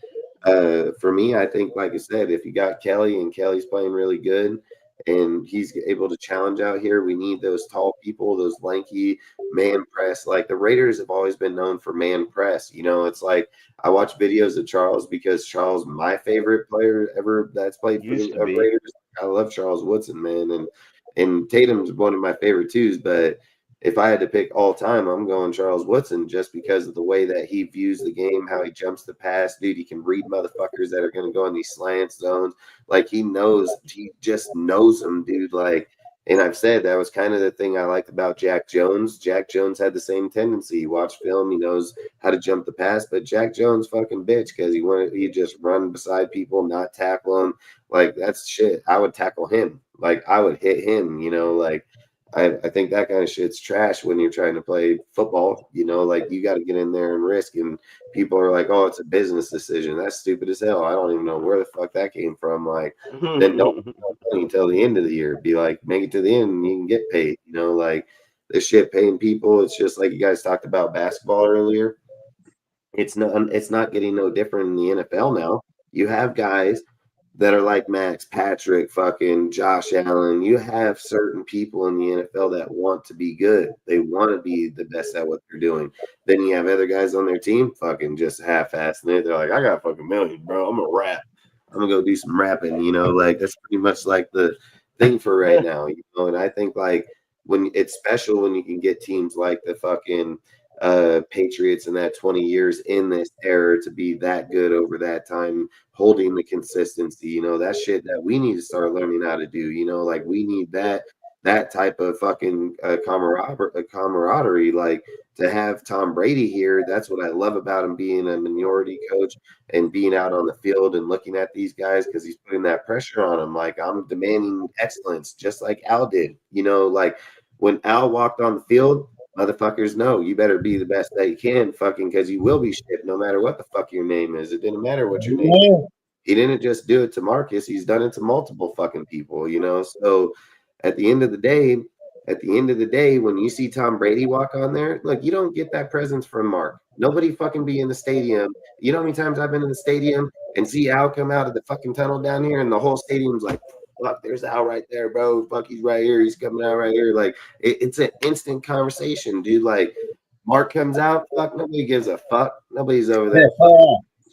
I think, like I said, if you got Kelly and Kelly's playing really good and he's able to challenge out here, we need those tall people, those lanky man press. Like the Raiders have always been known for man press. It's like I watch videos of Charles because Charles, my favorite player ever that's played for the Raiders. I love Charles Woodson, man, and Tatum's one of my favorite twos, but if I had to pick all time, I'm going Charles Woodson, just because of the way that he views the game, how he jumps the pass. Dude, he can read motherfuckers that are going to go in these slant zones. Like he just knows them, dude. Like, and I've said that was kind of the thing I liked about Jack Jones. Jack Jones had the same tendency. You watch film, he knows how to jump the pass, but Jack Jones fucking bitch, because he just run beside people, not tackle them. Like that's shit. I would tackle him. Like I would hit him, like. I think that kind of shit's trash when you're trying to play football. Like you got to get in there and risk. And people are like, "Oh, it's a business decision." That's stupid as hell. I don't even know where the fuck that came from. Like, then don't play until the end of the year. Be like, make it to the end, and you can get paid. Like this shit paying people. It's just like you guys talked about basketball earlier. It's not getting no different in the NFL now. You have guys that are like Max Patrick, fucking Josh Allen. You have certain people in the NFL that want to be good. They want to be the best at what they're doing. Then you have other guys on their team fucking just half-assing it. They're like, I got fucking millions, bro. I'm gonna rap. I'm gonna go do some rapping. Like that's pretty much like the thing for right now. And I think like when it's special when you can get teams like the fucking Patriots in that 20 years in this era to be that good over that time, holding the consistency. That shit that we need to start learning how to do. Like we need that type of fucking camaraderie. Like to have Tom Brady here, that's what I love about him being a minority coach and being out on the field and looking at these guys because he's putting that pressure on them. Like I'm demanding excellence, just like Al did. Like when Al walked on the field, motherfuckers know you better be the best that you can, fucking, because you will be shit no matter what the fuck your name is. It didn't matter what your name is. He didn't just do it to Marcus. He's done it to multiple fucking people, So at the end of the day, when you see Tom Brady walk on there, look, you don't get that presence from Mark. Nobody fucking be in the stadium. You know how many times I've been in the stadium and see Al come out of the fucking tunnel down here and the whole stadium's like, fuck, there's Al right there, bro. Fuck, he's right here. He's coming out right here. Like, it's an instant conversation, dude. Like, Mark comes out, fuck, nobody gives a fuck. Nobody's over there.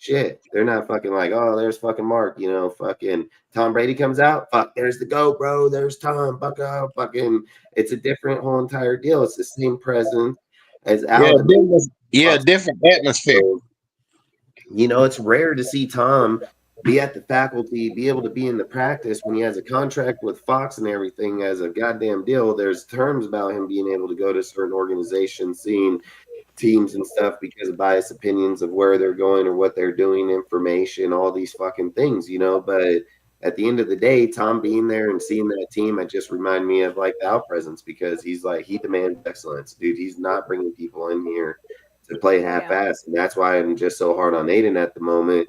Shit. They're not fucking like, oh, there's fucking Mark, fucking Tom Brady comes out, fuck, there's the GOAT, bro. There's Tom, bucko, fucking, it's a different whole entire deal. It's the same presence as Al. Different atmosphere. So, it's rare to see Tom be at the faculty, be able to be in the practice when he has a contract with Fox and everything as a goddamn deal. There's terms about him being able to go to certain organizations, seeing teams and stuff because of biased opinions of where they're going or what they're doing, information, all these fucking things, But at the end of the day, Tom being there and seeing that team, it just remind me of like the Al presence because he's like, he demands excellence, dude. He's not bringing people in here to play half-ass. And that's why I'm just so hard on Aiden at the moment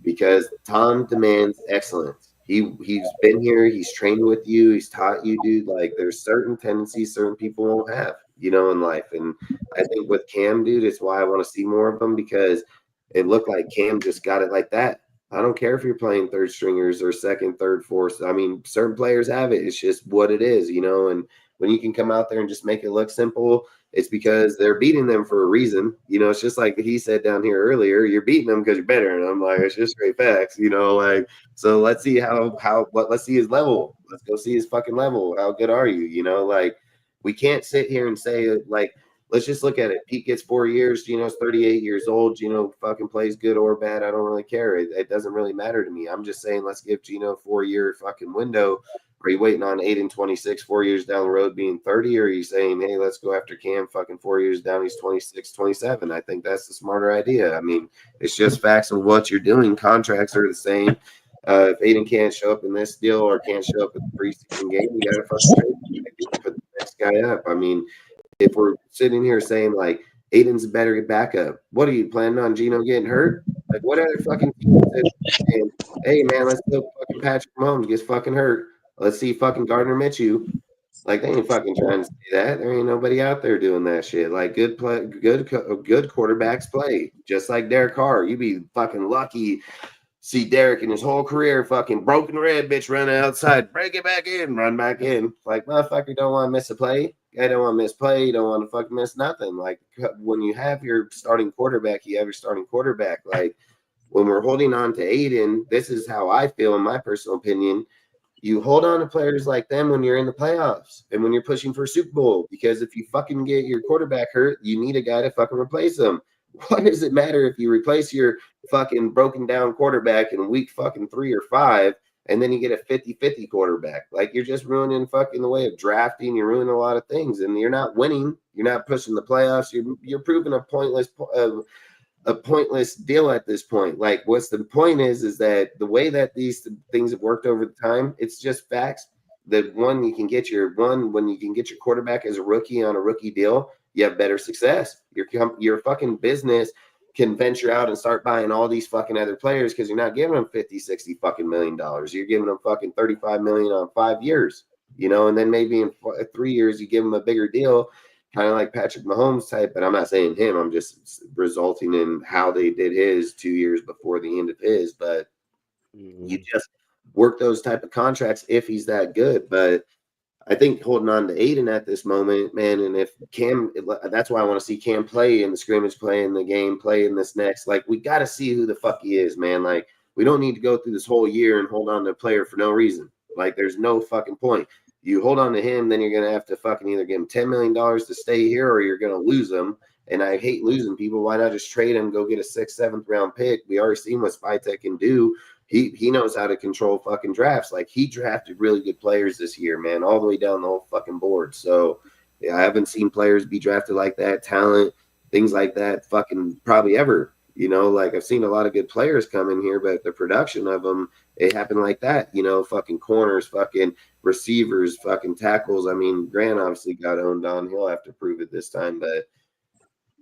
because Tom demands excellence. He's been here, he's trained with you, he's taught you, dude. Like there's certain tendencies certain people won't have, in life. And I think with Cam, dude, it's why I want to see more of them because it looked like Cam just got it like that. I don't care if you're playing third stringers or second, third, fourth. I mean, certain players have it. It's just what it is, and when you can come out there and just make it look simple, it's because they're beating them for a reason. It's just like he said down here earlier, you're beating them because you're better. And I'm like, it's just straight facts, like, so let's see let's see his level. Let's go see his fucking level. How good are you? Like we can't sit here and say like, let's just look at it. Pete gets 4 years, is 38 years old, fucking plays good or bad. I don't really care. It doesn't really matter to me. I'm just saying, let's give Gino a 4-year fucking window. Are you waiting on Aiden 26, 4 years down the road being 30? Or are you saying, hey, let's go after Cam fucking 4 years down, he's 26, 27? I think that's the smarter idea. I mean, it's just facts of what you're doing. Contracts are the same. If Aiden can't show up in this deal or can't show up at the preseason game, you got to fucking put the next guy up. I mean, if we're sitting here saying like Aiden's a better backup, what are you planning on Gino getting hurt? Like what other fucking team is saying, hey man, let's go fucking Patrick Mahomes gets fucking hurt. Let's see fucking Gardner Minshew. Like they ain't fucking trying to say that. There ain't nobody out there doing that shit. Like good quarterbacks play. Just like Derek Carr. You be fucking lucky. See Derek in his whole career, fucking broken red, bitch, run outside, break it back in, run back in. Like, motherfucker, don't want to miss a play. I don't want to miss play. You don't want to fucking miss nothing. Like, when you have your starting quarterback, you have your starting quarterback. Like, when we're holding on to Aiden, this is how I feel, in my personal opinion. You hold on to players like them when you're in the playoffs and when you're pushing for a Super Bowl. Because if you fucking get your quarterback hurt, you need a guy to fucking replace them. What does it matter if you replace your fucking broken down quarterback in week fucking 3 or 5 and then you get a 50-50 quarterback? Like you're just ruining fucking the way of drafting. You're ruining a lot of things and you're not winning. You're not pushing the playoffs. You're proving a pointless deal at this point. Like what's the point is that the way that these things have worked over the time, it's just facts that when you can get your quarterback as a rookie on a rookie deal, you have better success. Your fucking business can venture out and start buying all these fucking other players because you're not giving them 50, 60 fucking $1 million. You're giving them fucking 35 million on 5 years, and then maybe in 3 years you give them a bigger deal, kind of like Patrick Mahomes type. But I'm not saying him. I'm just resulting in how they did his 2 years before the end of his. But you just work those type of contracts if he's that good. But I think holding on to Aiden at this moment, man, and if Cam, that's why I want to see Cam play in the scrimmage, play in the game, play in this next. Like, we got to see who the fuck he is, man. Like, we don't need to go through this whole year and hold on to a player for no reason. Like, there's no fucking point. You hold on to him, then you're going to have to fucking either give him $10 million to stay here or you're going to lose him. And I hate losing people. Why not just trade him, go get a 6th, 7th round pick? We already seen what Spytek can do. He knows how to control fucking drafts. Like, he drafted really good players this year, man, all the way down the whole fucking board. So, yeah, I haven't seen players be drafted like that, talent, things like that, fucking probably ever. You know, like, I've seen a lot of good players come in here, but the production of them, it happened like that. You know, fucking corners, fucking receivers, fucking tackles. I mean, Grant obviously got owned on. He'll have to prove it this time, but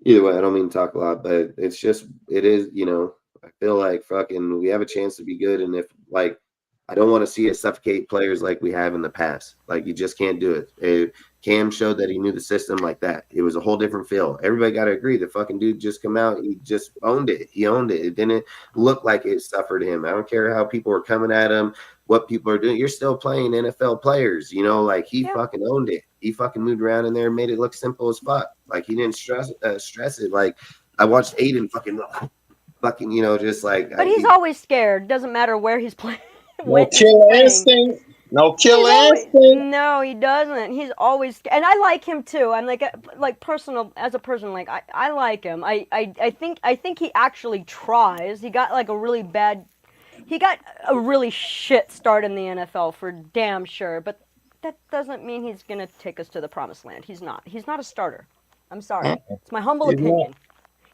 either way, I don't mean to talk a lot, but it's just, it is, you know, I feel like fucking we have a chance to be good. And if, like, I don't want to see it suffocate players like we have in the past. Like, you just can't do it. Cam showed that he knew the system like that. It was a whole different feel. Everybody got to agree. The fucking dude just come out. He just owned it. He owned it. It didn't look like it suffered him. I don't care how people were coming at him, what people are doing. You're still playing NFL players, you know, like he fucking owned it. He fucking moved around in there and made it look simple as fuck. Like, he didn't stress it. Like, I watched Aiden fucking, you know, just like. But he's always scared. Doesn't matter where he's playing. No killer instinct. No killer instinct. No, he doesn't. He's always, and I like him too. I'm like personal as a person. Like, I like him. I think he actually tries. He got a really shit start in the NFL for damn sure. But that doesn't mean he's gonna take us to the promised land. He's not. He's not a starter. I'm sorry. It's my humble opinion.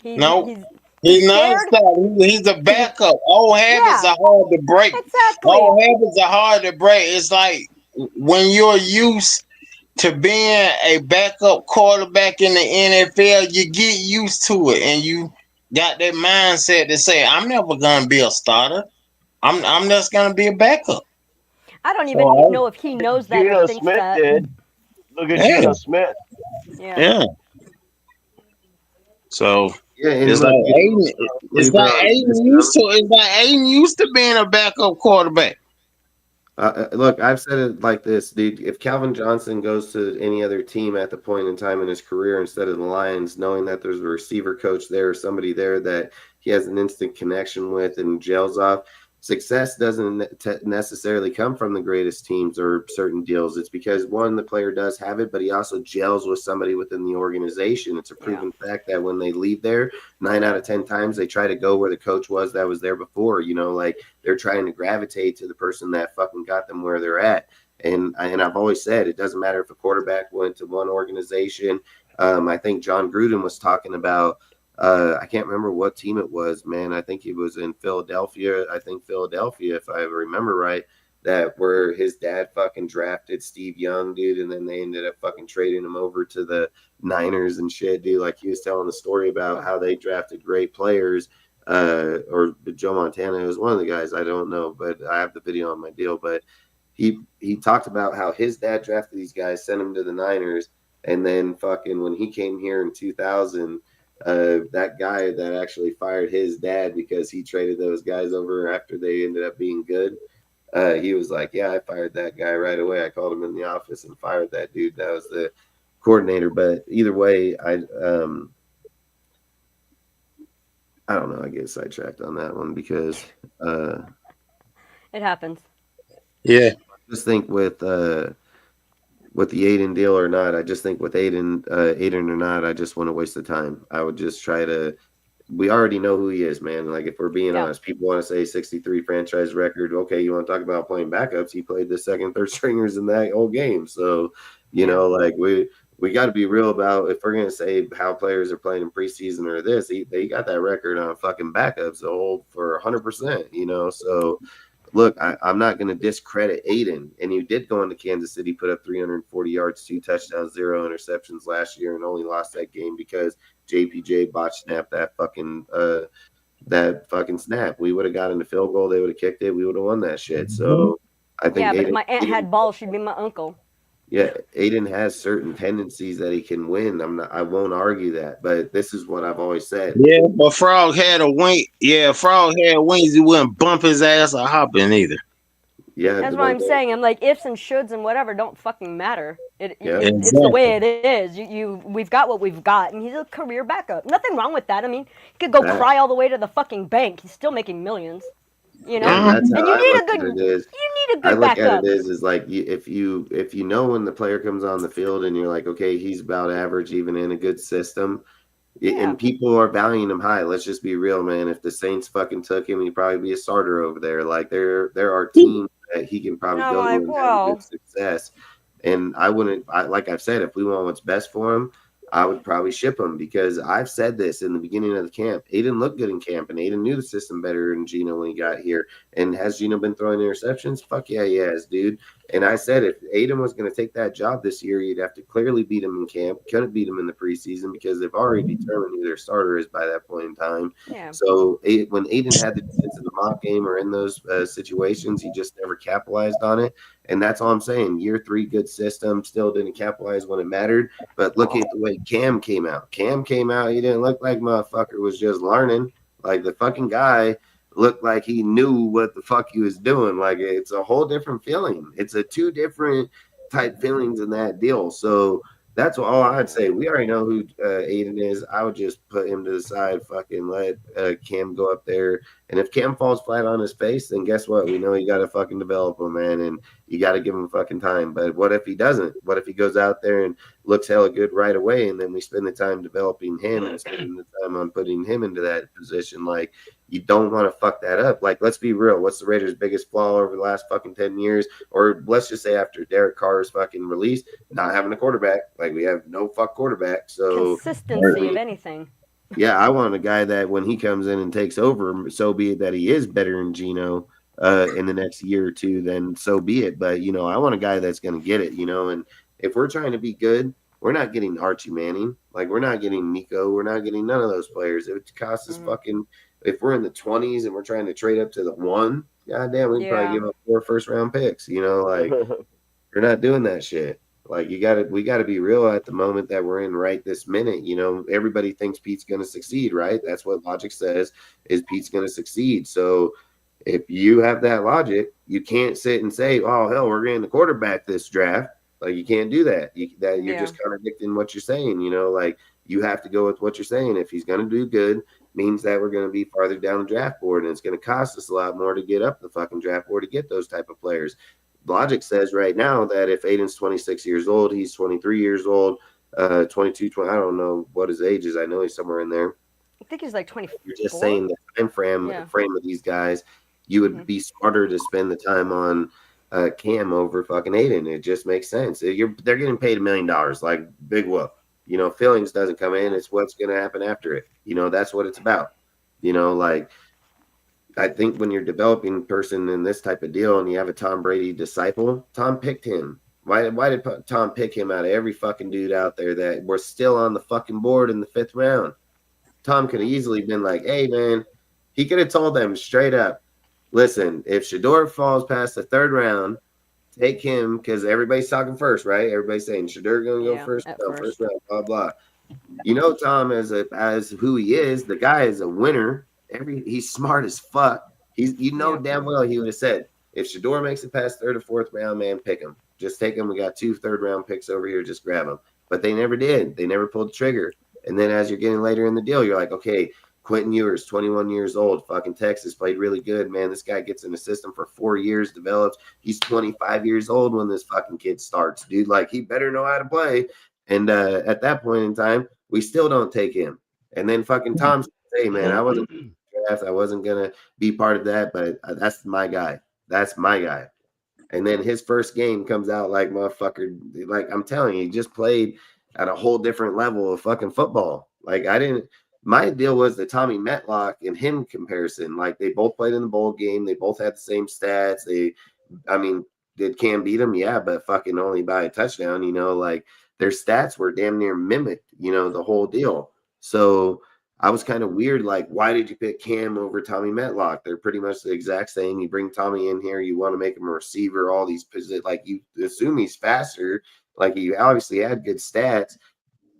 He's not a starter. He's a backup. Old habits are hard to break. Exactly. Old habits are hard to break. It's like when you're used to being a backup quarterback in the NFL, you get used to it, and you got that mindset to say, "I'm never gonna be a starter. I'm just gonna be a backup." I don't even know if he knows that. Geno or thinks Smith that. did. Look at Geno Smith. Yeah. So it's like Aiden used to being a backup quarterback. Look, I've said it like this, dude. If Calvin Johnson goes to any other team at the point in time in his career instead of the Lions, knowing that there's a receiver coach there or somebody there that he has an instant connection with and gels off, success doesn't necessarily come from the greatest teams or certain deals. It's because, one, the player does have it, but he also gels with somebody within the organization. It's a proven fact that when they leave there, 9 out of 10 times they try to go where the coach was that was there before. You know, like, they're trying to gravitate to the person that fucking got them where they're at. And I've always said it doesn't matter if a quarterback went to one organization. I think John Gruden was talking about, I can't remember what team it was, man. I think he was in Philadelphia. If I remember right, that where his dad fucking drafted Steve Young, dude, and then they ended up fucking trading him over to the Niners and shit, dude. Like, he was telling the story about how they drafted great players. Or Joe Montana was one of the guys. I don't know, but I have the video on my deal. But he talked about how his dad drafted these guys, sent them to the Niners, and then fucking when he came here in 2000. That guy that actually fired his dad because he traded those guys over after they ended up being good. He was like, yeah, I fired that guy right away. I called him in the office and fired that dude. That was the coordinator. But either way, I don't know. I get sidetracked on that one because it happens. Yeah. I just think with the Aiden deal or not, I just think with Aiden or not, I just wouldn't waste the time. I would just try to. We already know who he is, man. Like, if we're being honest, people want to say 63 franchise record. Okay, you want to talk about playing backups? He played the second, third stringers in that whole game. So, you know, like we got to be real about if we're gonna say how players are playing in preseason or this. They got that record on fucking backups to hold for 100%. You know, so. Look, I'm not going to discredit Aiden. And he did go into Kansas City, put up 340 yards, 2 touchdowns, 0 interceptions last year, and only lost that game because JPJ botch snapped that fucking snap. We would have gotten the field goal. They would have kicked it. We would have won that shit. So I think but if my aunt had balls, she'd be my uncle. Yeah, Aiden has certain tendencies that he can win. I won't argue that, but this is what I've always said. Yeah, but Frog had a wing. Yeah, Frog had wings. He wouldn't bump his ass or hopping either. Yeah, That's what I'm saying. I'm like, ifs and shoulds and whatever don't fucking matter. It's the way it is. We've got what we've got, and he's a career backup. Nothing wrong with that. I mean, he could go cry all the way to the fucking bank. He's still making millions. You know, and that's how and you I need look a good, at it is. you need a I good look at backup. it is like if you know when the player comes on the field and you're like, okay, he's about average even in a good system, and people are valuing him high. Let's just be real, man. If the Saints fucking took him, he'd probably be a starter over there. Like there are teams that he can probably I'm go to like, and have whoa. good success. And I wouldn't, like I've said, if we want what's best for him, I would probably ship him because I've said this in the beginning of the camp. Aiden looked good in camp, and Aiden knew the system better than Gino when he got here. And has Gino been throwing interceptions? Fuck yeah, he has, dude. And I said if Aiden was going to take that job this year, you'd have to clearly beat him in camp. Couldn't beat him in the preseason because they've already determined who their starter is by that point in time. Yeah. So when Aiden had the chance in the mock game or in those situations, he just never capitalized on it. And that's all I'm saying. Year 3, good system, still didn't capitalize when it mattered. But look at the way Cam came out. Cam came out. He didn't look like motherfucker was just learning. Like the fucking guy looked like he knew what the fuck he was doing. Like it's a whole different feeling. It's a 2 different type feelings in that deal. So that's all I'd say. We already know who Aiden is. I would just put him to the side, fucking let Cam go up there. And if Cam falls flat on his face, then guess what? We know you got to fucking develop him, man. And you got to give him fucking time. But what if he doesn't? What if he goes out there and looks hella good right away, and then we spend the time developing him and spending the time on putting him into that position? Like, you don't want to fuck that up. Like, let's be real. What's the Raiders' biggest flaw over the last fucking 10 years? Or let's just say after Derek Carr's fucking release, not having a quarterback. Like, we have no fuck quarterback. So consistency of anything. Yeah, I want a guy that when he comes in and takes over, so be it that he is better than Gino in the next year or two, then so be it. But, I want a guy that's going to get it, and if we're trying to be good, we're not getting Archie Manning. Like, we're not getting Nico. We're not getting none of those players. It would cost us fucking, if we're in the 20s and we're trying to trade up to the 1, goddamn, we'd probably give up 4 first-round picks, like, we're not doing that shit. Like we got to be real at the moment that we're in right this minute. Everybody thinks Pete's going to succeed, right? That's what logic says is Pete's going to succeed. So if you have that logic, you can't sit and say, "Oh hell, we're getting the quarterback this draft." Like you can't do that. You're just contradicting what you're saying. Like you have to go with what you're saying. If he's going to do good, means that we're going to be farther down the draft board, and it's going to cost us a lot more to get up the fucking draft board to get those type of players. Logic says right now that if Aiden's 26 years old, he's 23 years old, 22, 20, I don't know what his age is. I know he's somewhere in there. I think he's like 24. You're just saying the time frame of these guys, you would be smarter to spend the time on Cam over fucking Aiden. It just makes sense. They're getting paid $1 million, like big whoop. Feelings doesn't come in. It's what's going to happen after it. That's what it's about. Like, I think when you're developing a person in this type of deal and you have a Tom Brady disciple, Tom picked him. Why did Tom pick him out of every fucking dude out there that were still on the fucking board in the 5th round? Tom could have easily been like, hey, man, he could have told them straight up, listen, if Shador falls past the 3rd round, take him because everybody's talking first, right? Everybody's saying Shador going to go first round, blah, blah. Tom as who he is, the guy is a winner. He's smart as fuck. Damn well he would have said, if Shador makes it past 3rd or 4th round, man, pick him. Just take him. We got 2 3rd-round picks over here. Just grab them. But they never did. They never pulled the trigger. And then as you're getting later in the deal, you're like, okay, Quentin Ewers, 21 years old, fucking Texas, played really good, man. This guy gets in the system for 4 years, develops. He's 25 years old when this fucking kid starts, dude. Like, he better know how to play. And at that point in time, we still don't take him. And then fucking Tom says, hey, man, I wasn't going to be part of that, but that's my guy. That's my guy. And then his first game comes out like motherfucker. Like, I'm telling you, he just played at a whole different level of fucking football. Like, my deal was the Tommy Metlock and him comparison. Like, they both played in the bowl game. They both had the same stats. Did Cam beat him? Yeah, but fucking only by a touchdown, like their stats were damn near mimicked, the whole deal. So I was kind of weird. Like, why did you pick Cam over Tommy Metlock? They're pretty much the exact same. You bring Tommy in here, you want to make him a receiver, all these positions. Like, you assume he's faster. Like, he obviously had good stats.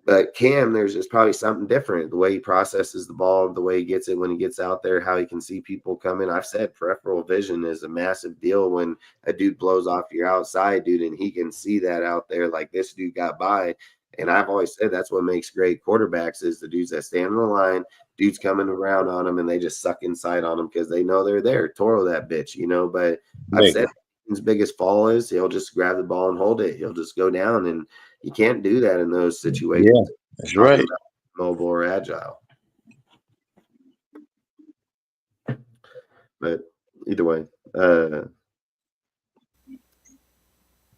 But Cam, there's just probably something different. The way he processes the ball, the way he gets it when he gets out there, how he can see people coming. I've said peripheral vision is a massive deal when a dude blows off your outside, dude, and he can see that out there like this dude got by. And I've always said that's what makes great quarterbacks is the dudes that stand on the line, dudes coming around on them, and they just suck inside on them because they know they're there. Toro that bitch, you know. But I've said his biggest fall is he'll just grab the ball and hold it. He'll just go down, and you can't do that in those situations. Yeah, that's right. Mobile or agile. But either way, let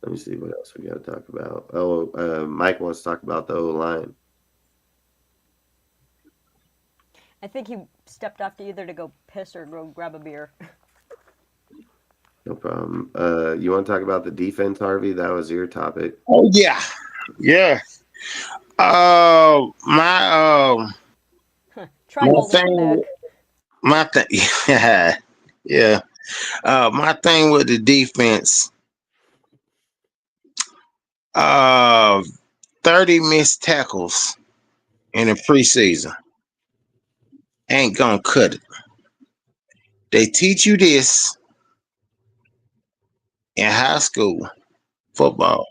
me see what else we got to talk about. Oh, Mike wants to talk about the O-line. I think he stepped off to either to go piss or go grab a beer. No problem. You want to talk about the defense, Harvey? That was your topic. Oh yeah, yeah. My thing, yeah. My thing with the defense, 30 missed tackles in the preseason ain't gonna cut it. They teach you this in high school football.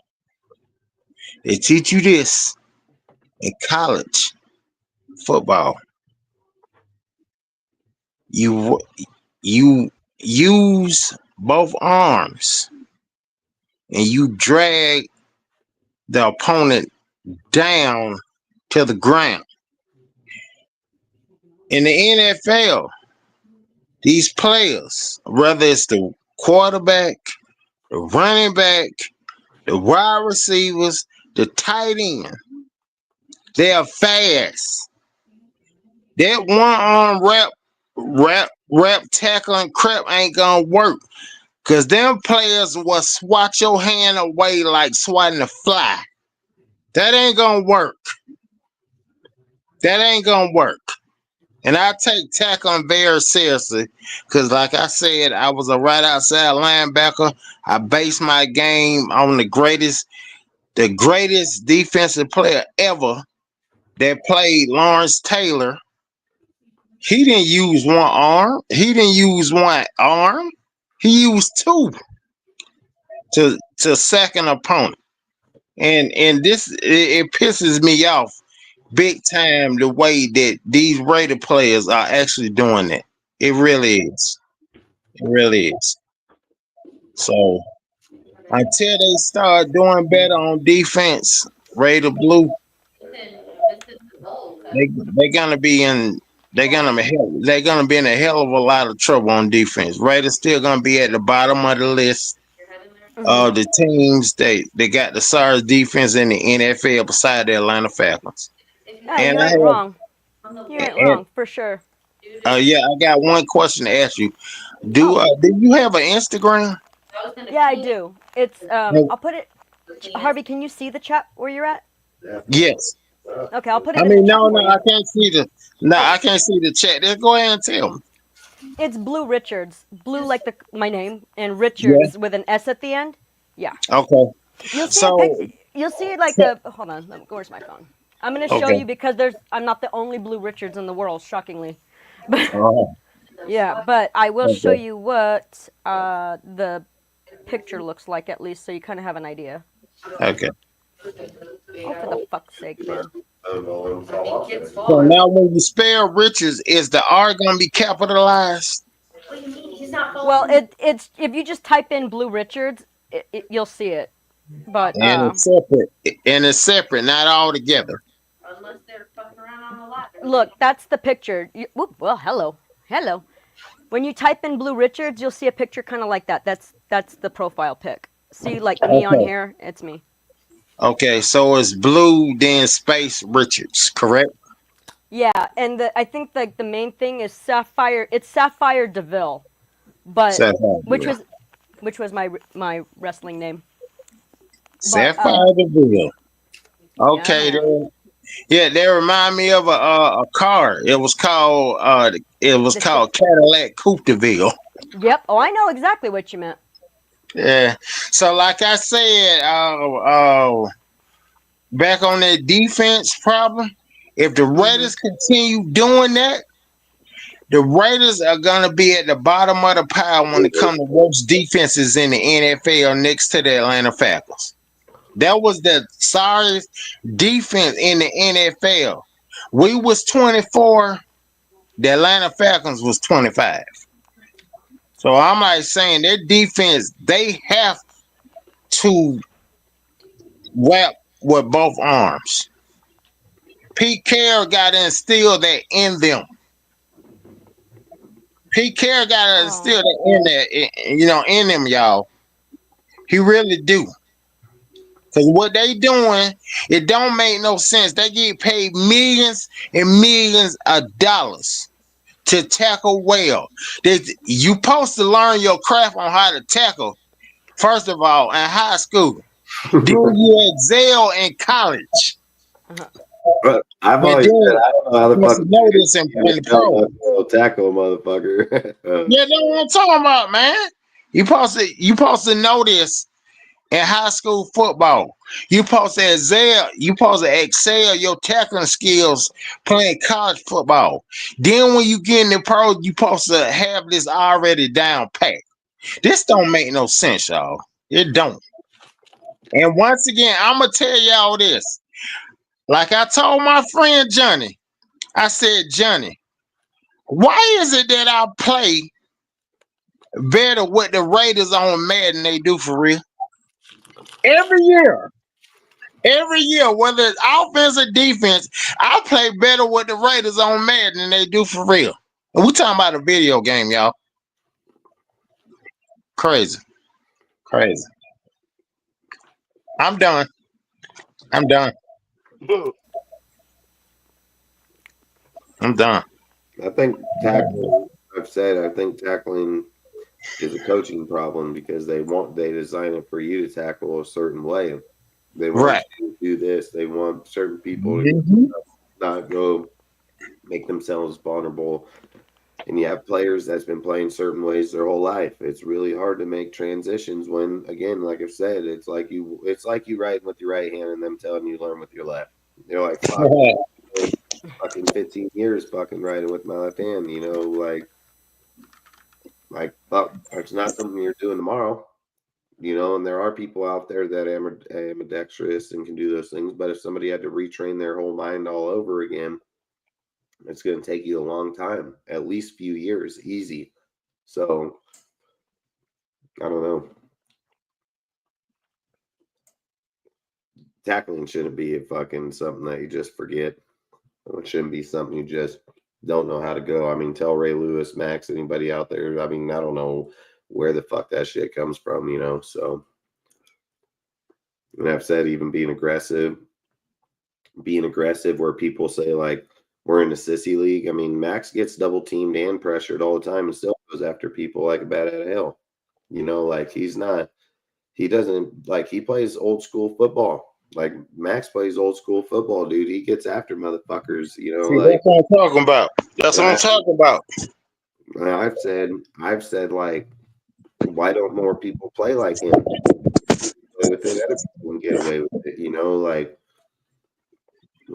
They teach you this in college football. You use both arms and you drag the opponent down to the ground. In the NFL, these players, whether it's the quarterback, the running back, the wide receivers, the tight end, they are fast. That one arm rep, tackle, and crap ain't gonna work. Cause them players will swat your hand away like swatting a fly. That ain't gonna work. That ain't gonna work. And I take tackling very seriously. Cause like I said, I was a right outside linebacker. I based my game on the greatest defensive player ever that played, Lawrence Taylor. He didn't use one arm. He didn't use one arm. He used two to sack an opponent. And this it pisses me off big time the way that these Raider players are actually doing that. It really is. It really is. So until they start doing better on defense, Raider Blue, they're gonna be in they're gonna be in a hell of a lot of trouble on defense. Raiders still gonna be at the bottom of the list of the teams they got the sorriest defense in the NFL beside the Atlanta Falcons. Yeah, you ain't wrong. You ain't wrong for sure. Yeah, I got one question to ask you. Do you have an Instagram? Yeah, I do. It's I'll put it. Harvey, can you see the chat where you're at? Yes. Okay, I'll put it. I mean, I can't see the chat. Just go ahead and tell me. It's Blue Richards. Blue like my name, and Richards with an S at the end. Yeah. Okay. You'll see you'll see like a hold on. Where's my phone? I'm gonna show you because I'm not the only Blue Richards in the world, shockingly. Yeah, but I will show you what the picture looks like at least, so you kind of have an idea. Okay. Oh, for the fuck's sake, man. So now when you spell Richards, is the R gonna be capitalized? Well, it's if you just type in Blue Richards, you'll see it. But and it's separate, not all together. Unless they're fucking around on the lot. Look, that's the picture. Well, hello. When you type in Blue Richards, you'll see a picture kind of like that. That's the profile pic. See, like me on here, it's me. Okay, so it's Blue then space Richards, correct? Yeah, and I think like the main thing is Sapphire. It's Sapphire DeVille, but which was my wrestling name. Sapphire DeVille. Okay, yeah, they remind me of a car. It was called Cadillac Coupe DeVille. Yep. Oh, I know exactly what you meant. Yeah. So, like I said, back on that defense problem. If the Raiders continue doing that, the Raiders are gonna be at the bottom of the pile when it comes to worst defenses in the NFL, next to the Atlanta Falcons. That was the sorriest defense in the NFL. We was 24. The Atlanta Falcons was 25. So I'm like saying that defense, they have to rap with both arms. Pete Carroll got to instill that in them. Pete Carroll got to instill that in there, in them, y'all. He really do. Because what they doing, it don't make no sense. They get paid millions and millions of dollars to tackle well. You supposed to learn your craft on how to tackle, first of all, in high school. Then you excel in college. But I've always said, I don't know how the fuck know this in pro. Tackle a motherfucker. Yeah, that's what I'm talking about, man. You supposed to know this in high school football. You supposed to excel your tackling skills playing college football. Then when you get in the pro, you supposed to have this already down pat. This don't make no sense, y'all. It don't. And once again, I'm gonna tell y'all this. Like I told my friend Johnny, I said, Johnny, why is it that I play better with the Raiders on Madden than they do for real? Every year, whether it's offense or defense, I play better with the Raiders on Madden than they do for real. And we talking about a video game, y'all. Crazy. I'm done. I'm done. I think tackling. I think tackling is a coaching problem because they design it for you to tackle a certain way. They want you to do this. They want certain people to not go make themselves vulnerable. And you have players that's been playing certain ways their whole life. It's really hard to make transitions when, again, like I've said, it's like you writing with your right hand and them telling you learn with your left. You're like, fuck, fucking 15 years fucking writing with my left hand, like fuck, it's not something you're doing tomorrow, and there are people out there that are ambidextrous and can do those things, but if somebody had to retrain their whole mind all over again, it's going to take you a long time, at least few years, easy. So, I don't know. Tackling shouldn't be fucking something that you just forget. It shouldn't be something you just don't know how to go. I mean, tell Ray Lewis, Max, anybody out there. I mean, I don't know where the fuck that shit comes from, So, and I've said even being aggressive where people say, like, we're in a sissy league. I mean, Max gets double teamed and pressured all the time and still goes after people like a bat out of hell. Like he plays old school football. Like Max plays old school football, dude. He gets after motherfuckers, See, that's what I'm talking about. That's what I'm talking about. I've said, like, why don't more people play like him? Play with it, other people can get away with it, like.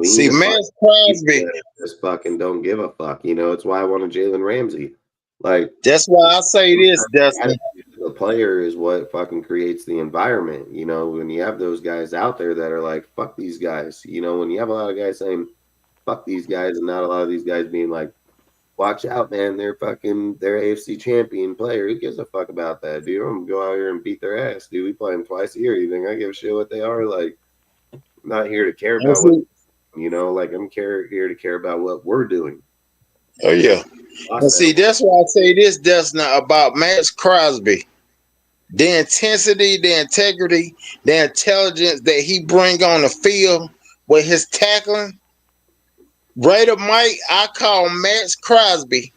See, Max Crosby just fucking don't give a fuck. It's why I wanted Jalen Ramsey. Like, that's why I say this, Dustin. The player is what fucking creates the environment. When you have those guys out there that are like, fuck these guys. When you have a lot of guys saying, fuck these guys, and not a lot of these guys being like, watch out, man. They're AFC champion player. Who gives a fuck about that, dude? I'm gonna go out here and beat their ass, dude. We play them twice a year. You think I give a shit what they are? Like, I'm not here to care about what. I'm here to care about what we're doing. Oh, yeah. And see, that's why I say this, Dustin, about Max Crosby. The intensity, the integrity, the intelligence that he bring on the field with his tackling. Raider Mike, I call Max Crosby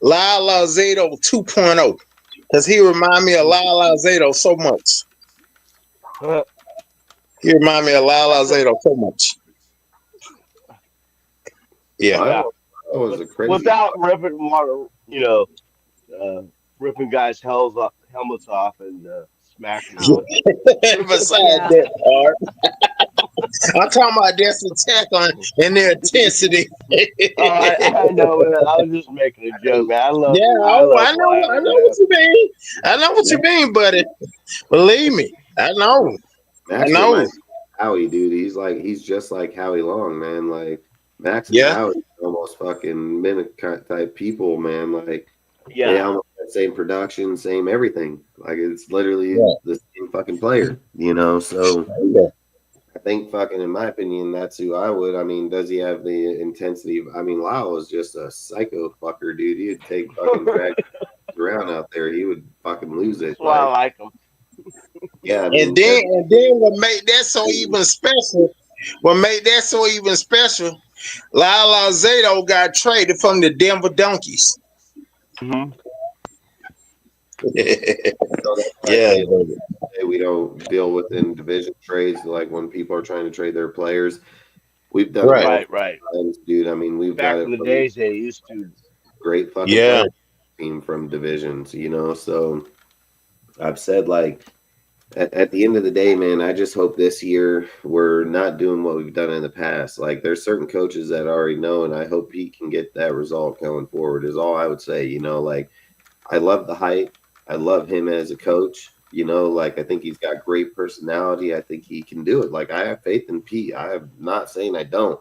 Lyle Alzado 2.0 because he remind me of Lyle Alzado so much. He remind me of Lyle Alzado so much. Yeah. Without ripping ripping guys' helmets off and smashing them. Besides that part. I'm talking about their attack on and their intensity. I know, man. I was just making a joke, man. Yeah, I oh, love I Lyle, know man. what you mean. I know what you mean, buddy. Believe me, I know. I Max know. reminds me of Howie, dude. He's just like Howie Long, man. Like Max and Yeah, Howie are almost fucking mimic type people, man. Like they Yeah. almost have same production, same everything. Like it's literally yeah, the same fucking player, you know. So yeah. I think fucking, in my opinion, that's who I would. I mean, does he have the intensity? I mean, Lyle is just a psycho fucker, dude. He'd take fucking drag around out there. He would fucking lose That's it. why I Like, like him. yeah, I And mean, then what make that so even special? What made that so even special? Lyle Alzado got traded from the Denver Donkeys. Mm-hmm. so that's why I Yeah, say baby. we don't deal with in division trades. Like when people are trying to trade their players, we've done it Right. multiple Right. times, dude. I mean, we've got Back in it the from days, they used to. great fucking Yeah. players team from divisions, you know. So I've said like at the end of the day, man, I just hope this year we're not doing what we've done in the past. Like there's certain coaches that already know, and I hope he can get that result going forward. Is all I would say. You know, like I love the hype. I love him as a coach. You know, like I think he's got great personality. I think he can do it. Like I have faith in Pete. I am not saying I don't.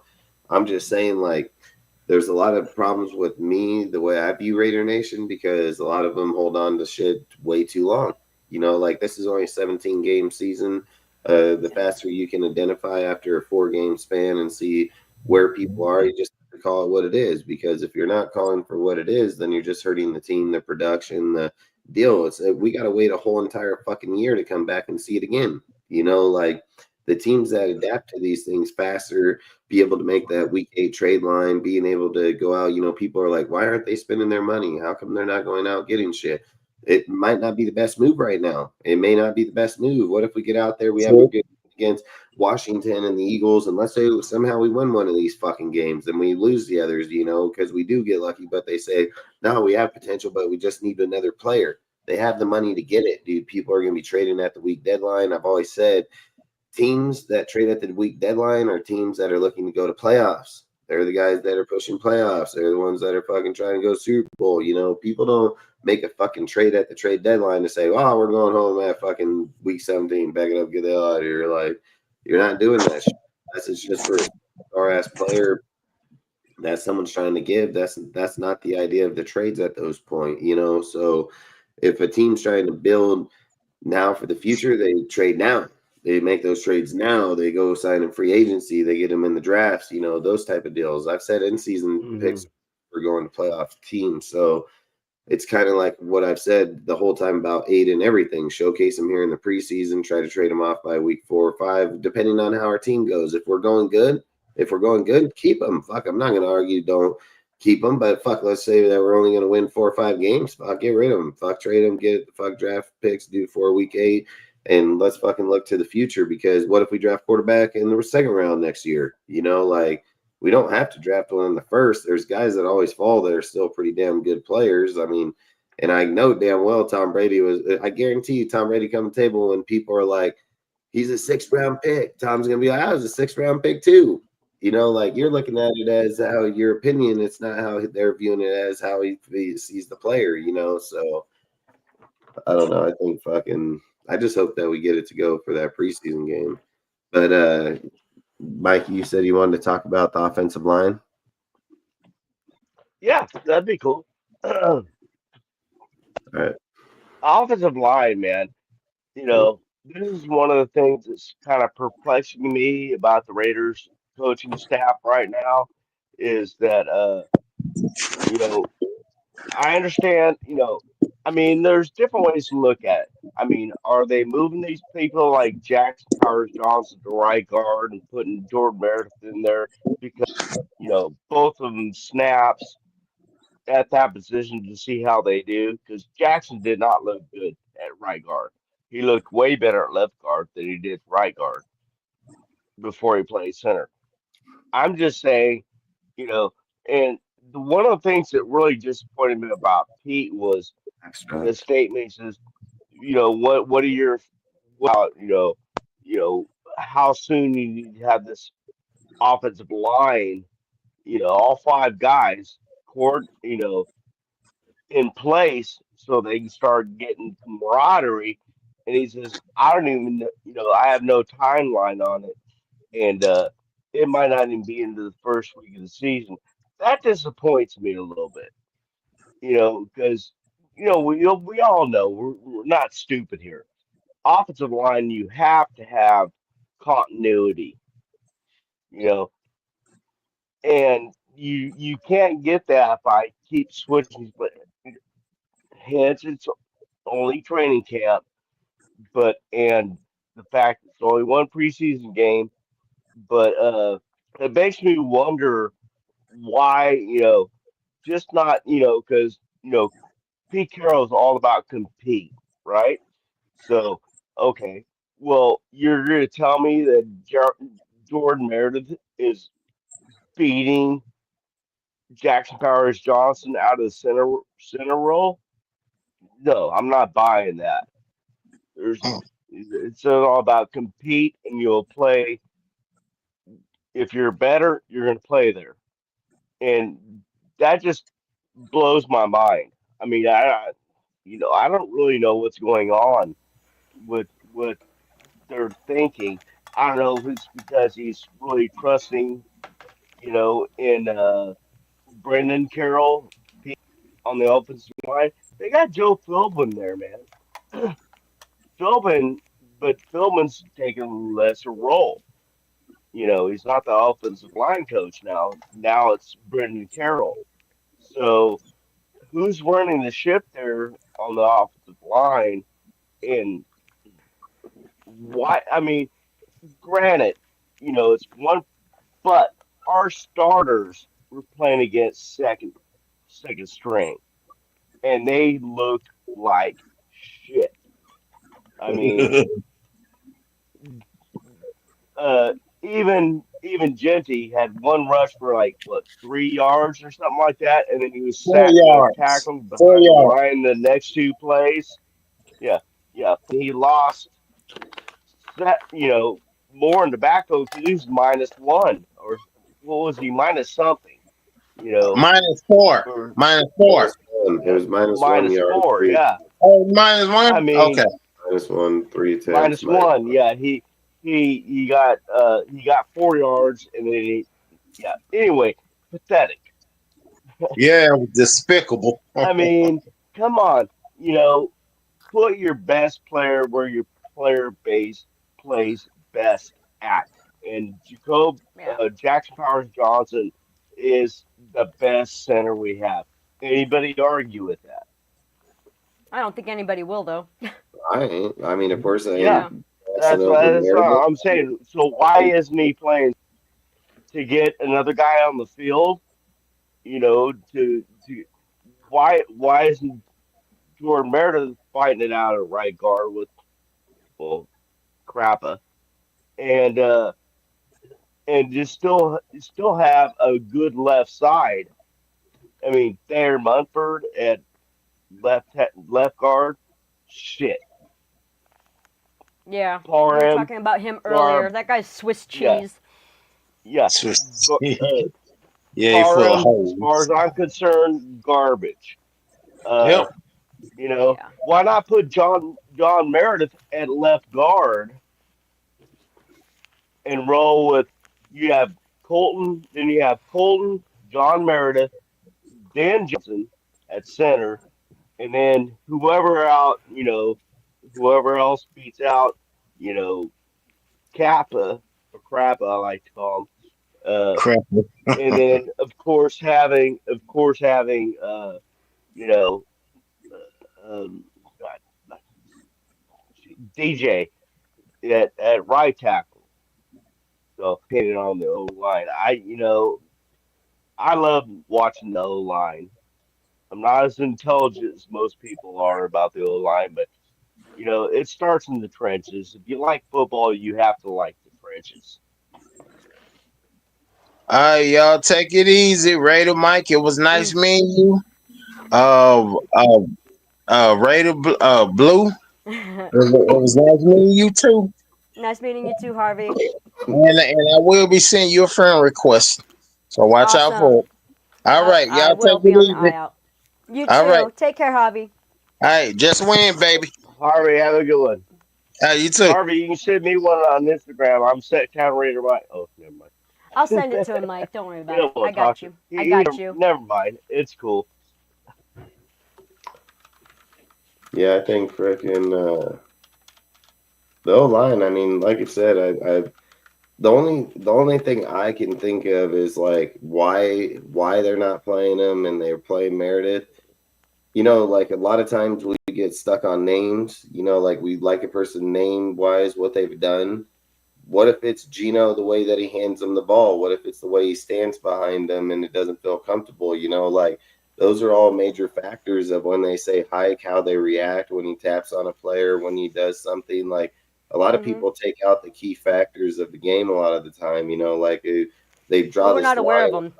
I'm just saying like there's a lot of problems with me the way I view Raider Nation because a lot of them hold on to shit way too long. You know, like this is only a 17 game season. The faster you can identify after a 4 game span and see where people are, you just have to call it what it is. Because if you're not calling for what it is, then you're just hurting the team, the production, the deal. It's we got to wait a whole entire fucking year to come back and see it again. You know, like the teams that adapt to these things faster be able to make that week 8 trade line, being able to go out. You know, people are like, why aren't they spending their money? How come they're not going out getting shit? It might not be the best move right now. It may not be the best move. What if we get out there, we have a True. good against Washington and the Eagles, and let's say somehow we win one of these fucking games and we lose the others, you know, because we do get lucky, but they say, no, we have potential, but we just need another player. They have the money to get it, dude. People are going to be trading at the week deadline. I've always said teams that trade at the week deadline are teams that are looking to go to playoffs. They're the guys that are pushing playoffs. They're the ones that are fucking trying to go Super Bowl. You know, people don't make a fucking trade at the trade deadline to say, oh, we're going home at fucking week 17. Back it up, get the hell out of here. Like, you're not doing that shit. That's just for a star ass player that someone's trying to give. That's not the idea of the trades at those point, you know. So if a team's trying to build now for the future, they trade now. They make those trades now. They go sign in free agency. They get them in the drafts. You know, those type of deals. I've said in season picks for going to playoff teams. So it's kind of like what I've said the whole time about Aiden. Everything. Showcase him here in the preseason. Try to trade him off by week 4 or 5, depending on how our team goes. If we're going good, keep him. Fuck, I'm not going to argue. Don't keep him. But fuck, let's say that we're only going to win 4 or 5 games. Fuck, get rid of him. Fuck, trade him. Get fuck draft picks. Do for week 8. And let's fucking look to the future, because what if we draft quarterback in the second round next year? You know, like we don't have to draft one in the first. There's guys that always fall that are still pretty damn good players. I mean, and I know damn well Tom Brady was, I guarantee you Tom Brady come to the table when people are like, he's a 6th round pick. Tom's going to be like, I was a 6th round pick too. You know, like you're looking at it as how your opinion, it's not how they're viewing it as how he sees the player, you know? So I don't know. I think I just hope that we get it to go for that preseason game. But Mike, you said you wanted to talk about the offensive line. Yeah, that'd be cool. All right. Offensive line, man. You know, this is one of the things that's kind of perplexing me about the Raiders coaching staff right now is that you know, I understand, I mean, there's different ways to look at it. I mean, are they moving these people like Jackson Powers Johnson to right guard and putting Jordan Meredith in there because, both of them snaps at that position to see how they do? Because Jackson did not look good at right guard. He looked way better at left guard than he did right guard before he played center. I'm just saying, you know, and one of the things that really disappointed me about Pete was Extra. the statement says, what are your, well, how soon you need to have this offensive line, all five guys, in place so they can start getting camaraderie. And he says, I don't even, I have no timeline on it, and it might not even be into the first week of the season. That disappoints me a little bit, because we all know we're not stupid here. Offensive line, you have to have continuity, you know, and you can't get that by keep switching. But hence, it's only training camp, and the fact it's only one preseason game, but it makes me wonder why, just not, because Pete Carroll is all about compete, right? So, okay, well, you're going to tell me that Jordan Meredith is beating Jackson Powers Johnson out of the center role? No, I'm not buying that. It's all about compete, and you'll play. If you're better, you're going to play there, and that just blows my mind. I mean, I don't really know what's going on with their thinking. I don't know if it's because he's really trusting, in Brendan Carroll on the offensive line. They got Joe Philbin there, man. Philbin, but Philbin's taking a lesser role. He's not the offensive line coach now. Now it's Brendan Carroll. So who's running the ship there on the offensive line? And why? I mean, granted, it's one, but our starters were playing against second string, and they looked like shit. I mean, uh, even Genty had one rush for like what 3 yards or something like that, and then he was 4 yards. tackled 4 behind the yards. line the next two plays. Yeah, yeah, he lost that more in the backfield because he's -1 or what was he minus something, -4. or -4. -1. It was -1 yard. -4. Yeah, Oh, -1. I mean Okay. -1, 3 attempts. -1. Yeah, he got 4 yards and then yeah. Anyway, pathetic. Yeah, despicable. I mean, come on, put your best player where your player base plays best at. And Jackson Powers Johnson is the best center we have. Anybody argue with that? I don't think anybody will, though. I ain't. I mean, of course, I Yeah, am. that's what I'm saying. So why isn't he playing to get another guy on the field? To why isn't Jordan Meredith fighting it out at right guard with Crappa and just still have a good left side. I mean, Thayer Munford at left guard, shit. Yeah, we were Parham, talking about him earlier. That guy's Swiss cheese. Yeah. Yeah, he's full of Parham, holes. as far as I'm concerned, garbage. Yep. Why not put John Meredith at left guard and roll with you have Colton, then you have Colton, John Meredith, Dan Johnson at center, and then whoever else beats out, Kappa or Crappa, I like to call him. Crap. And then of course having God, DJ at right tackle. So depending on the O line, I love watching the O line. I'm not as intelligent as most people are about the O line, but it starts in the trenches. If you like football, you have to like the trenches. All right, y'all, take it easy. Raider Mike, it was nice meeting you. Raider Blue, it was nice meeting you too. Nice meeting you too, Harvey. And I will be sending you a friend request. So watch out for Awesome. it. All right, I y'all will take be it on the easy. eye out. You All right. too. Take care, Harvey. All right, just win, baby. Harvey, have a good one. You too. Harvey, you can send me one on Instagram. I'm set town reader right. Oh, never mind. I'll send it to him, Mike. Don't worry He about it. don't want I to talk got to. you. I got you. Never mind. It's cool. Yeah, I think freaking the O line. I mean, like I said, I the only thing I can think of is like why they're not playing him and they're playing Meredith. You know, like a lot of times we get stuck on names. You know, like we like a person name wise what they've done. What if it's Gino the way that he hands them the ball? What if it's the way he stands behind them and it doesn't feel comfortable? You know, like those are all major factors of when they say hike, how they react when he taps on a player, when he does something. Like a lot of people take out the key factors of the game a lot of the time. You know, like they draw Well, we're this not aware of line them.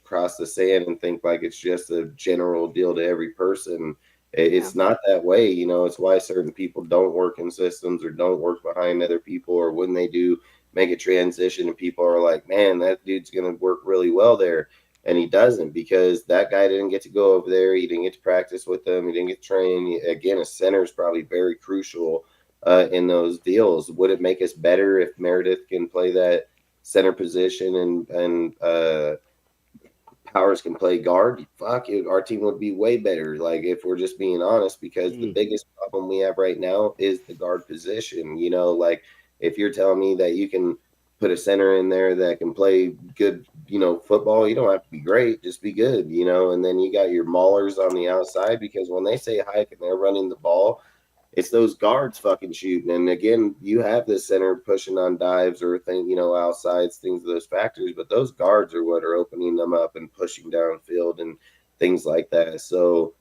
across the sand and think like it's just a general deal to every person. Yeah. It's not that way, you know. It's why certain people don't work in systems or don't work behind other people, or when they do make a transition and people are like, man, that dude's going to work really well there. And he doesn't, because that guy didn't get to go over there. He didn't get to practice with them. He didn't get to train. Again, a center is probably very crucial in those deals. Would it make us better if Meredith can play that center position and Powers can play guard? Fuck it, our team would be way better. Like, if we're just being honest, because the biggest problem we have right now is the guard position. You know, like if you're telling me that you can put a center in there that can play good, you know, football, you don't have to be great, just be good, you know. And then you got your maulers on the outside, because when they say hike and they're running the ball, it's those guards fucking shooting. And again, you have the center pushing on dives or thing, you know, outsides, things of those factors, but those guards are what are opening them up and pushing downfield and things like that. So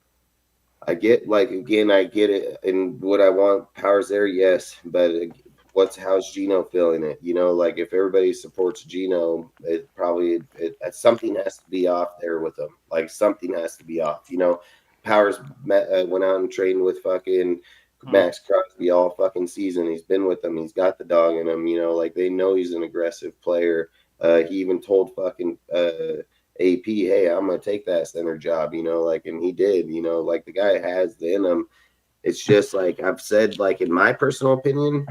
I get, like, again, I get it. And would I want Powers there? Yes. But how's Gino feeling it? You know, like if everybody supports Gino, something has to be off there with him. Like something has to be off. You know, Powers went out and trained with fucking Max Crosby all fucking season. He's been with them. He's got the dog in him. You know, like they know he's an aggressive player. He even told fucking AP, hey, I'm gonna take that center job. You know, like, and he did. You know, like the guy has the in him. It's just like I've said, like in my personal opinion,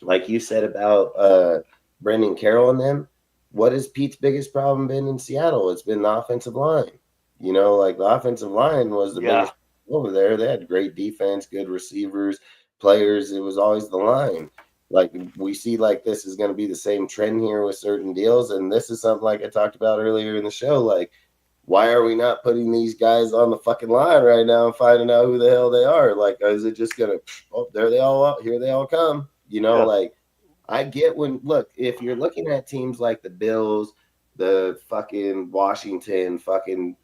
like you said about Brendan Carroll and them. What has Pete's biggest problem been in Seattle? It's been the offensive line. You know, like the offensive line was the biggest over there. They had great defense, good receivers, players. It was always the line. Like we see, like this is going to be the same trend here with certain deals, and this is something like I talked about earlier in the show. Like, why are we not putting these guys on the fucking line right now and finding out who the hell they are? Like, is it just gonna? Oh, there they all are. Here they all come. You know, like I get when look, if you're looking at teams like the Bills, the fucking Washington, fucking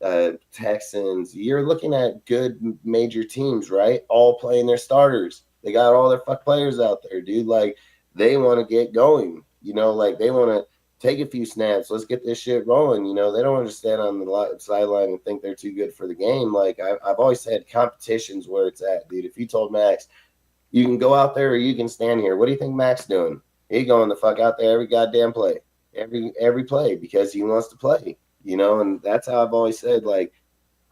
Texans, you're looking at good major teams, right? All playing their starters. They got all their fuck players out there, dude. Like they want to get going, you know, like they want to take a few snaps. Let's get this shit rolling. You know, they don't want to stand on the sideline and think they're too good for the game. Like I've always said, competition's where it's at, dude. If you told Max, you can go out there or you can stand here, what do you think Max doing? He going the fuck out there every goddamn play, every play, because he wants to play, you know. And that's how I've always said, like,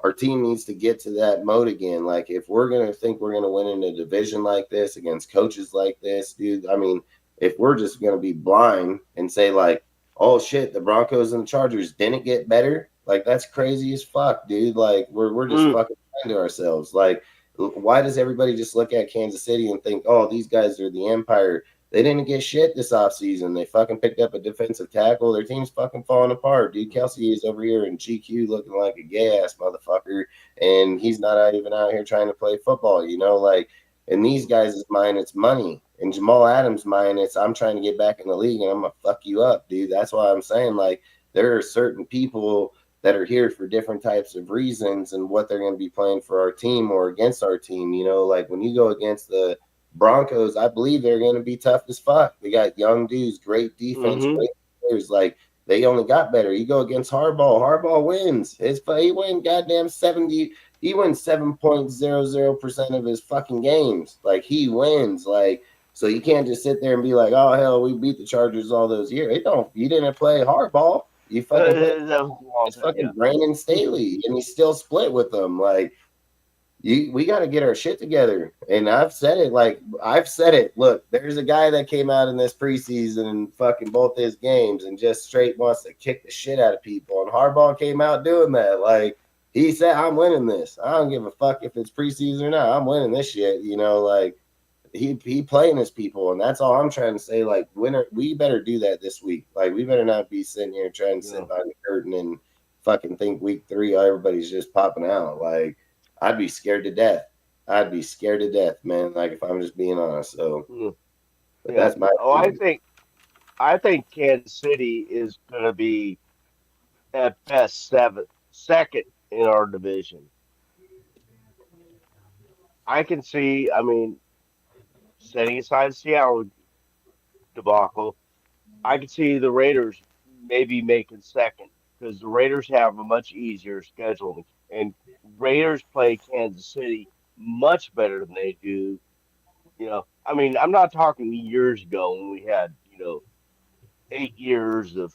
our team needs to get to that mode again. Like, if we're going to think we're going to win in a division like this against coaches like this, dude, I mean, if we're just going to be blind and say, like, oh, shit, the Broncos and the Chargers didn't get better, like, that's crazy as fuck, dude. Like, we're just fucking lying to ourselves. Like, why does everybody just look at Kansas City and think, oh, these guys are the empire? They didn't get shit this offseason. They fucking picked up a defensive tackle. Their team's fucking falling apart. Dude, Kelsey is over here in GQ looking like a gay-ass motherfucker, and he's not even out here trying to play football, you know? Like, in these guys' mind, it's money. In Jamal Adams' mind, it's I'm trying to get back in the league, and I'm going to fuck you up, dude. That's why I'm saying, like, there are certain people that are here for different types of reasons and what they're going to be playing for our team or against our team, you know? Like, when you go against the Broncos, I believe they're going to be tough as fuck. They got young dudes, great defense, great players. Like, they only got better. You go against Harbaugh wins. He wins goddamn 70. He wins 7.00% of his fucking games. Like, he wins. Like, So you can't just sit there and be like, oh hell, we beat the Chargers all those years. You didn't play hardball. You fucking played. That was a long It's time, fucking yeah. Brandon Staley, and he still split with them. Like, we got to get our shit together. And I've said it. Look, there's a guy that came out in this preseason and fucking both his games and just straight wants to kick the shit out of people. And Harbaugh came out doing that. Like, he said, I'm winning this. I don't give a fuck if it's preseason or not. I'm winning this shit. Like, he playing his people, and that's all I'm trying to say. Like, we better do that this week. Like, we better not be sitting here trying to sit behind the curtain and fucking think week 3 everybody's just popping out. Like, I'd be scared to death. Man. Like, if I'm just being honest. So that's my opinion. I think Kansas City is going to be at best second in our division. I can see. I mean, setting aside Seattle debacle, I could see the Raiders maybe making second because the Raiders have a much easier schedule, and Raiders play Kansas City much better than they do. I mean, I'm not talking years ago when we had 8 years of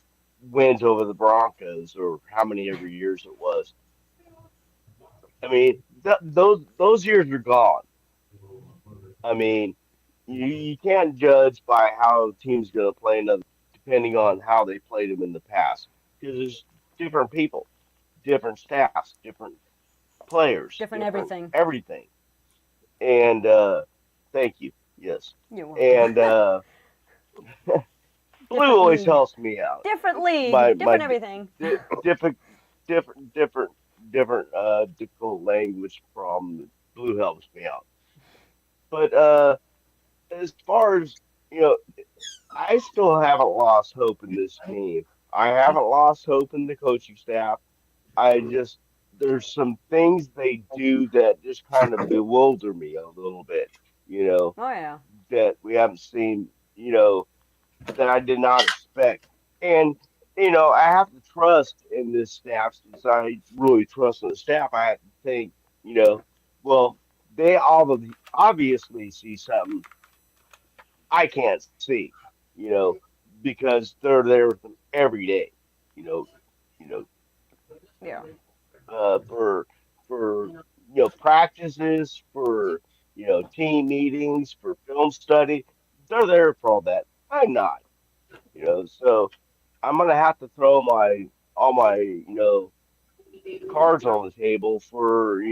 wins over the Broncos or how many every years it was. I mean, those years are gone. I mean, you can't judge by how a team's going to play another, depending on how they played them in the past. Because there's different people, different staffs, different players, Different everything. everything. And thank you. Yes. You're welcome. And Blue always helps me out. Different league, everything. Different difficult language problem. Blue helps me out. But as far as I still haven't lost hope in this team. I haven't lost hope in the coaching staff. There's some things they do that just kind of bewilder me a little bit. Oh yeah. That we haven't seen. That I did not expect. And I have to trust in this staff since I really trust in the staff. I have to think, well, they obviously see something I can't see, because they're there with them every day, you know, you know, Yeah. for practices, for team meetings, for film study. They're there for all that. I'm not, so I'm gonna have to throw all my cards on the table for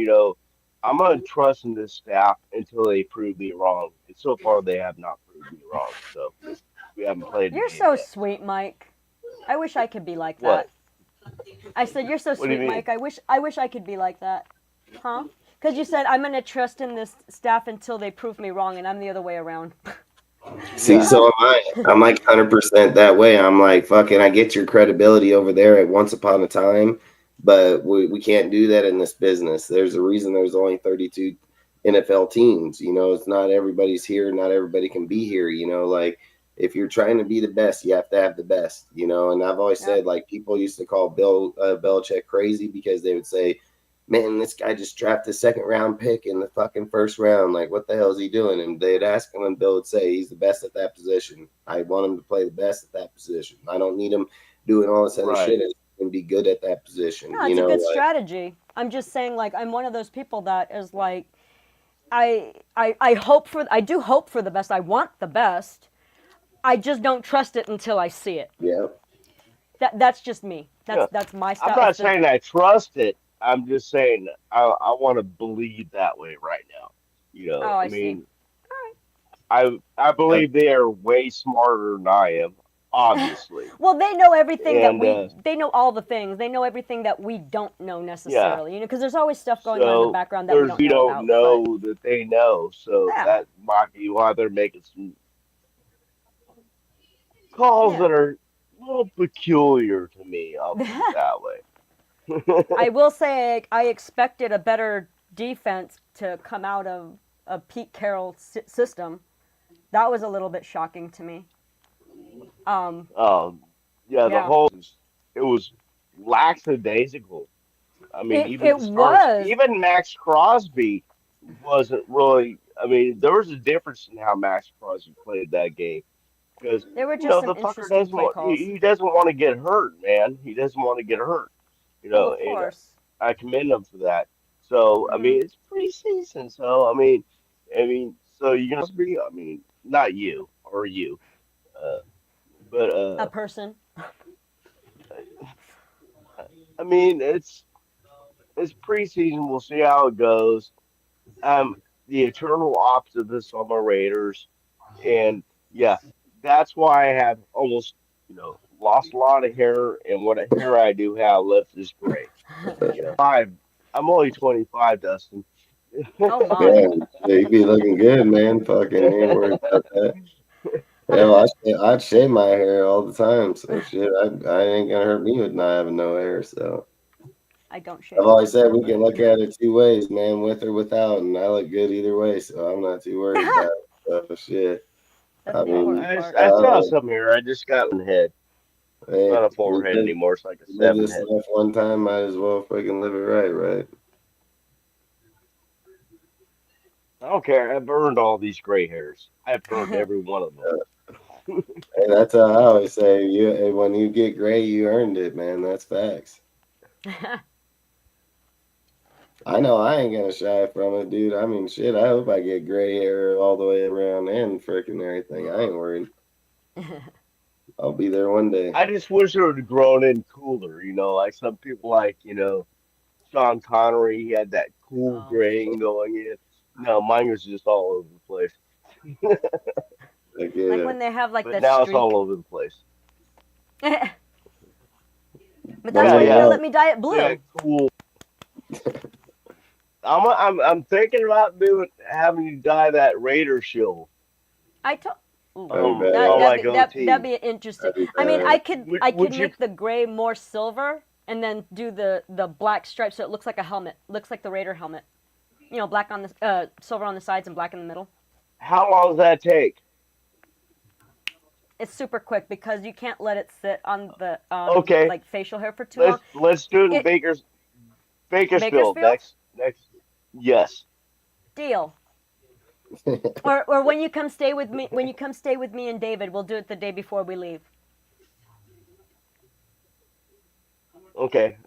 I'm gonna trust in this staff until they prove me wrong. And so far they have not proved me wrong. So we haven't played. You're so sweet, Mike. I wish I could be like that. I said you're so sweet, Mike. I wish I could be like that. Huh? Because you said I'm gonna trust in this staff until they prove me wrong, and I'm the other way around. See, so am I. I'm like 100% that way. I'm like, fucking, I get your credibility over there at once upon a time, but we can't do that in this business. There's a reason there's only 32 NFL teams. It's not everybody's here. Not everybody can be here. Like, if you're trying to be the best, you have to have the best, and I've always said, like, people used to call Bill Belichick crazy because they would say, man, this guy just drafted a 2nd round pick in the fucking 1st round. Like, what the hell is he doing? And they'd ask him, and Bill would say, he's the best at that position. I want him to play the best at that position. I don't need him doing all this other shit and be good at that position. No, it's a good strategy. I'm just saying, like, I'm one of those people that is like, I do hope for the best. I want the best. I just don't trust it until I see it. Yeah. That's just me. That's my style. I'm not saying I trust it. I'm just saying I want to believe that way right now. I mean, I believe they are way smarter than I am, obviously. Well, they know everything they know all the things. They know everything that we don't know necessarily. Because there's always stuff going on in the background that we don't know that they know. So that might be why they're making some calls that are a little peculiar to me. I'll put it that way. I will say I expected a better defense to come out of a Pete Carroll system. That was a little bit shocking to me. The whole it was lackadaisical. I mean, even Max Crosby wasn't really I mean, there was a difference in how Max Crosby played that game because There were just some the fucker interesting doesn't play want calls. he doesn't want to get hurt, man. He doesn't want to get hurt. Well, of And course. I commend him for that. So I Hmm. mean, it's preseason. So I mean, so you're gonna be. I mean, not you or you, uh, but A person. I mean, it's preseason. We'll see how it goes. The eternal opposite of this on my Raiders, and yeah, that's why I have almost lost a lot of hair, and what hair I do have left is gray. I'm only 25, Dustin. Oh my. Man, yeah, you be looking good, man. Fucking ain't worried about that. Hell, I'd shave my hair all the time, so shit, I ain't gonna hurt me with not having no hair. So I don't I've shave always said either, we but can look at it two ways, man, with or without, and I look good either way, so I'm not too worried about it. So shit, that's I the mean, important part. I still have some hair. I just got one head. It's hey, not a forehead anymore. It's like a we live seven this head. life one time, might as well freaking live it right, right? I don't care. I've earned all these gray hairs. I've earned every one of them. Hey, that's how I always say. When you get gray, you earned it, man. That's facts. I know I ain't gonna shy from it, dude. I mean, shit. I hope I get gray hair all the way around and freaking everything. I ain't worried. I'll be there one day. I just wish it would have grown in cooler. Like some people like Sean Connery. He had that cool Oh. graying going in. No, mine was just all over the place. Like, Like yeah. when they have like But that now it's all streak. over the place. But that's Yeah, why you gotta yeah, let me dye it yeah, blue. cool. I'm thinking about having you dye that Raider shield I told. That'd be That on badass. my that'd goatee. be interesting. That'd be I mean, badass. I could Would you? make the gray more silver and then do the black stripes so it looks like a helmet. Looks like the Raider helmet. Black on the silver on the sides and black in the middle. How long does that take? It's super quick because you can't let it sit on the Okay, like facial hair for too long. let's do it in It Bakersfield Bakersfield next. Yes. deal. Or when you come stay with me and David, we'll do it the day before we leave. Okay.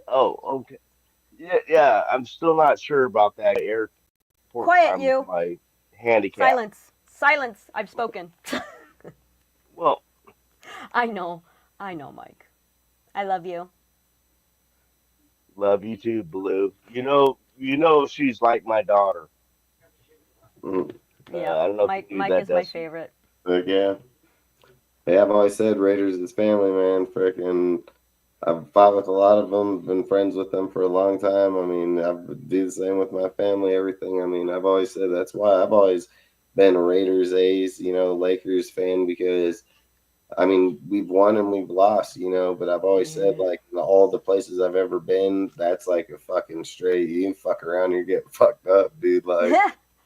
Oh, okay. Yeah, yeah. I'm still not sure about that airport Quiet time with you. my handicap. Silence. Silence. I've spoken. Well, I know, Mike. I love you. love you too, Blue. She's like my daughter. Mm. Yeah, I don't know if you knew Mike that, is my Dustin. favorite. Heck yeah. Hey, I've always said Raiders is family, man. Freaking, I've fought with a lot of them, been friends with them for a long time. I mean, I've do the same with my family, everything. I mean, I've always said that's why I've always been a Raiders, A's, Lakers fan because I mean, we've won and we've lost, but I've always said, like, in all the places I've ever been, that's like a fucking straight, you fuck around, you're getting fucked up, dude. Like,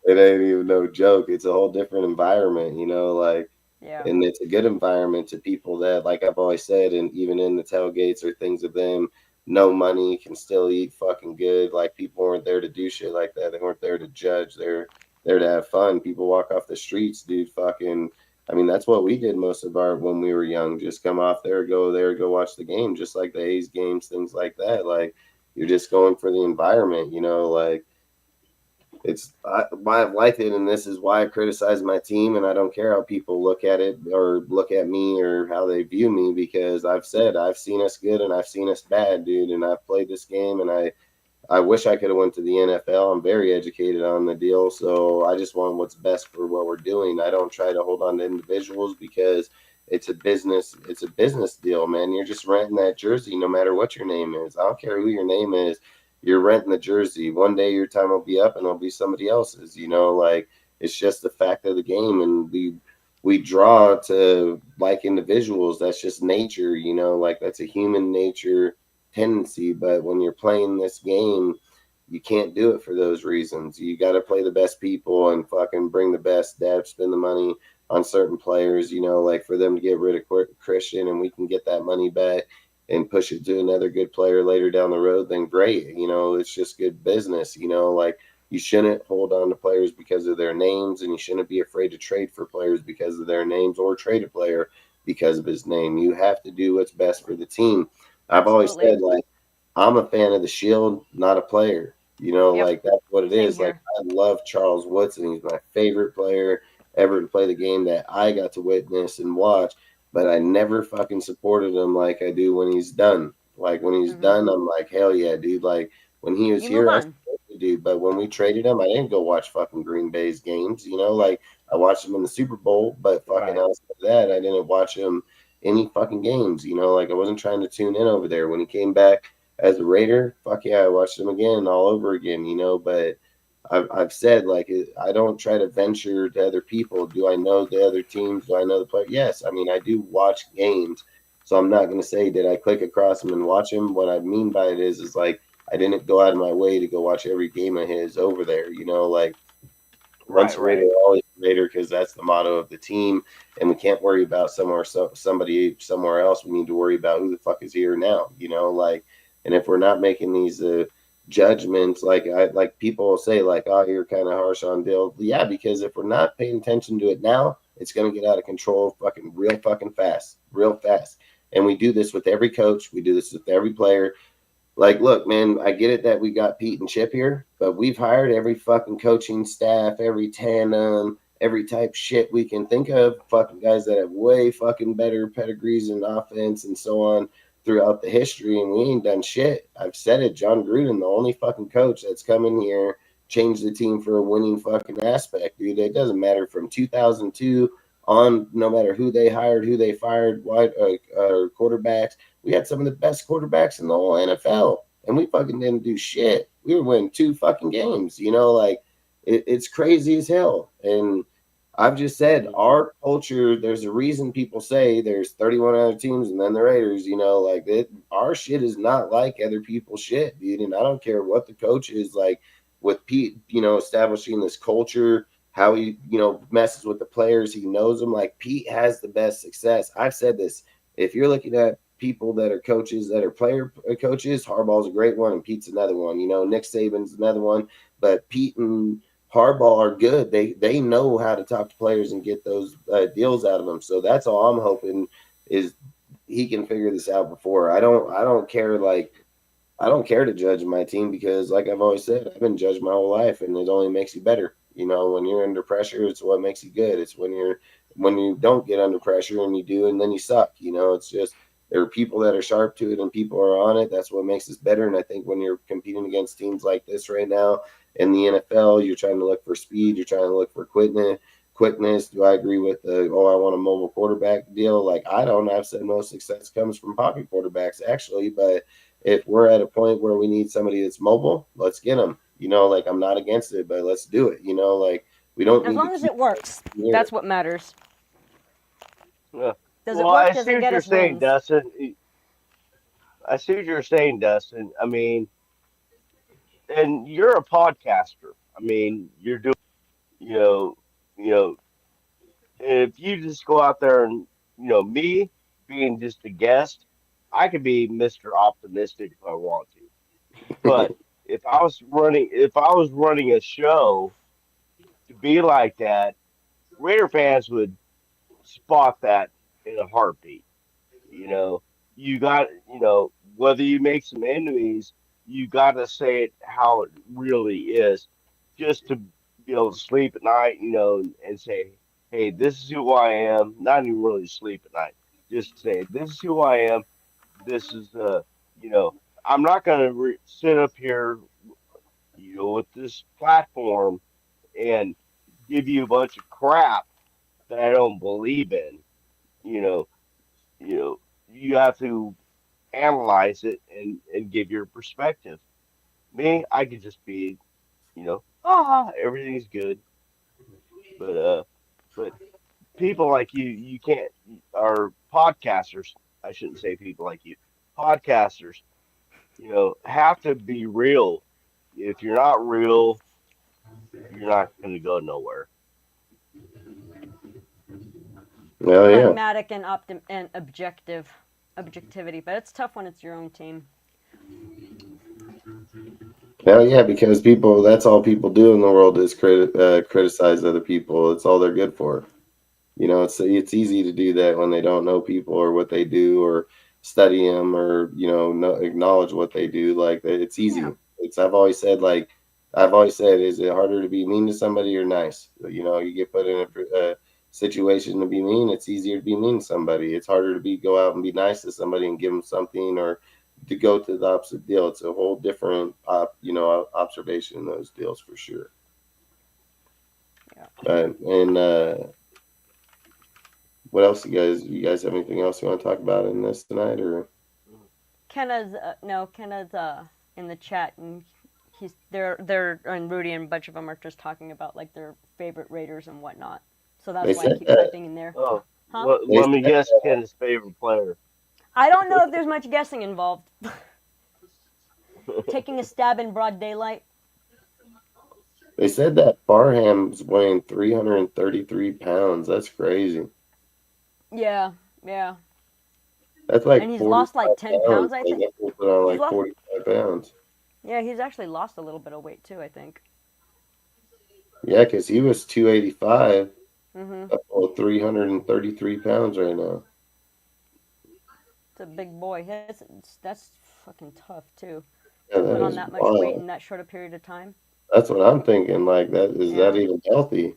it ain't even no joke. It's a whole different environment, like, Yeah. and it's a good environment to people that, like I've always said, and even in the tailgates or things of them, no money can still eat fucking good. Like, people weren't there to do shit like that. They weren't there to judge. They're there to have fun. People walk off the streets, dude, fucking. I mean, that's what we did most of our when we were young. Just come off there, go watch the game, just like the A's games, things like that. Like, you're just going for the environment, like it's why I've liked it, and this is why I criticize my team, and I don't care how people look at it or look at me or how they view me, because I've said I've seen us good and I've seen us bad, dude, and I've played this game, and I wish I could have went to the NFL. I'm very educated on the deal, so I just want what's best for what we're doing. I don't try to hold on to individuals because it's a business. It's a business deal, man. You're just renting that jersey no matter what your name is. I don't care who your name is. You're renting the jersey. One day your time will be up and it'll be somebody else's, like it's just the fact of the game. And we draw to like individuals. That's just nature, like that's a human nature tendency. But when you're playing this game, you can't do it for those reasons. You got to play the best people and fucking bring the best depth, spend the money on certain players, like for them to get rid of Christian and we can get that money back and push it to another good player later down the road, then great. It's just good business, like you shouldn't hold on to players because of their names, and you shouldn't be afraid to trade for players because of their names or trade a player because of his name. You have to do what's best for the team. I've always said, like, I'm a fan of the Shield, not a player. You know, like that's what it is. Like, I love Charles Woodson. He's my favorite player ever to play the game that I got to witness and watch. But I never fucking supported him like I do when he's done. Like when he's done, I'm like, hell yeah, dude. Like when he was here, I supported the dude. But when we traded him, I didn't go watch fucking Green Bay's games. You know, like I watched him in the Super Bowl, but fucking outside of that, I didn't watch him any fucking games. You know, like I wasn't trying to tune in over there. When he came back as a Raider, fuck yeah, I watched him again all over again, you know. But I've said, like, I don't try to venture to other people. Do I know the other teams? Do I know the player? Yes. I mean, I do watch games. So I'm not going to say, did I click across them and watch him? What I mean by it is like, I didn't go out of my way to go watch every game of his over there, you know, like, once a Raider, always a Raider, because that's the motto of the team. And we can't worry about somebody somewhere else. We need to worry about who the fuck is here now, you know, like, and if we're not making these judgments, like people will say, like, oh, you're kind of harsh on Bill. Yeah, because if we're not paying attention to it now, it's going to get out of control real fucking fast. And we do this with every coach. We do this with every player. Like, look, man, I get it that we got Pete and Chip here, but we've hired every fucking coaching staff, every tandem, every type shit we can think of, fucking guys that have way fucking better pedigrees in offense and so on throughout the history, and we ain't done shit. I've said it, John Gruden, the only fucking coach that's come in here, changed the team for a winning fucking aspect, dude. It doesn't matter from 2002 on, no matter who they hired, who they fired, quarterbacks. We had some of the best quarterbacks in the whole NFL, and we fucking didn't do shit. We were winning 2 fucking games, you know, like it's crazy as hell. And I've just said our culture, there's a reason people say there's 31 other teams and then the Raiders, you know, like our shit is not like other people's shit, dude. And I don't care what the coach is like with Pete, you know, establishing this culture, how he, you know, messes with the players. He knows them. Like Pete has the best success. I've said this. If you're looking at people that are coaches that are player coaches, Harbaugh's a great one and Pete's another one. You know, Nick Saban's another one. But Pete and Harbaugh are good. They know how to talk to players and get those deals out of them. So that's all I'm hoping is he can figure this out before. I don't care. Like, I don't care to judge my team because, like I've always said, I've been judged my whole life, and it only makes you better. You know, when you're under pressure, it's what makes you good. It's when you don't get under pressure and you do, and then you suck. You know, it's just there are people that are sharp to it and people are on it. That's what makes us better. And I think when you're competing against teams like this right now in the NFL, you're trying to look for speed. You're trying to look for quickness. Do I agree with I want a mobile quarterback deal? Like, I don't. I've said most success comes from pocket quarterbacks, actually. But if we're at a point where we need somebody that's mobile, let's get them. You know, like, I'm not against it, but let's do it. You know, like, we don't. As long as it works, that's what matters. Yeah. Does it work? I Does see it what get you're us saying, wins? Dustin. I see what you're saying, Dustin. I mean, and you're a podcaster. I mean, you're doing, you know, you know, if you just go out there and, me being just a guest, I could be Mr. Optimistic if I want to. But if I was running a show to be like that, Raider fans would spot that in a heartbeat. You know, whether you make some enemies, you got to say it how it really is, just to be able to sleep at night, and say, hey, this is who I am. Not even really sleep at night. Just say, this is who I am. This is, you know, I'm not going to sit up here, with this platform and give you a bunch of crap that I don't believe in. You know, you know, you have to analyze it and give your perspective. Me, I could just be, everything's good. But people like you can't, or podcasters, I shouldn't say people like you, podcasters, have to be real. If you're not real, you're not going to go nowhere. Oh, yeah. Pragmatic and objectivity, but it's tough when it's your own team. Hell yeah, because that's all people do in the world is criticize other people. It's all they're good for. It's easy to do that when they don't know people or what they do or study them or acknowledge what they do. Like it's easy. Yeah. I've always said, is it harder to be mean to somebody or nice? You get put in a situation to be mean. It's easier to be mean to somebody. It's harder to go out and be nice to somebody and give them something or to go to the opposite deal. It's a whole different observation in those deals for sure. Yeah. What else, you guys have anything else you want to talk about in this tonight, or? Kenna's in the chat, and they're and Rudy and a bunch of them are just talking about like their favorite Raiders and whatnot. So that's why I keep typing in there. Oh, huh? let me guess, Ken's favorite player. I don't know if there's much guessing involved. Taking a stab in broad daylight. They said that Barham's weighing 333 pounds. That's crazy. Yeah. That's like, and he's lost like 10 pounds, I think. He's put on like 45 pounds. Yeah, he's actually lost a little bit of weight too, I think. Yeah, because he was 285. Mm-hmm. Up to 333 pounds right now. It's a big boy. That's fucking tough too. Yeah, put on that much weight in that short a period of time. That's what I'm thinking. Like, that even healthy?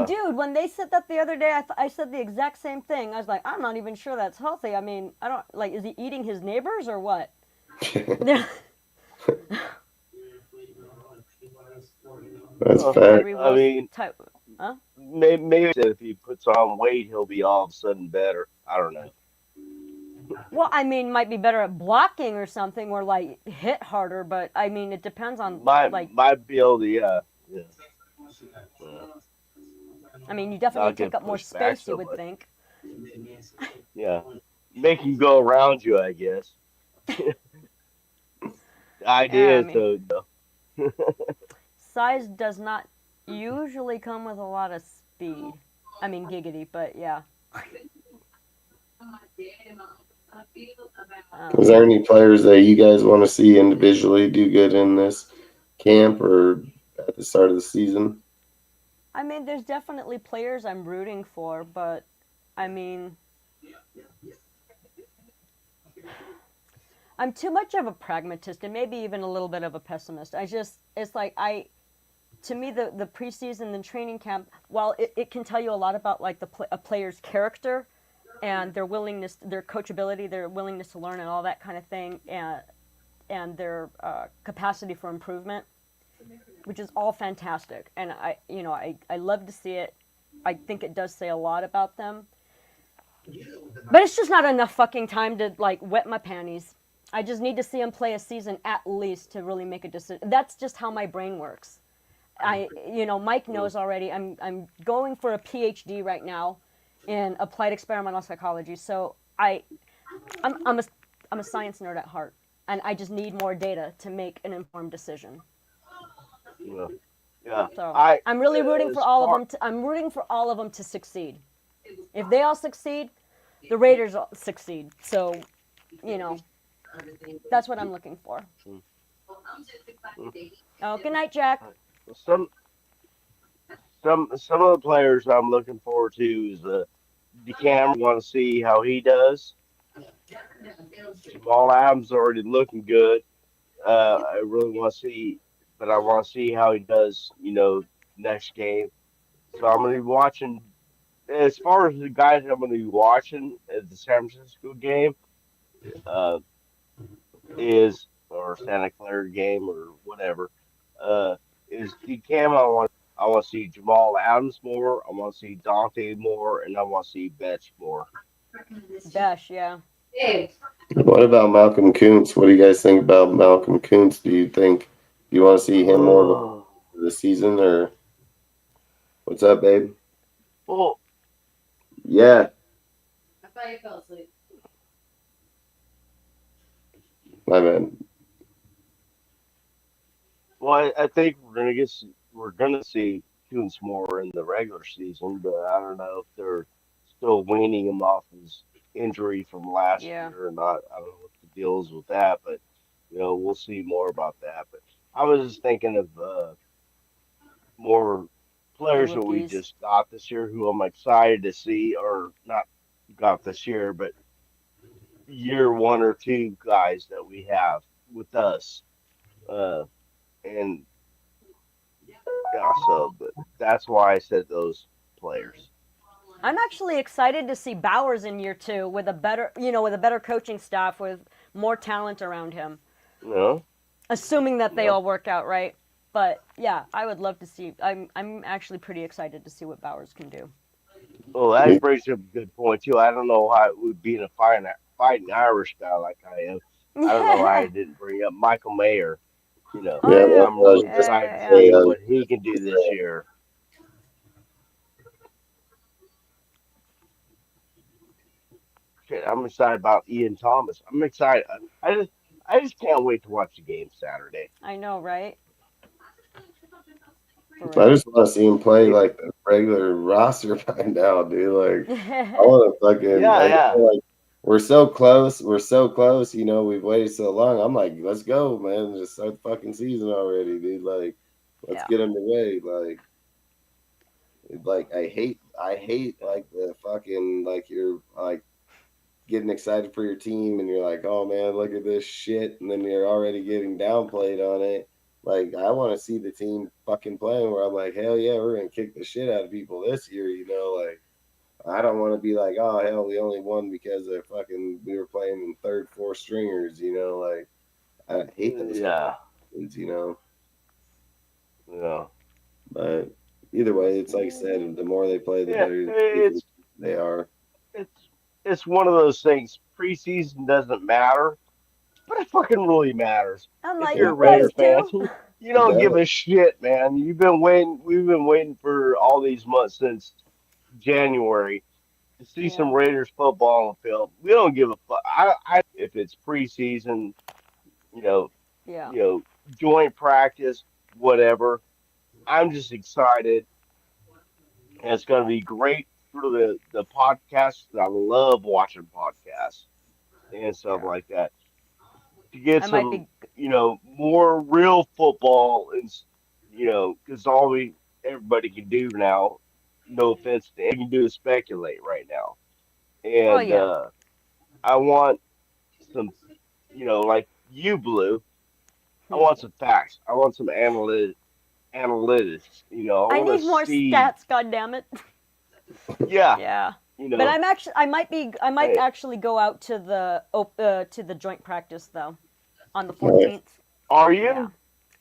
Dude, when they said that the other day, I said the exact same thing. I was like, I'm not even sure that's healthy. I mean, I don't like. Is he eating his neighbors or what? That's fact. I mean, huh? Maybe if he puts on weight, he'll be all of a sudden better. I don't know. Well, I mean, might be better at blocking or something, or like hit harder. But I mean, it depends on my build. Yeah. I mean, you definitely take up more space, you would think. Yeah, make him go around you, I guess. The idea is to. Size does not usually come with a lot of speed. I mean, giggity, but yeah. Is there any players that you guys want to see individually do good in this camp or at the start of the season? I mean, there's definitely players I'm rooting for, but I mean, I'm too much of a pragmatist and maybe even a little bit of a pessimist. It's like to me, the preseason and training camp, while it can tell you a lot about like a player's character and their willingness, their coachability, their willingness to learn and all that kind of thing, and their capacity for improvement, which is all fantastic. And I love to see it. I think it does say a lot about them. But it's just not enough fucking time to like wet my panties. I just need to see them play a season at least to really make a decision. That's just how my brain works. Mike knows already. I'm going for a PhD right now in applied experimental psychology. So I'm a science nerd at heart, and I just need more data to make an informed decision. Yeah. So I'm really rooting for all of them. I'm rooting for all of them to succeed. If they all succeed, the Raiders all succeed. So, that's what I'm looking for. Oh, good night, Jack. Some of the players I'm looking forward to is DeCam. Want to see how he does. Jamal Adams already looking good. I really want to see, but I want to see how he does. Next game. So I'm going to be watching. As far as the guys I'm going to be watching at the San Francisco game, or Santa Clara game or whatever, is DeCam. I want to see Jamal Adams more. I want to see Dante more, and I want to see Betch more. Betch, yeah. What about Malcolm Kuntz? What do you guys think about Malcolm Kuntz? Do you want to see him more this season, or what's up, babe? Well, yeah. I thought you fell asleep. My bad. Well, I think we're gonna see Kuntz more in the regular season, but I don't know if they're still weaning him off his injury from last year or not. I don't know what the deal is with that, but we'll see more about that. But I was just thinking of more The players that we rookies. just got this year who I'm excited to see, or not got this year, but year one or two guys that we have with us. Uh, and yeah, so but that's why I said those players. I'm actually excited to see Bowers in year 2 with a better, with a better coaching staff with more talent around him. No, Assuming that they no. all work out right. But yeah, I would love to see. I'm actually pretty excited to see what Bowers can do. Well, that brings up a good point too. I don't know how it would be in a fighting Irish guy like I am. I don't know why I didn't bring up Michael Mayer. Oh yeah, I'm really excited to yeah. see what he can do this year. Shit, I'm excited about Ian Thomas. I'm excited. I just can't wait to watch the game Saturday. I know, right? For I real. just want to see him play like the regular roster by now, dude. Like, I want to fucking Yeah, like, yeah. we're so close. We're so close. We've waited so long. I'm like, let's go, man. Just start the fucking season already, dude. Like, let's Yeah. get underway. Like I hate like the fucking like you're like getting excited for your team and you're like, oh man, look at this shit, and then you're already getting downplayed on it. Like I want to see the team fucking playing where I'm like, hell yeah, we're gonna kick the shit out of people this year. Like I don't want to be like, oh hell, we only won because we were playing in third, fourth stringers. Like I hate those Yeah, things. yeah, But either way, it's like I said, the more they play, the yeah. better they are. It's it's one of those things. Preseason doesn't matter, but it fucking really matters. I'm If like, you're a it Raider does fan, too. you It don't does. give a shit, man. You've been waiting. We've been waiting for all these months since January to see some Yeah. Raiders football on the field. We don't give a fuck. I if it's preseason, you know, Yeah. you know, joint practice, whatever. I'm just excited, and it's going to be great for the podcasts. I love watching podcasts and stuff Yeah. like that to get I might some, be. more real football and because all we everybody can do now, no offense, to can do is speculate right now, Oh and yeah. I want some, like you, Blue. I want some facts. I want some analytics. I I want to need more see. stats. God damn it. Yeah, Yeah. you But know. I might Hey, actually go out to the joint practice though, on the Nice. 14th. are Yeah. you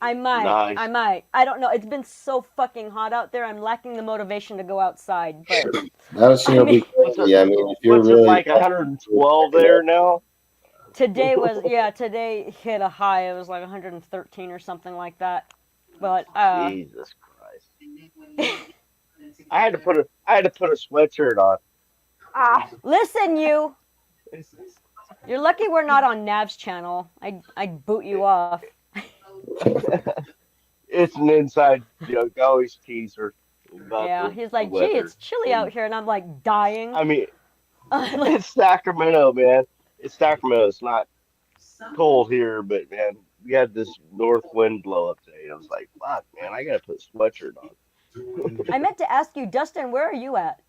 I might. I nice? might. I don't know. It's been so fucking hot out there. I'm lacking the motivation to go outside. But That shit I will mean, be crazy. I mean, if you're What's it really like 112 there now? today hit a high. It was like 113 or something like that. But Jesus Christ! I had to put a sweatshirt on. listen, you're lucky we're not on Nav's channel. I'd boot you off. It's an inside joke. I always tease her about Yeah, the he's like, gee, weather. it's chilly out And here, and I'm like dying. I mean, Like, it's Sacramento, man. It's Sacramento. It's not cold here, but man, we had this north wind blow up today. I was like, fuck, man, I gotta put a sweatshirt on. I meant to ask you, Dustin, where are you at?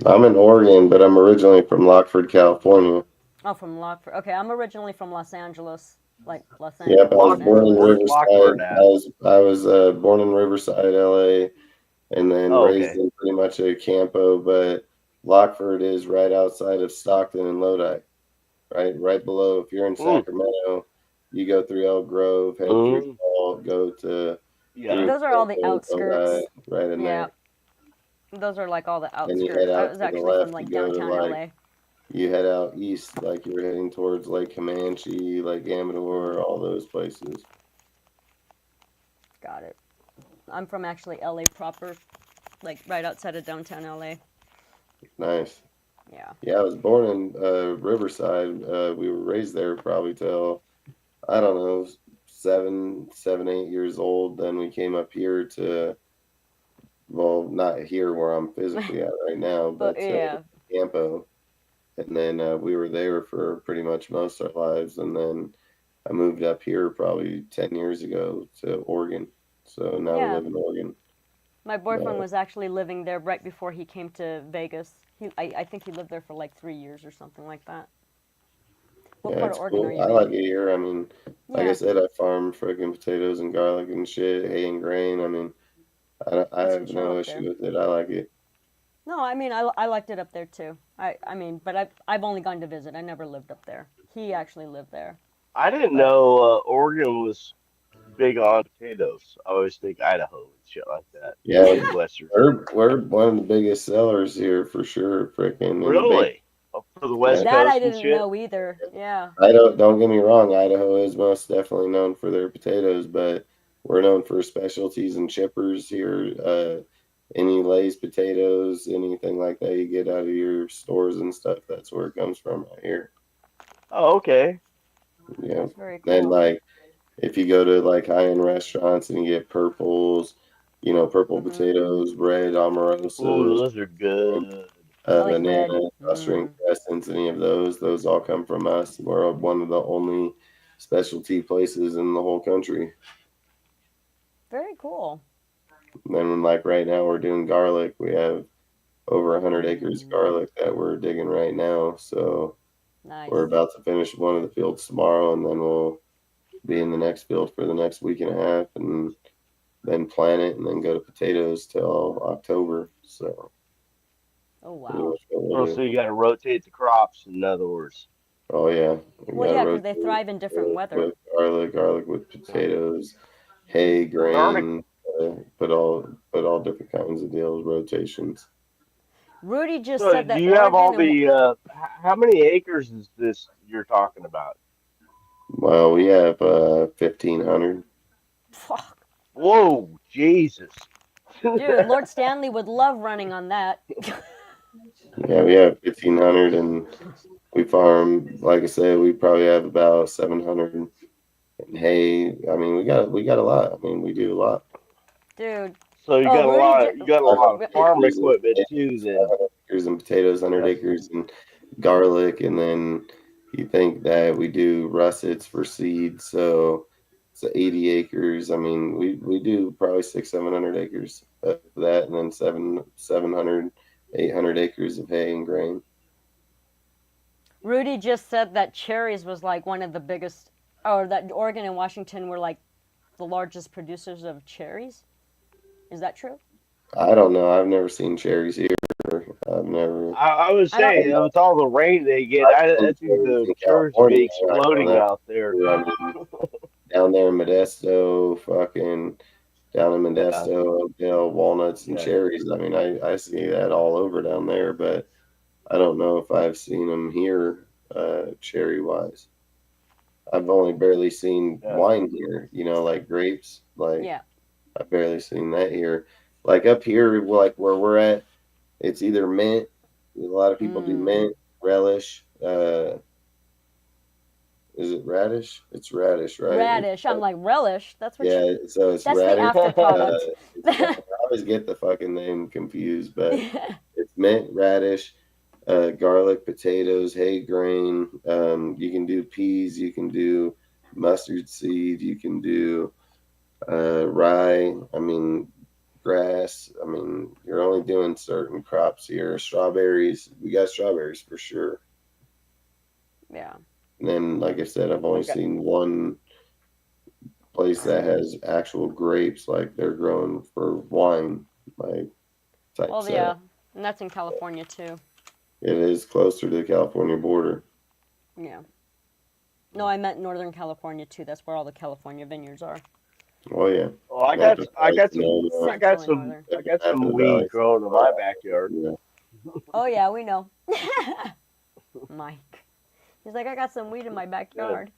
I'm in Oregon, but I'm originally from Lockford, California. Oh, from Lockford. Okay, I'm originally from Los Angeles, like Los Yep, I Angeles, was Los born Lockford. in Angeles. Where's Riverside. Lockford I at? was I was born in Riverside, LA, and then Oh, raised okay. in pretty much a campo. But Lockford is right outside of Stockton and Lodi, right below. If you're in Mm, Sacramento, you go through Elk Grove, head through mm, Fall, go to yeah. through Those are all the Campo, outskirts. right in Yeah, there. those are like all the Then you head outskirts. I out was to the actually from left to like go to downtown LA. you head out east, like you're heading towards Lake Comanche, Lake Amador, all those places. Got it. I'm from actually LA proper, like right outside of downtown LA. Nice. Yeah. Yeah, I was born in Riverside. We were raised there probably till I don't know, 8 years old. Then we came up here to, well, not here where I'm physically at right now, But but yeah, Campo. And then we were there for pretty much most of our lives. And then I moved up here probably 10 years ago to Oregon. So now we Yeah. live in Oregon. My boyfriend But, was actually living there right before he came to Vegas. I think he lived there for like 3 years or something like that. What yeah, part of it's Oregon are cool. you I in? like it here. I mean, like I Yeah, said, I farm freaking potatoes and garlic and shit, hay and grain. I mean, I it's have chill no up issue there. with it. I like it. No, I mean I liked it up there too. I mean, but I've only gone to visit. I never lived up there. He actually lived there. I didn't But know Oregon was big on potatoes. I always think Idaho and shit like that. Yeah, Midwestern. we're one of the biggest sellers here for sure, freaking in the bacon. Really? Up for the Yeah, West that I Coast and didn't shit? know either. Yeah. I don't get me wrong, Idaho is most definitely known for their potatoes, but we're known for specialties and chippers here. Any Lay's potatoes, anything like that you get out of your stores and stuff, that's where it comes from right here. Oh, okay. Yeah. That's very And cool. like if you go to like high-end restaurants and you get purples, purple Mhm. potatoes, red Ooh, amorosas, those are good. I like red. banana, string crescents, any of those all come from us. We're one of the only specialty places in the whole country. Very cool. And then like right now we're doing garlic. We have over 100 acres of garlic that we're digging right now. So we're Nice. about to finish one of the fields tomorrow, and then we'll be in the next field for the next week and a half, and then plant it, and then go to potatoes till October. So Oh pretty wow. much what Oh, we'll so do. you got to rotate the crops, in other words. Oh yeah, we Well, got yeah, because they rotated thrive in different weather. with garlic with potatoes, hay, Garlic. grain, put all different kinds of deals, rotations. Rudy just So, said do that you have all Oregon and the? How many acres is this you're talking about? Well, we have 1,500. fuck, Whoa, Jesus! dude, Lord Stanley would love running on that. Yeah, we have 1,500, and we farm. Like I said, we probably have about 700 in hay. I mean, we got a lot. I mean, we do a lot. Dude. So you Oh, got a Rudy. lot. You got a lot 500 of farm acres in equipment too. potatoes, Then 500 acres in potatoes, 100 yep. acres in garlic, and then you think that we do russets for seed, so it's 80 acres. I mean, we do probably 600-700 acres of that, and then 700-800 acres of hay and grain. Rudy just said that cherries was like one of the biggest, or that Oregon and Washington were like the largest producers of cherries. Is that true? I don't know. I've never seen cherries here. I've never. I was I don't. saying with all the rain they get, I've seen I think cherries the in cherries would California. be I know exploding that. out there. I mean, down there in Modesto, fucking down in Yeah, Modesto, Oakdale, walnuts and yeah. cherries. I mean, I see that all over down there, but I don't know if I've seen them here, cherry wise. I've only barely seen Yeah. wine here, like grapes. Like Yeah. I've barely seen that here. Like up here, like where we're at, it's either mint. A lot of people do mint, relish. Is it radish? It's radish, right? Radish. I'm like relish. That's what you. Yeah, so it's That's the radish. after product. I always get the fucking name confused, but it's mint, radish, garlic, potatoes, hay grain. You can do peas, you can do mustard seed, you can do rye. I mean, grass. I mean, you're only doing certain crops here. Strawberries. We got strawberries for sure. Yeah. And then, like I said, I've only Okay. seen one place that has actual grapes, like they're growing for wine, like type Well, setup. yeah, and that's in California too. It is closer to the California border. Yeah. No, I meant Northern California too. That's where all the California vineyards are. Oh yeah. Well, I Napa got Valley, Northern. some Napa weed Valley. growing in my backyard. Yeah. Oh yeah, we know. Mike. He's like, I got some weed in my backyard.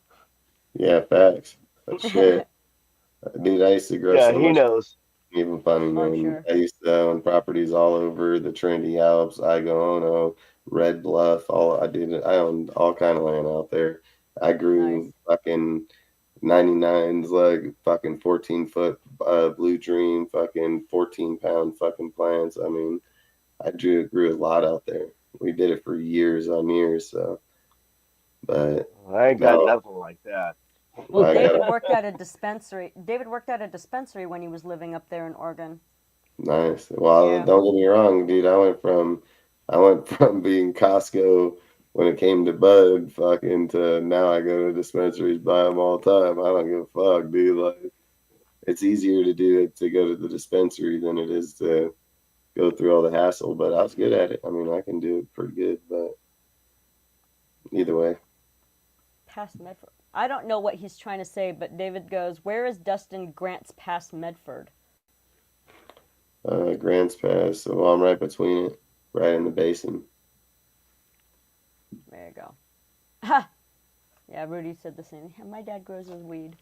Yeah, facts. But shit, dude, I used to grow Yeah, so he much. knows. Even funny, I'm man. sure. I used to own properties all over the Trinity Alps, Igono, Red Bluff. I owned all kind of land out there. I grew Nice. fucking 99s, like fucking 14-foot Blue Dream, fucking 14-pound fucking plants. I mean, I grew a lot out there. We did it for years on years. So, but I ain't got no, nothing like that. Well, David worked at a dispensary. David worked at a dispensary when he was living up there in Oregon. Nice. Well, Yeah. don't get me wrong, dude. I went from being Costco when it came to bud fucking to now I go to dispensaries, buy them all the time. I don't give a fuck, dude. Like, it's easier to do it to go to the dispensary than it is to go through all the hassle. But I was good at it. I mean, I can do it pretty good, but either way. Past Medford. I don't know what he's trying to say, but David goes, "Where is Dustin Grant's past Medford?" Grants Pass. So I'm right between it, right in the basin. There you go. Ha! Yeah, Rudy said the same. Yeah, my dad grows his weed.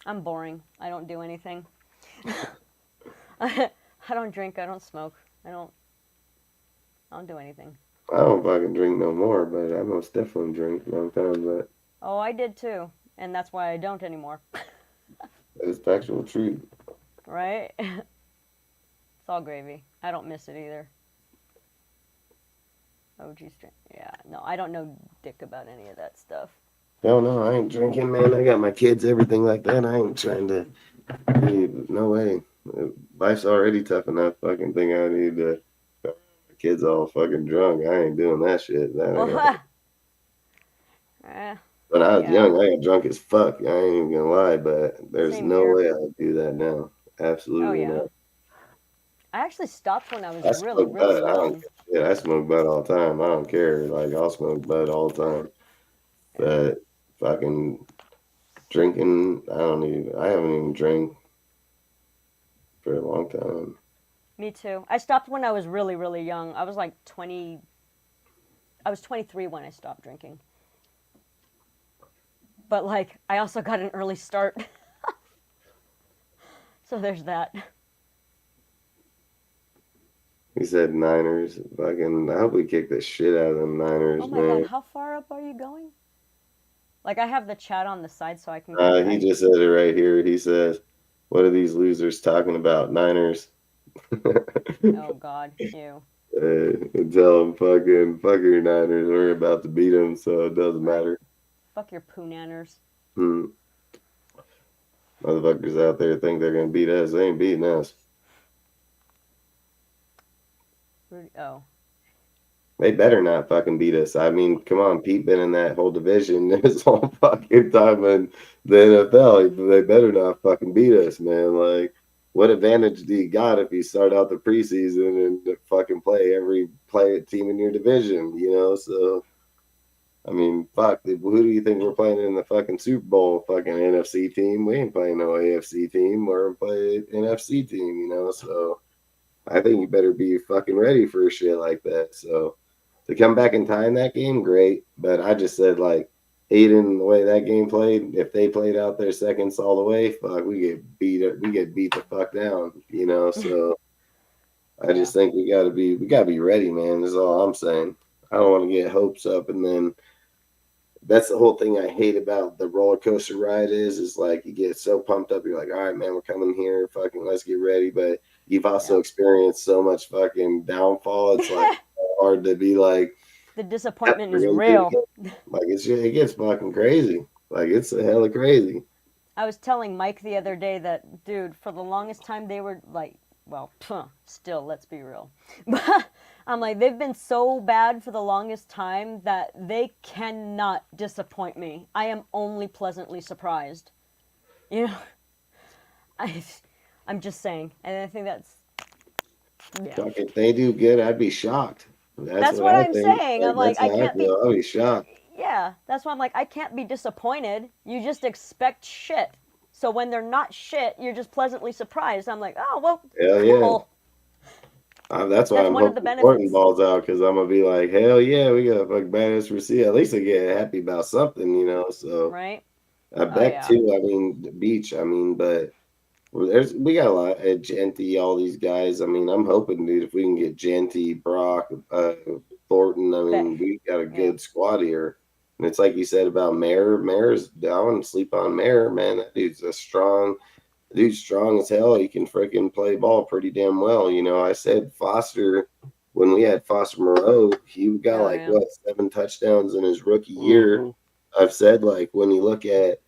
I'm boring. I don't do anything. I don't drink. I don't smoke. I don't do anything. I don't fucking drink no more, but I most definitely drink a long time. But oh, I did too, and that's why I don't anymore. it's factual truth. Right? It's all gravy. I don't miss it either. OG strength. Yeah, no, I don't know dick about any of that stuff. Hell no, I ain't drinking, man. I got my kids, everything like that. I ain't trying to. Dude, no way. Life's already tough enough. Fucking think I need to. The kids all fucking drunk. I ain't doing that shit. When I was young, I got drunk as fuck. I ain't even gonna lie, but there's Same no here. way I would do that now. Absolutely not. I actually stopped when I was I really, smoke really bud. I don't young. care. I smoke bud all the time. I don't care. Like, I'll smoke bud all the time. But fucking drinking, I haven't even drank for a long time. Me too. I stopped when I was really, really young. I was like 20. I was 23 when I stopped drinking. But like, I also got an early start. So there's that. He said Niners. Fucking, I hope we kick the shit out of them Niners, Oh my man. god, how far up are you going? Like, I have the chat on the side so I can... He just said it right here. He says, what are these losers talking about? Niners. Oh god, ew. Tell them fuck your Niners. We're about to beat them, so it doesn't matter. Fuck your poonanners. Motherfuckers out there think they're gonna beat us. They ain't beating us. Oh. They better not fucking beat us. I mean, come on, Pete been in that whole division this whole fucking time in the NFL. They better not fucking beat us, man. Like, what advantage do you got if you start out the preseason and fucking play every team in your division, you know? So, I mean, fuck, who do you think we're playing in the fucking Super Bowl? Fucking NFC team? We ain't playing no AFC team. We're playing NFC team, you know? So, I think you better be fucking ready for shit like that. So, to come back and tie in that game, great. But I just said, like, Aiden, the way that game played, if they played out their seconds all the way, fuck, we get beat the fuck down, you know? So I just think we gotta be ready, man. That's all I'm saying. I don't want to get hopes up, and then that's the whole thing I hate about the roller coaster ride is like you get so pumped up, you're like, all right, man, we're coming here, fucking let's get ready. But you've also experienced so much fucking downfall. It's like hard to be like, the disappointment is real. Like it gets fucking crazy. Like it's a hella crazy. I was telling Mike the other day that, dude, for the longest time they were like, well, still, let's be real. But I'm like, they've been so bad for the longest time that they cannot disappoint me. I am only pleasantly surprised. You know, I'm just saying, and I think that's. Yeah. Fuck, if they do good, I'd be shocked. That's what I'm saying. I'm like, I can't be. I'll be shocked. Yeah, that's why I'm like, I can't be disappointed. You just expect shit. So when they're not shit, you're just pleasantly surprised. I'm like, oh well, hell cool. Yeah. That's why I'm hoping Thornton balls out, because I'm gonna be like, hell yeah, we got a fucking badass receiver. At least I get happy about something, you know. So right. I bet too. I mean, the beach. I mean, but we got a lot of Genty, all these guys. I mean, I'm hoping, dude, if we can get Genty, Brock, Thornton. I mean, we got a good squad here. And it's like you said about Mayer. Mayer's down. Sleep on Mayer, man. That dude's strong as hell. He can freaking play ball pretty damn well. You know, I said Foster when we had Foster Moreau, he got what 7 touchdowns in his rookie year. I've said like when you look at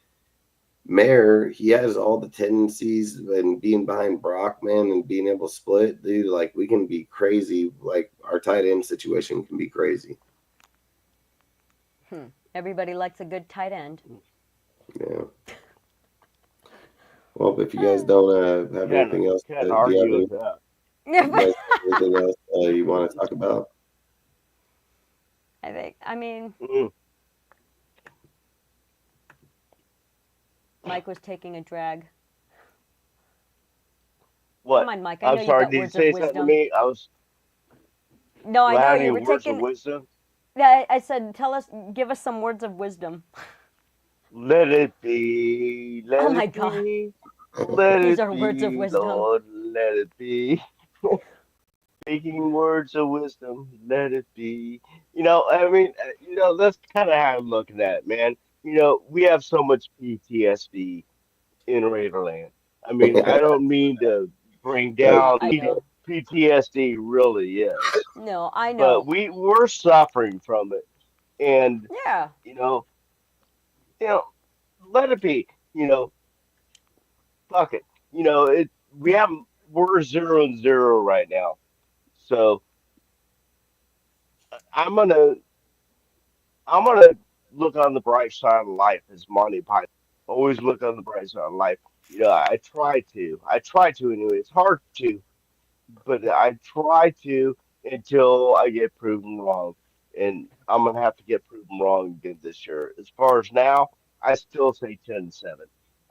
Mayer, he has all the tendencies and being behind Brockman and being able to split, dude. Like we can be crazy. Like our tight end situation can be crazy. Everybody likes a good tight end. Yeah. Well, if you guys don't have anything else, Can't argue with that. anything else you want to talk about? I mean, Mike was taking a drag. What? Come on, Mike. I know I'm sorry. you got Did you words say of something to wisdom. me? I was. No, I know you were words taking of wisdom. Yeah, I said, give us some words of wisdom. Let it be. Let Oh my it God. be. Let These it are words of be, wisdom. Lord. Let it be. Speaking words of wisdom. Let it be. I mean, that's kind of how I'm looking at it, man. We have so much PTSD in Raiderland. I mean, I don't mean to bring down I know. PTSD really is, No, I know. but we're suffering from it, and Yeah. let it be. Fuck it. We're 0-0 right now, so I'm gonna I'm gonna look on the bright side of life, as Monty Python. Always look on the bright side of life. I try to. I try to anyway. It's hard to, but I try to until I get proven wrong. And I'm gonna have to get proven wrong again this year. As far as now, I still say 10-7.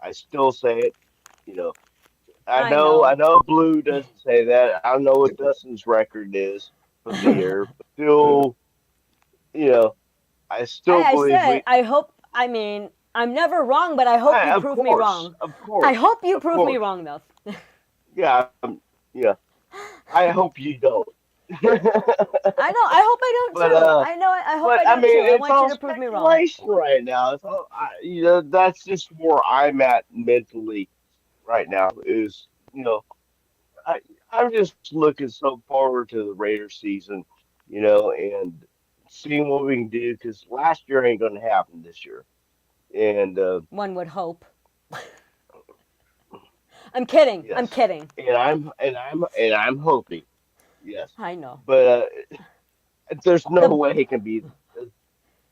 I still say it. You know, I know. I know Blue doesn't say that. I don't know what Dustin's record is for the year, but still, I still I believe said, we. I hope, I mean, I'm never wrong, but I hope you prove me wrong. Of course, I hope you of prove me course. wrong, though. Yeah, yeah. I hope you don't. I know. I hope I don't But too. I know. I hope I I don't mean, too. I it's want you all to prove me wrong. speculation right now. It's all, that's just where I'm at mentally right now. Is I I'm just looking so forward to the Raiders season, and seeing what we can do because last year ain't going to happen this year, and One would hope. I'm kidding. yes, I'm kidding. and I'm hoping, yes, I know. but there's no The way it can be.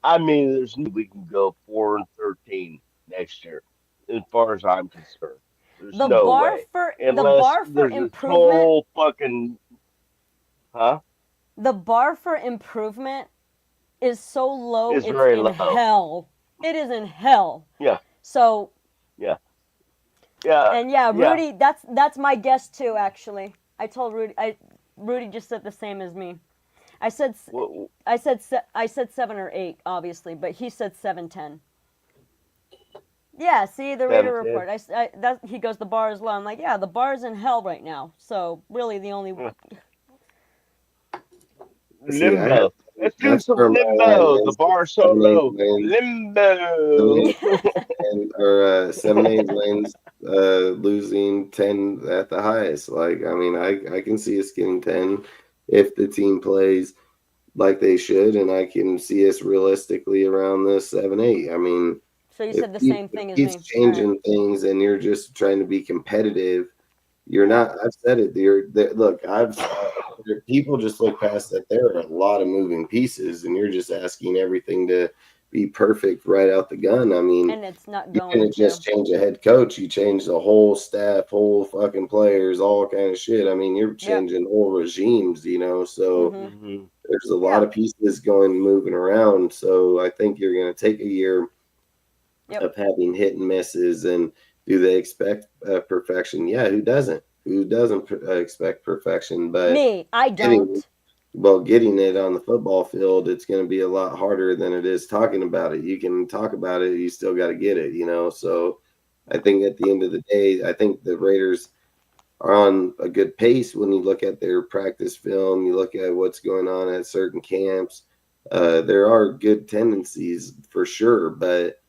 I mean, there's no way we can go 4-13 next year, as far as I'm concerned. There's the no bar way, for the unless bar for there's a improvement. total fucking, huh? The bar for improvement is so low. It's It's very in low. hell. It is in hell. Yeah, So yeah, yeah, and yeah, yeah. Rudy. That's my guess too. Actually, I told Rudy. Rudy just said the same as me. I said 7 or 8, obviously, but he said 7-10. Yeah, see the Raider 7-10. report. He goes, the bar is low. I'm like, yeah, the bar's in hell right now. So really, the only Limbo. Let's do That's some where my limbo. The is bar's so 7-8 low. wins. Limbo. 7-8 wins, losing 10 at the highest. Like, I mean, I can see us getting 10 if the team plays like they should, and I can see us realistically around the 7-8. I mean, So you said the same thing as he's me. changing things, and you're just trying to be competitive. You're not. I've said it. Look. People just look past that. There are a lot of moving pieces, and you're just asking everything to be perfect right out the gun. I mean, And it's not you going didn't to. just change a head coach. You changed the whole staff, whole fucking players, all kind of shit. I mean, you're changing whole regimes. So there's a lot of pieces moving around. So I think you're going to take a year of having hit and misses. And do they expect perfection? Yeah, who doesn't? Who doesn't expect perfection? But me, I don't. Getting it on the football field, it's going to be a lot harder than it is talking about it. You can talk about it, you still got to get it, So I think at the end of the day, I think the Raiders are on a good pace when you look at their practice film, you look at what's going on at certain camps. There are good tendencies for sure, but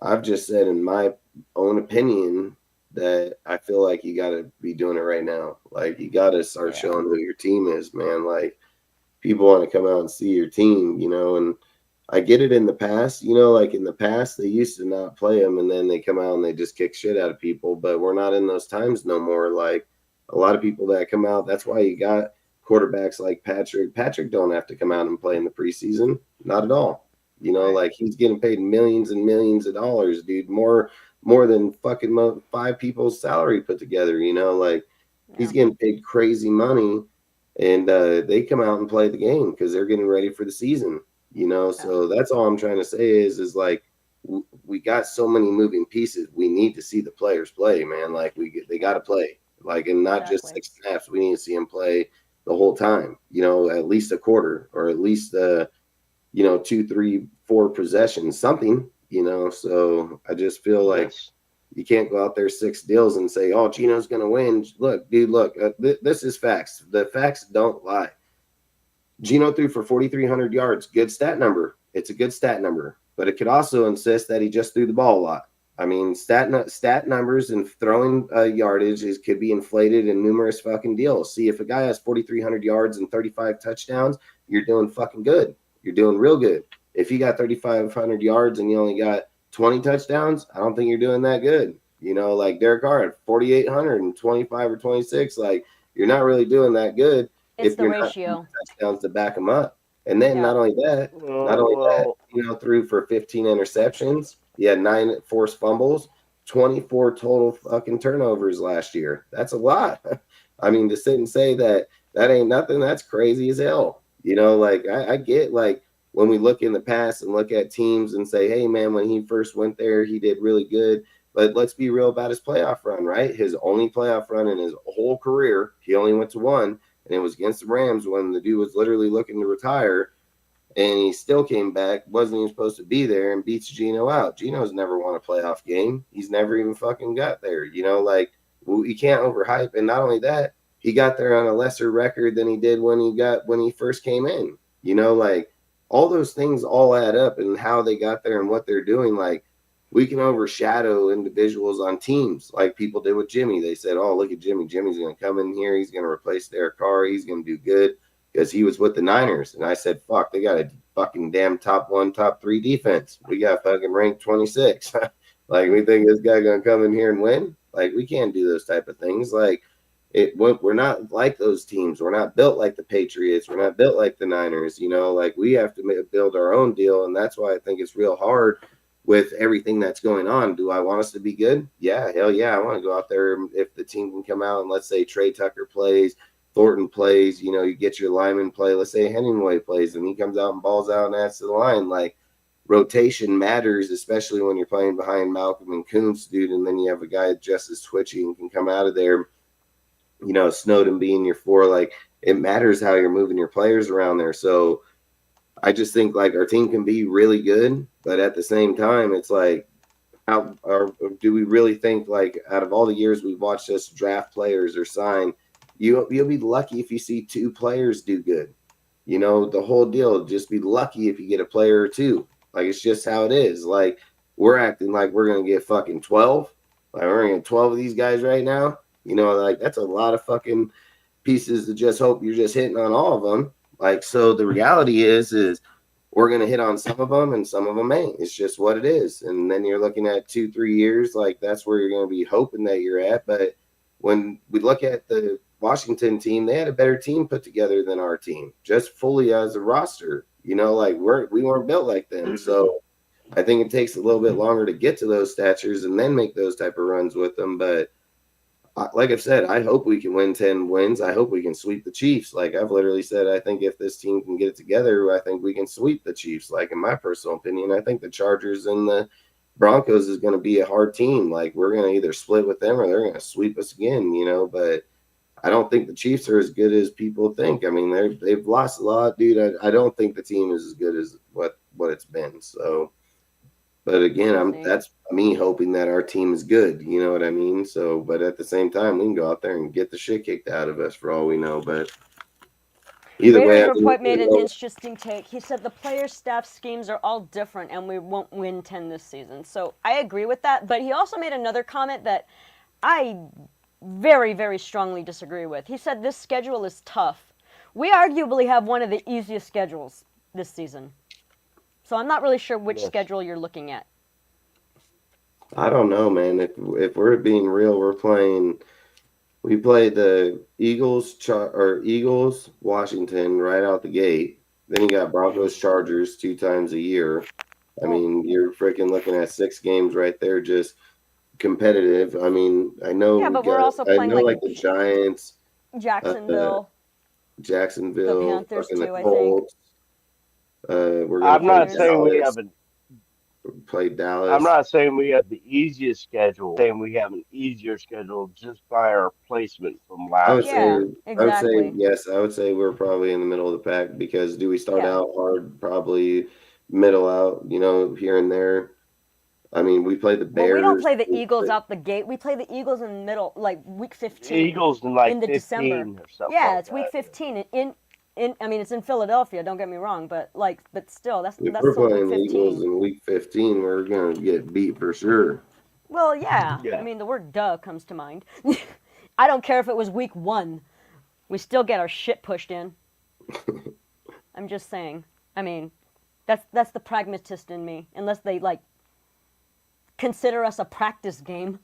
I've just said in my own opinion that I feel like you got to be doing it right now. Like you got to start showing who your team is, man. Like people want to come out and see your team, and I get it in the past, like in the past, they used to not play them and then they come out and they just kick shit out of people, but we're not in those times no more. Like a lot of people that come out, that's why you got quarterbacks like Patrick. Patrick don't have to come out and play in the preseason. Not at all. Like he's getting paid millions and millions of dollars, dude. More than fucking 5 people's salary put together, like he's getting paid crazy money. And they come out and play the game because they're getting ready for the season. So that's all I'm trying to say is like we got so many moving pieces. We need to see the players play, man. Like they got to play, like, and not just 6 snaps. We need to see them play the whole time. At least a quarter or at least 2, 3, 4 possessions, something. So I just feel like you can't go out there 6 deals and say, "Oh, Gino's going to win." Look, dude, look, this is facts. The facts don't lie. Gino threw for 4,300 yards. Good stat number. It's a good stat number, but it could also insist that he just threw the ball a lot. I mean, stat numbers and throwing yardage could be inflated in numerous fucking deals. See, if a guy has 4,300 yards and 35 touchdowns, you're doing fucking good. You're doing real good. If you got 3,500 yards and you only got 20 touchdowns, I don't think you're doing that good. Like Derek Carr at 4,800 and 25 or 26, like you're not really doing that good. It's if the you're ratio. not touchdowns to back them up. And then not only that, threw for 15 interceptions. He had 9 forced fumbles, 24 total fucking turnovers last year. That's a lot. I mean, to sit and say that ain't nothing, that's crazy as hell. Like I get like when we look in the past and look at teams and say, hey man, when he first went there, he did really good. But let's be real about his playoff run, right? His only playoff run in his whole career, he only went to 1. And it was against the Rams when the dude was literally looking to retire, and he still came back, wasn't even supposed to be there, and beats Gino out. Gino's never won a playoff game. He's never even fucking got there. Like you can't overhype. And not only that, he got there on a lesser record than he did when he first came in. Like all those things all add up, and how they got there and what they're doing. Like we can overshadow individuals on teams like people did with Jimmy. They said, oh, look at Jimmy. Jimmy's going to come in here. He's going to replace Derek Carr. He's going to do good because he was with the Niners. And I said, fuck, they got a fucking damn top 1, top 3 defense. We got fucking ranked 26. Like, we think this guy going to come in here and win? Like, we can't do those type of things. Like, we're not like those teams. We're not built like the Patriots. We're not built like the Niners. Like we have to build our own deal. And that's why I think it's real hard with everything that's going on. Do I want us to be good? Yeah, hell yeah. I want to go out there if the team can come out and let's say Trey Tucker plays, Thornton plays, you get your lineman play. Let's say Hemingway plays and he comes out and balls out and adds to the line. Like rotation matters, especially when you're playing behind Malcolm and Kuntz, dude. And then you have a guy just as twitchy and can come out of there, Snowden being your 4. Like it matters how you're moving your players around there. So I just think like our team can be really good, but at the same time, it's like, do we really think like out of all the years we've watched us draft players or sign, you'll be lucky if you see 2 players do good. The whole deal. Just be lucky if you get a player or 2. Like it's just how it is. Like we're acting like we're gonna get fucking 12. Like we're gonna get 12 of these guys right now. Like that's a lot of fucking pieces to just hope you're just hitting on all of them. Like, so the reality is we're going to hit on some of them and some of them ain't. It's just what it is. And then you're looking at 2-3 years, like that's where you're going to be hoping that you're at. But when we look at the Washington team, they had a better team put together than our team, just fully as a roster. Like we weren't built like them. So I think it takes a little bit longer to get to those statures and then make those type of runs with them. But like I've said, I hope we can win 10 wins. I hope we can sweep the Chiefs. Like I've literally said, I think if this team can get it together, I think we can sweep the Chiefs. Like in my personal opinion, I think the Chargers and the Broncos is going to be a hard team. Like we're going to either split with them or they're going to sweep us again, but I don't think the Chiefs are as good as people think. I mean, they've lost a lot, dude. I don't think the team is as good as what it's been. So, but again, that's me hoping that our team is good. You know what I mean? So, but at the same time, we can go out there and get the shit kicked out of us for all we know. But either way, Report made an interesting take. He said the player staff schemes are all different and we won't win 10 this season. So I agree with that. But he also made another comment that I very, very strongly disagree with. He said this schedule is tough. We arguably have one of the easiest schedules this season. So I'm not really sure which schedule you're looking at. I don't know, man. If we're being real, we played the Eagles, Washington right out the gate. Then you got Broncos, Chargers 2 times a year. I mean, you're freaking looking at 6 games right there, just competitive. I mean, I know Yeah, but we're also playing like the Giants, Jacksonville, Jacksonville, the Panthers fucking the too, I think. Colts. We're gonna I'm not saying we haven't. Play Dallas. I'm not saying we have the easiest schedule. I'm saying we have an easier schedule just by our placement from last year. I would say yes. I would say we're probably in the middle of the pack because do we start out hard? Probably middle out. You know, here and there. I mean, we play the Bears. Well, we don't play the Eagles out the gate. We play the Eagles in the middle, like week 15. The Eagles in like in the 15 December. or something. Yeah, like it's week that. 15. I mean, it's in Philadelphia. Don't get me wrong, but still, that's If that's we're still playing week the 15. Eagles in week 15, we're gonna get beat for sure. Well, yeah. I mean, the word "duh" comes to mind. I don't care if it was week 1. We still get our shit pushed in. I'm just saying. I mean, that's the pragmatist in me. Unless they consider us a practice game.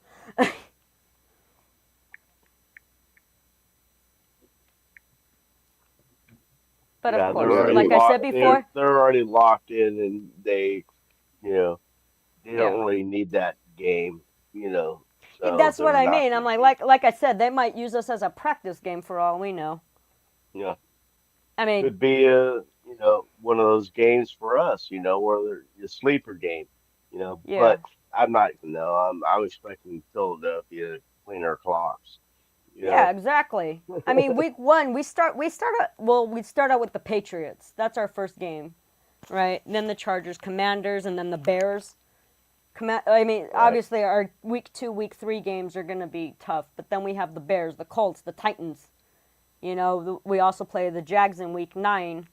But of course, like I said before, they're already locked in, and they don't really need that game. So that's what I mean. I'm like I said, they might use us as a practice game for all we know. Yeah. I mean, could be one of those games for us. Where they're a sleeper game. Yeah. But I'm not. I'm expecting Philadelphia to clean our clocks. Yeah, exactly. I mean, week 1 we start out with the Patriots. That's our first game, right? And then the Chargers, Commanders, and then the Bears. Obviously our week 2, week 3 games are going to be tough, but then we have the Bears, the Colts, the Titans. We also play the Jags in week 9.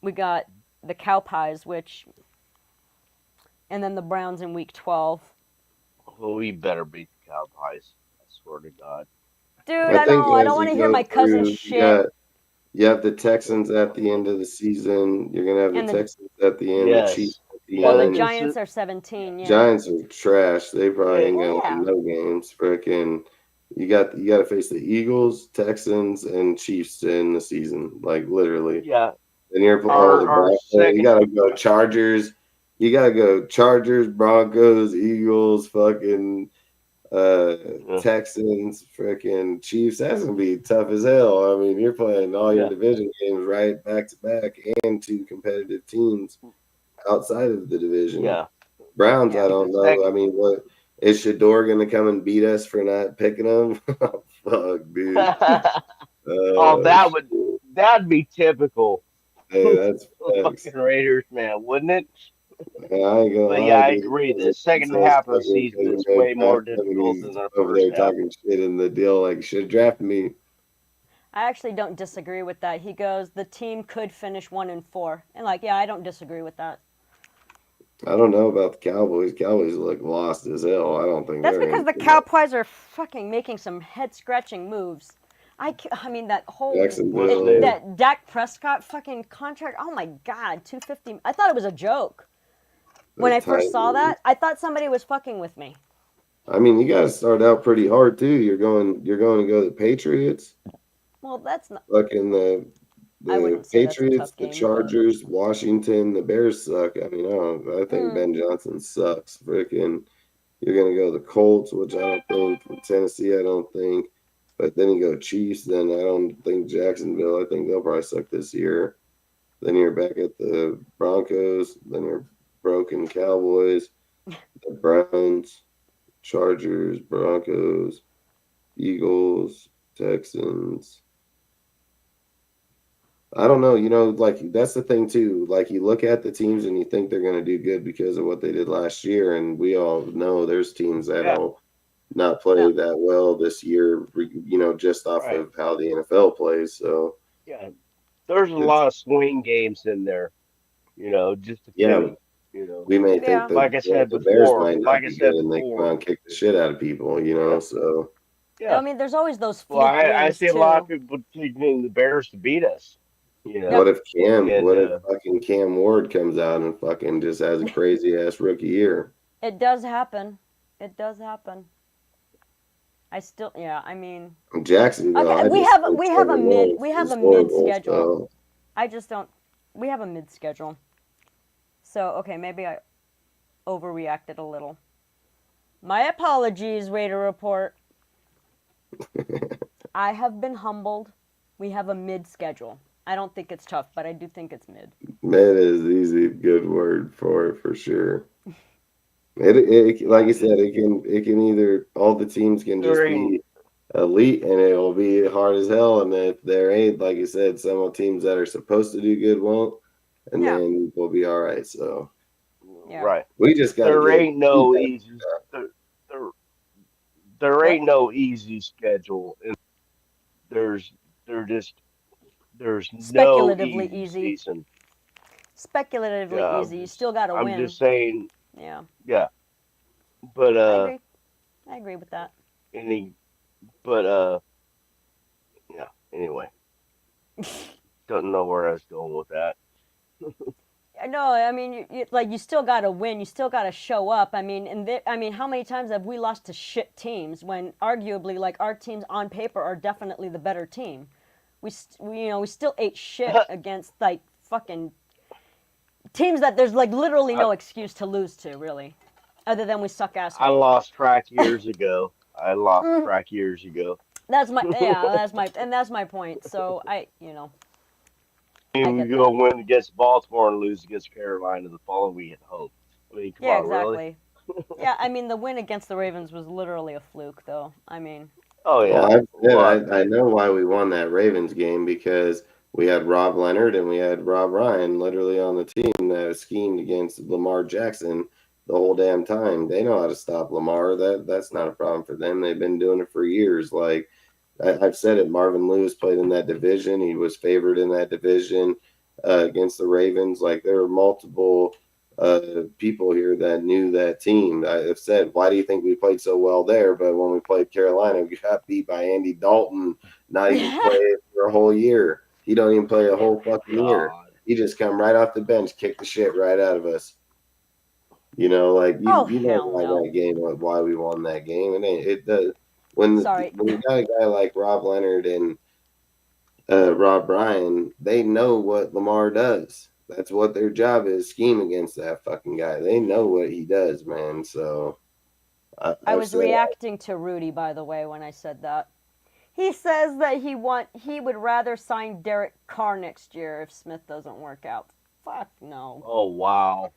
We got the Cowpies, and then the Browns in week 12. Well, we better beat the Cowpies. I swear to God. Dude, I don't want to hear my cousin's shit. You have the Texans at the end of the season. You're gonna have the Texans at the end. Yes. The Chiefs at the Well, end. the Giants are 17. Yeah. Giants are trash. They probably ain't gonna win no games. Frickin', you got to face the Eagles, Texans, and Chiefs in the season. Like literally. Yeah. And you're you gotta go Chargers. You gotta go Chargers, Broncos, Eagles, fucking. Texans, freaking Chiefs. That's gonna be tough as hell. I mean, you're playing all your division games right back to back, and 2 competitive teams outside of the division. Yeah, Browns. I don't know. I mean, what is Shador gonna come and beat us for not picking them? Fuck, dude. That'd be typical. Hey, that's fucking Raiders, man, wouldn't it? I ain't gonna but lie, I dude. agree. The second half of the season is way more difficult than the over there first half. talking shit in the deal. Like, should have drafted me. I actually don't disagree with that. He goes, the team could finish 1-4, and I don't disagree with that. I don't know about the Cowboys. Cowboys look lost as hell. I don't think that's because the Cowboys are fucking making some head scratching moves. I mean that whole that Dak Prescott fucking contract. Oh my God, $250. I thought it was a joke. When I first saw that, I thought somebody was fucking with me. I mean, you got to start out pretty hard too. You're going to go the Patriots. Well, that's not. Fucking the Patriots, the Chargers, Washington, the Bears suck. I mean, I think Ben Johnson sucks. Freaking, you're going to go the Colts, which I don't think. From Tennessee, I don't think. But then you go Chiefs. Then I don't think Jacksonville. I think they'll probably suck this year. Then you're back at the Broncos. Then you're broken Cowboys, the Browns, Chargers, Broncos, Eagles, Texans. I don't know. That's the thing too. Like, you look at the teams and you think they're going to do good because of what they did last year, and we all know there's teams that'll not play that well this year. Just off of how the NFL plays. So there's a lot of swing games in there. Just a few. We may think that, like I said the before, Bears might not like I be said good and they come out and kick the shit out of people, so. Yeah. I mean, there's always those few I see too. a lot of people taking the Bears to beat us. Yeah. What if And fucking Cam Ward comes out and fucking just has a crazy ass rookie year? It does happen. It does happen. I mean. Jacksonville. Okay, I we just have think we have Trevor a mid Lawrence we have is a mid horrible, schedule. so. I just don't. We have a mid schedule. So okay, maybe I overreacted a little. My apologies, Raider Report. I have been humbled. We have a mid schedule. I don't think it's tough, but I do think it's mid. Mid is easy, good word for sure. It like I said, it can either all the teams can just be elite and it'll be hard as hell, and if there ain't, like you said, some of the teams that are supposed to do good won't, and then we'll be all right. So right. we just got There ain't no easy. There ain't no easy schedule. There's there's no Speculatively easy easy. season. Speculatively Yeah, easy. You still got to win. I'm just saying. Yeah. Yeah, but I agree with that. Yeah. Anyway, don't know where I was going with that. No, I mean, you still got to win. You still got to show up. I mean, how many times have we lost to shit teams when arguably, like, our teams on paper are definitely the better team? We still ate shit against, like, fucking teams that there's, like, literally no excuse to lose to, really, other than we suck ass. I lost track years ago. That's my point. So You go win against Baltimore and lose against Carolina the following week at home. I mean, come on, exactly. Really? Yeah, I mean, the win against the Ravens was literally a fluke, though. I mean. Oh yeah. Well, I know why we won that Ravens game, because we had Rob Leonard and we had Rob Ryan literally on the team that schemed against Lamar Jackson the whole damn time. They know how to stop Lamar. That's not a problem for them. They've been doing it for years. Like I've said it, Marvin Lewis played in that division. He was favored in that division against the Ravens. Like there were multiple people here that knew that team. I've said, why do you think we played so well there? But when we played Carolina, we got beat by Andy Dalton, not even play for a whole year. He don't even play a whole fucking year. He just come right off the bench, kick the shit right out of us. You know, like you know why that game, why we won that game. And it does when you got a guy like Rob Leonard and Rob Ryan, they know what Lamar does. That's what their job is, scheme against that fucking guy. They know what he does, man. So I was reacting to Rudy, by the way, when I said that. He says that he would rather sign Derek Carr next year if Smith doesn't work out. Fuck no. Oh wow.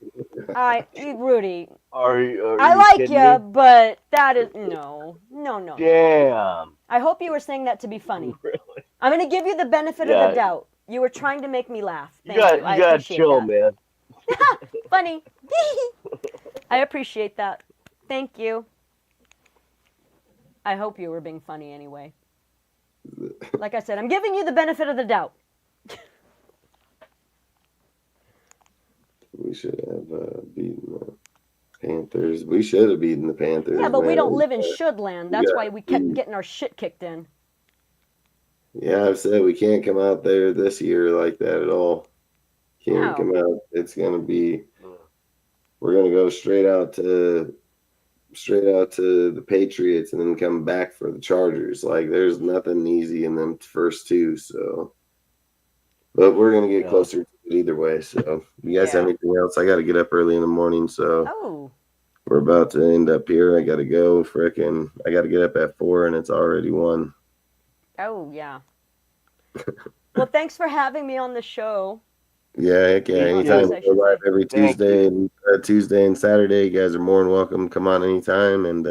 Rudy. Are you I like kidding you, me? but that is no. Damn. I hope you were saying that to be funny. Really? I'm going to give you the benefit of the doubt. You were trying to make me laugh. Thank you. You gotta chill, man. Funny. I appreciate that. Thank you. I hope you were being funny anyway. Like I said, I'm giving you the benefit of the doubt. We should have beaten the Panthers. We should have beaten the Panthers. Yeah, but we man. don't live in Shoodland. That's why we kept getting our shit kicked in. Yeah, I've said we can't come out there this year like that at all. Can't come out. It's gonna be. We're gonna go straight out to the Patriots and then come back for the Chargers. Like there's nothing easy in them first two. So, but we're gonna get closer to it either way. So, you guys have anything else? I got to get up early in the morning. So, we're about to end up here. I got to go. I got to get up at 4 and it's already 1. Oh, yeah. Well, thanks for having me on the show. Yeah, heck yeah. Anytime. We go live every Tuesday and Saturday. You guys are more than welcome. Come on anytime and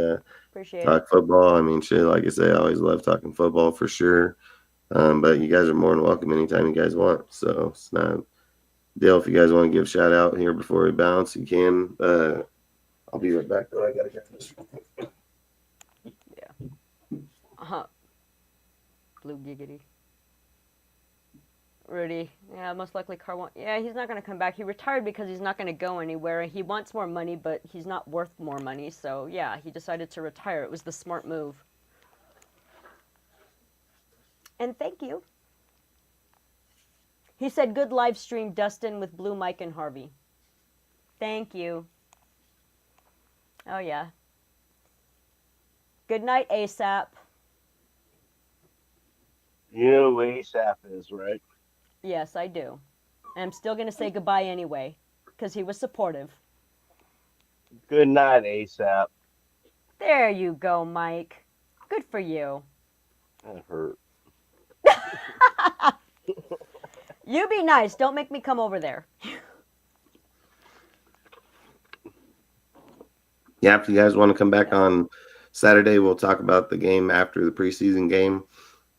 talk football. I mean, shit, like I say, I always love talking football for sure. But you guys are more than welcome anytime you guys want. So it's not deal. If you guys want to give a shout out here before we bounce, you can. I'll be right back though. I gotta get this. Yeah. Blue giggity. Rudy. Yeah, most likely Carr won't. Yeah, he's not going to come back. He retired because he's not going to go anywhere. He wants more money, but he's not worth more money. So, yeah, he decided to retire. It was the smart move. And thank you. He said, good live stream, Dustin, with Blue, Mike, and Harvey. Thank you. Oh, yeah. Good night, ASAP. You know who ASAP is, right? Yes, I do. And I'm still going to say goodbye anyway, because he was supportive. Good night, ASAP. There you go, Mike. Good for you. That hurt. You be nice. Don't make me come over there. Yeah, if you guys want to come back on Saturday, we'll talk about the game after the preseason game.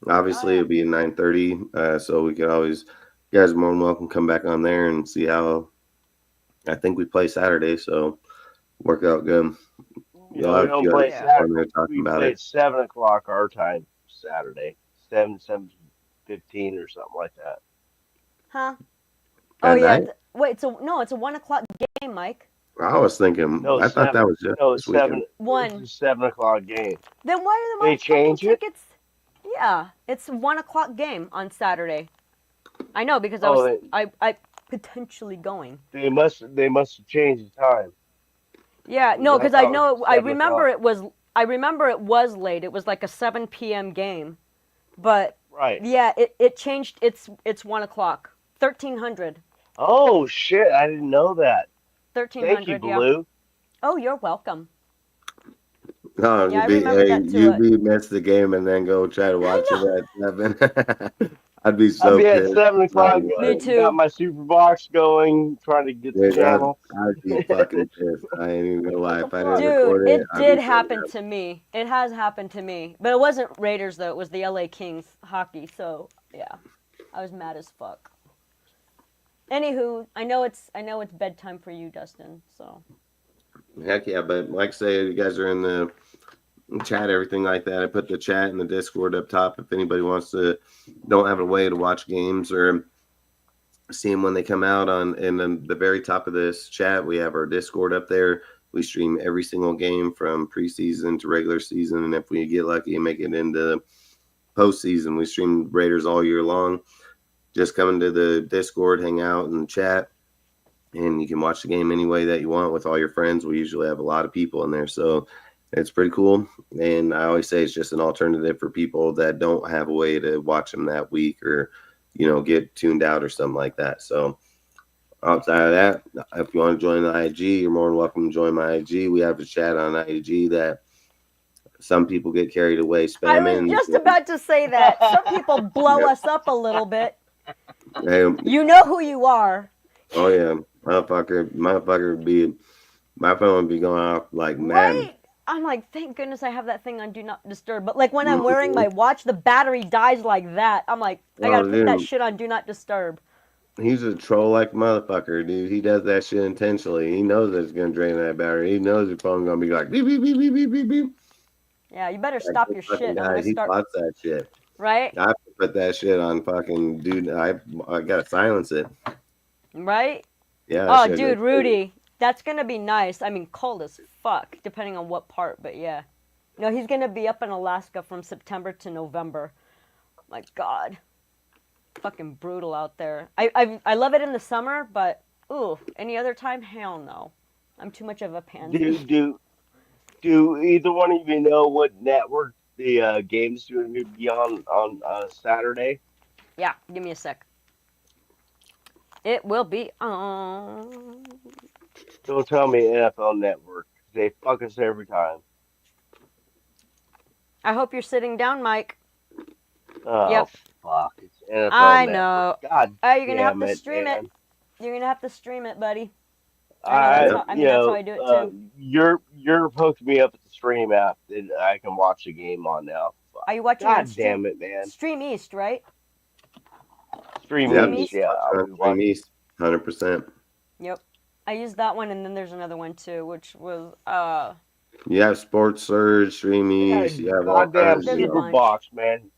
Obviously, it'll be at 9:30, so we could always, you guys are more than welcome to come back on there and see how. I think we play Saturday, so work out good. You know, we don't play Saturday. We play at 7 o'clock our time Saturday, 7:15 or something like that. Huh? At Oh, yeah. night? Wait, it's a 1 o'clock game, Mike. I was thinking. No, I thought that was just no, this it's weekend. 1. It's a 7 o'clock game. Then why are They my change it? tickets? Yeah, it's a 1 o'clock game on Saturday. I know because I potentially going. They must have changed the time. Yeah, no, because I thought it know was I 7 remember o'clock. I remember it was late. It was like a 7 p.m. game, but Right. yeah, it changed. It's 1 o'clock. 1300. Oh shit! I didn't know that. 1300. Thank you, Yeah. Blue. Oh, you're welcome. No, Yeah, I remember that too. you miss the game and then go try to watch it at 7. I'd be so I'll be at pissed. 7 o'clock. Me too. Got my super box going, trying to get the Dude, channel. I'd be fucking pissed. I ain't even gonna lie. If I didn't Dude, record it I'd be did so happen mad. to me. It has happened to me, but it wasn't Raiders though. It was the LA Kings hockey. So yeah, I was mad as fuck. Anywho, I know it's bedtime for you, Dustin. So. Heck yeah, but like I say, you guys are in the chat, everything like that. I put the chat and the Discord up top if anybody wants to, don't have a way to watch games or see them when they come out. In the very top of this chat, we have our Discord up there. We stream every single game from preseason to regular season, and if we get lucky and make it into postseason, we stream Raiders all year long. Just come into the Discord, hang out and chat, and you can watch the game any way that you want with all your friends. We usually have a lot of people in there, so it's pretty cool. And I always say it's just an alternative for people that don't have a way to watch them that week or, get tuned out or something like that. So outside of that, if you want to join the IG, you're more than welcome to join my IG. We have a chat on IG that some people get carried away spamming. I was just about to say that. Some people blow us up a little bit. You know who you are. Oh yeah, motherfucker my phone would be going off like mad. Right? I'm like, thank goodness I have that thing on Do Not Disturb. But like when I'm wearing my watch, the battery dies like that. I'm like, I gotta put that shit on Do Not Disturb. He's a troll like motherfucker, dude. He does that shit intentionally. He knows that it's gonna drain that battery. He knows your phone's gonna be like beep beep beep beep beep beep beep. Yeah, you better stop your shit. Guy, he plots that shit. Right? I have to put that shit on fucking dude. I gotta silence it. Right? Yeah. Oh, dude, Rudy, that's gonna be nice. I mean, cold as fuck, depending on what part, but yeah. No, he's gonna be up in Alaska from September to November. My God, fucking brutal out there. I love it in the summer, but ooh, any other time, hell no. I'm too much of a pansy. Do either one of you know what network the game's going to be on Saturday? Yeah, give me a sec. It will be on. Don't tell me NFL Network. They fuck us every time. I hope you're sitting down, Mike. Oh, yep. Fuck. It's NFL I Network. know. God you're going to have to stream man. it. You're going to have to stream it, buddy. That's how I do it, too. You're hooked me up with the Stream app, and I can watch the game on now. Are you watching God on damn it, man. Stream East, right? Stream East, yeah. Stream East, 100%. Yep. I used that one, and then there's another one, too, which was, You have Sports Surge, Stream East, you have all goddamn kinds of Super Box, man.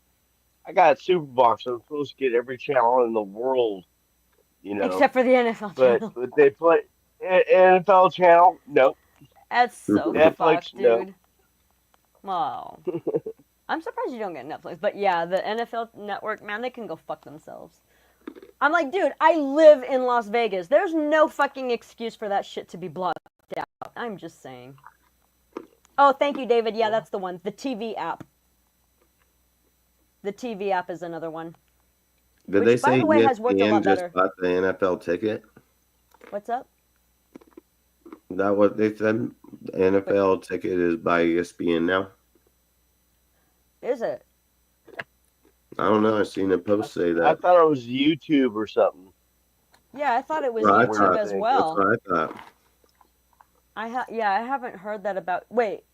I got Super Box. I'm supposed to get every channel in the world, Except for the NFL channel. But they play NFL channel, nope. That's so Netflix, fucked, dude. no. Wow. I'm surprised you don't get Netflix. But yeah, the NFL Network, man, they can go fuck themselves. I'm like, dude, I live in Las Vegas. There's no fucking excuse for that shit to be blocked out. I'm just saying. Oh, thank you, David. Yeah, that's the one. The TV app. The TV app is another one. Did Which, they by say the way, has worked a ESPN lot just better. bought the NFL ticket? What's up? Is that what they said? The NFL ticket is by ESPN now? Is it? I don't know. I seen a post say I that. thought it was YouTube or something. Yeah, I thought it was Well, I YouTube thought- as well. That's what I thought. I haven't heard that about. Wait.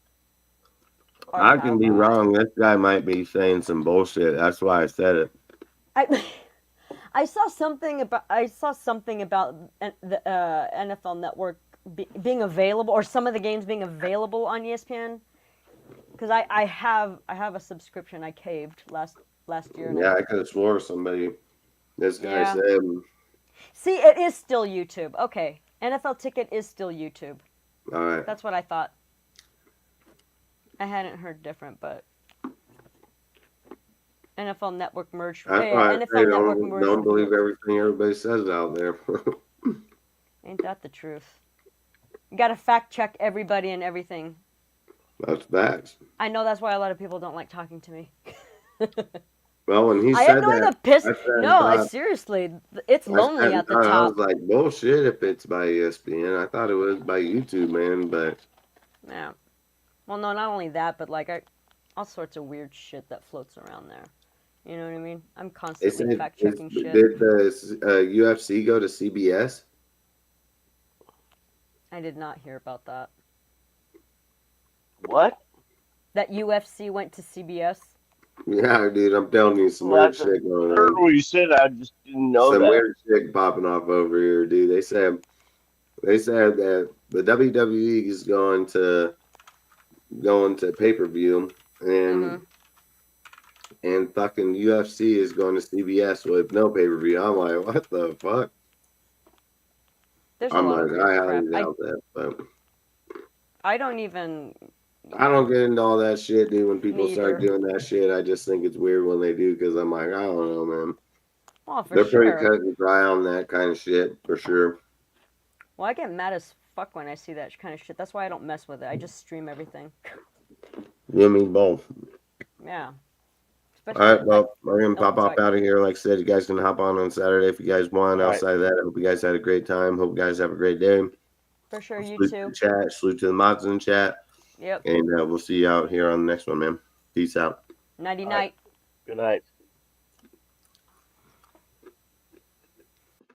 Or I can have be I? wrong. This guy might be saying some bullshit. That's why I said it. I saw something about the NFL Network being available, or some of the games being available on ESPN. Because I have a subscription I caved last year. Yeah, I could have swore somebody. This guy Yeah. said. See, it is still YouTube. Okay, NFL Ticket is still YouTube. All right. That's what I thought. I hadn't heard different, but NFL Network merged. That's Yeah, why I NFL say Network merged. don't with believe everything everybody says out there. Ain't that the truth? You gotta fact check everybody and everything. That's facts. I know that's why a lot of people don't like talking to me. Well, when he I said annoy that, the piss. I said, No, seriously, it's lonely at the I top. was like, bullshit if it's by ESPN. I thought it was by YouTube, man, but Yeah. Well, no, not only that, but like all sorts of weird shit that floats around there. You know what I mean? I'm they constantly said, fact checking shit. did the UFC go to CBS? I did not hear about that. What? That UFC went to CBS? Yeah, dude, I'm telling you, some Well, weird I shit going heard on. what you said. I just didn't know Some that. weird shit popping off over here, dude. They said that the WWE is going to pay-per-view and fucking UFC is going to CBS with no pay-per-view. I'm like, what the fuck? There's a I'm lot like, of weird I crap. highly doubt that, but I don't even. I don't get into all that shit, dude. When people start Neither. doing that shit, I just think it's weird when they do because I'm like, I don't know, man. Well, for They're pretty sure. cut and dry on that kind of shit, for sure. Well, I get mad as fuck when I see that kind of shit. That's why I don't mess with it. I just stream everything. You and me both. Yeah. All Especially right, if well, we're going to pop sorry. off out of here. Like I said, you guys can hop on Saturday if you guys want. All right. Outside of that, I hope you guys had a great time. Hope you guys have a great day. For sure, you Salute to too. the chat. Salute to the mods in the chat. Yep. And we'll see you out here on the next one, man. Peace out. Nighty night. Good night.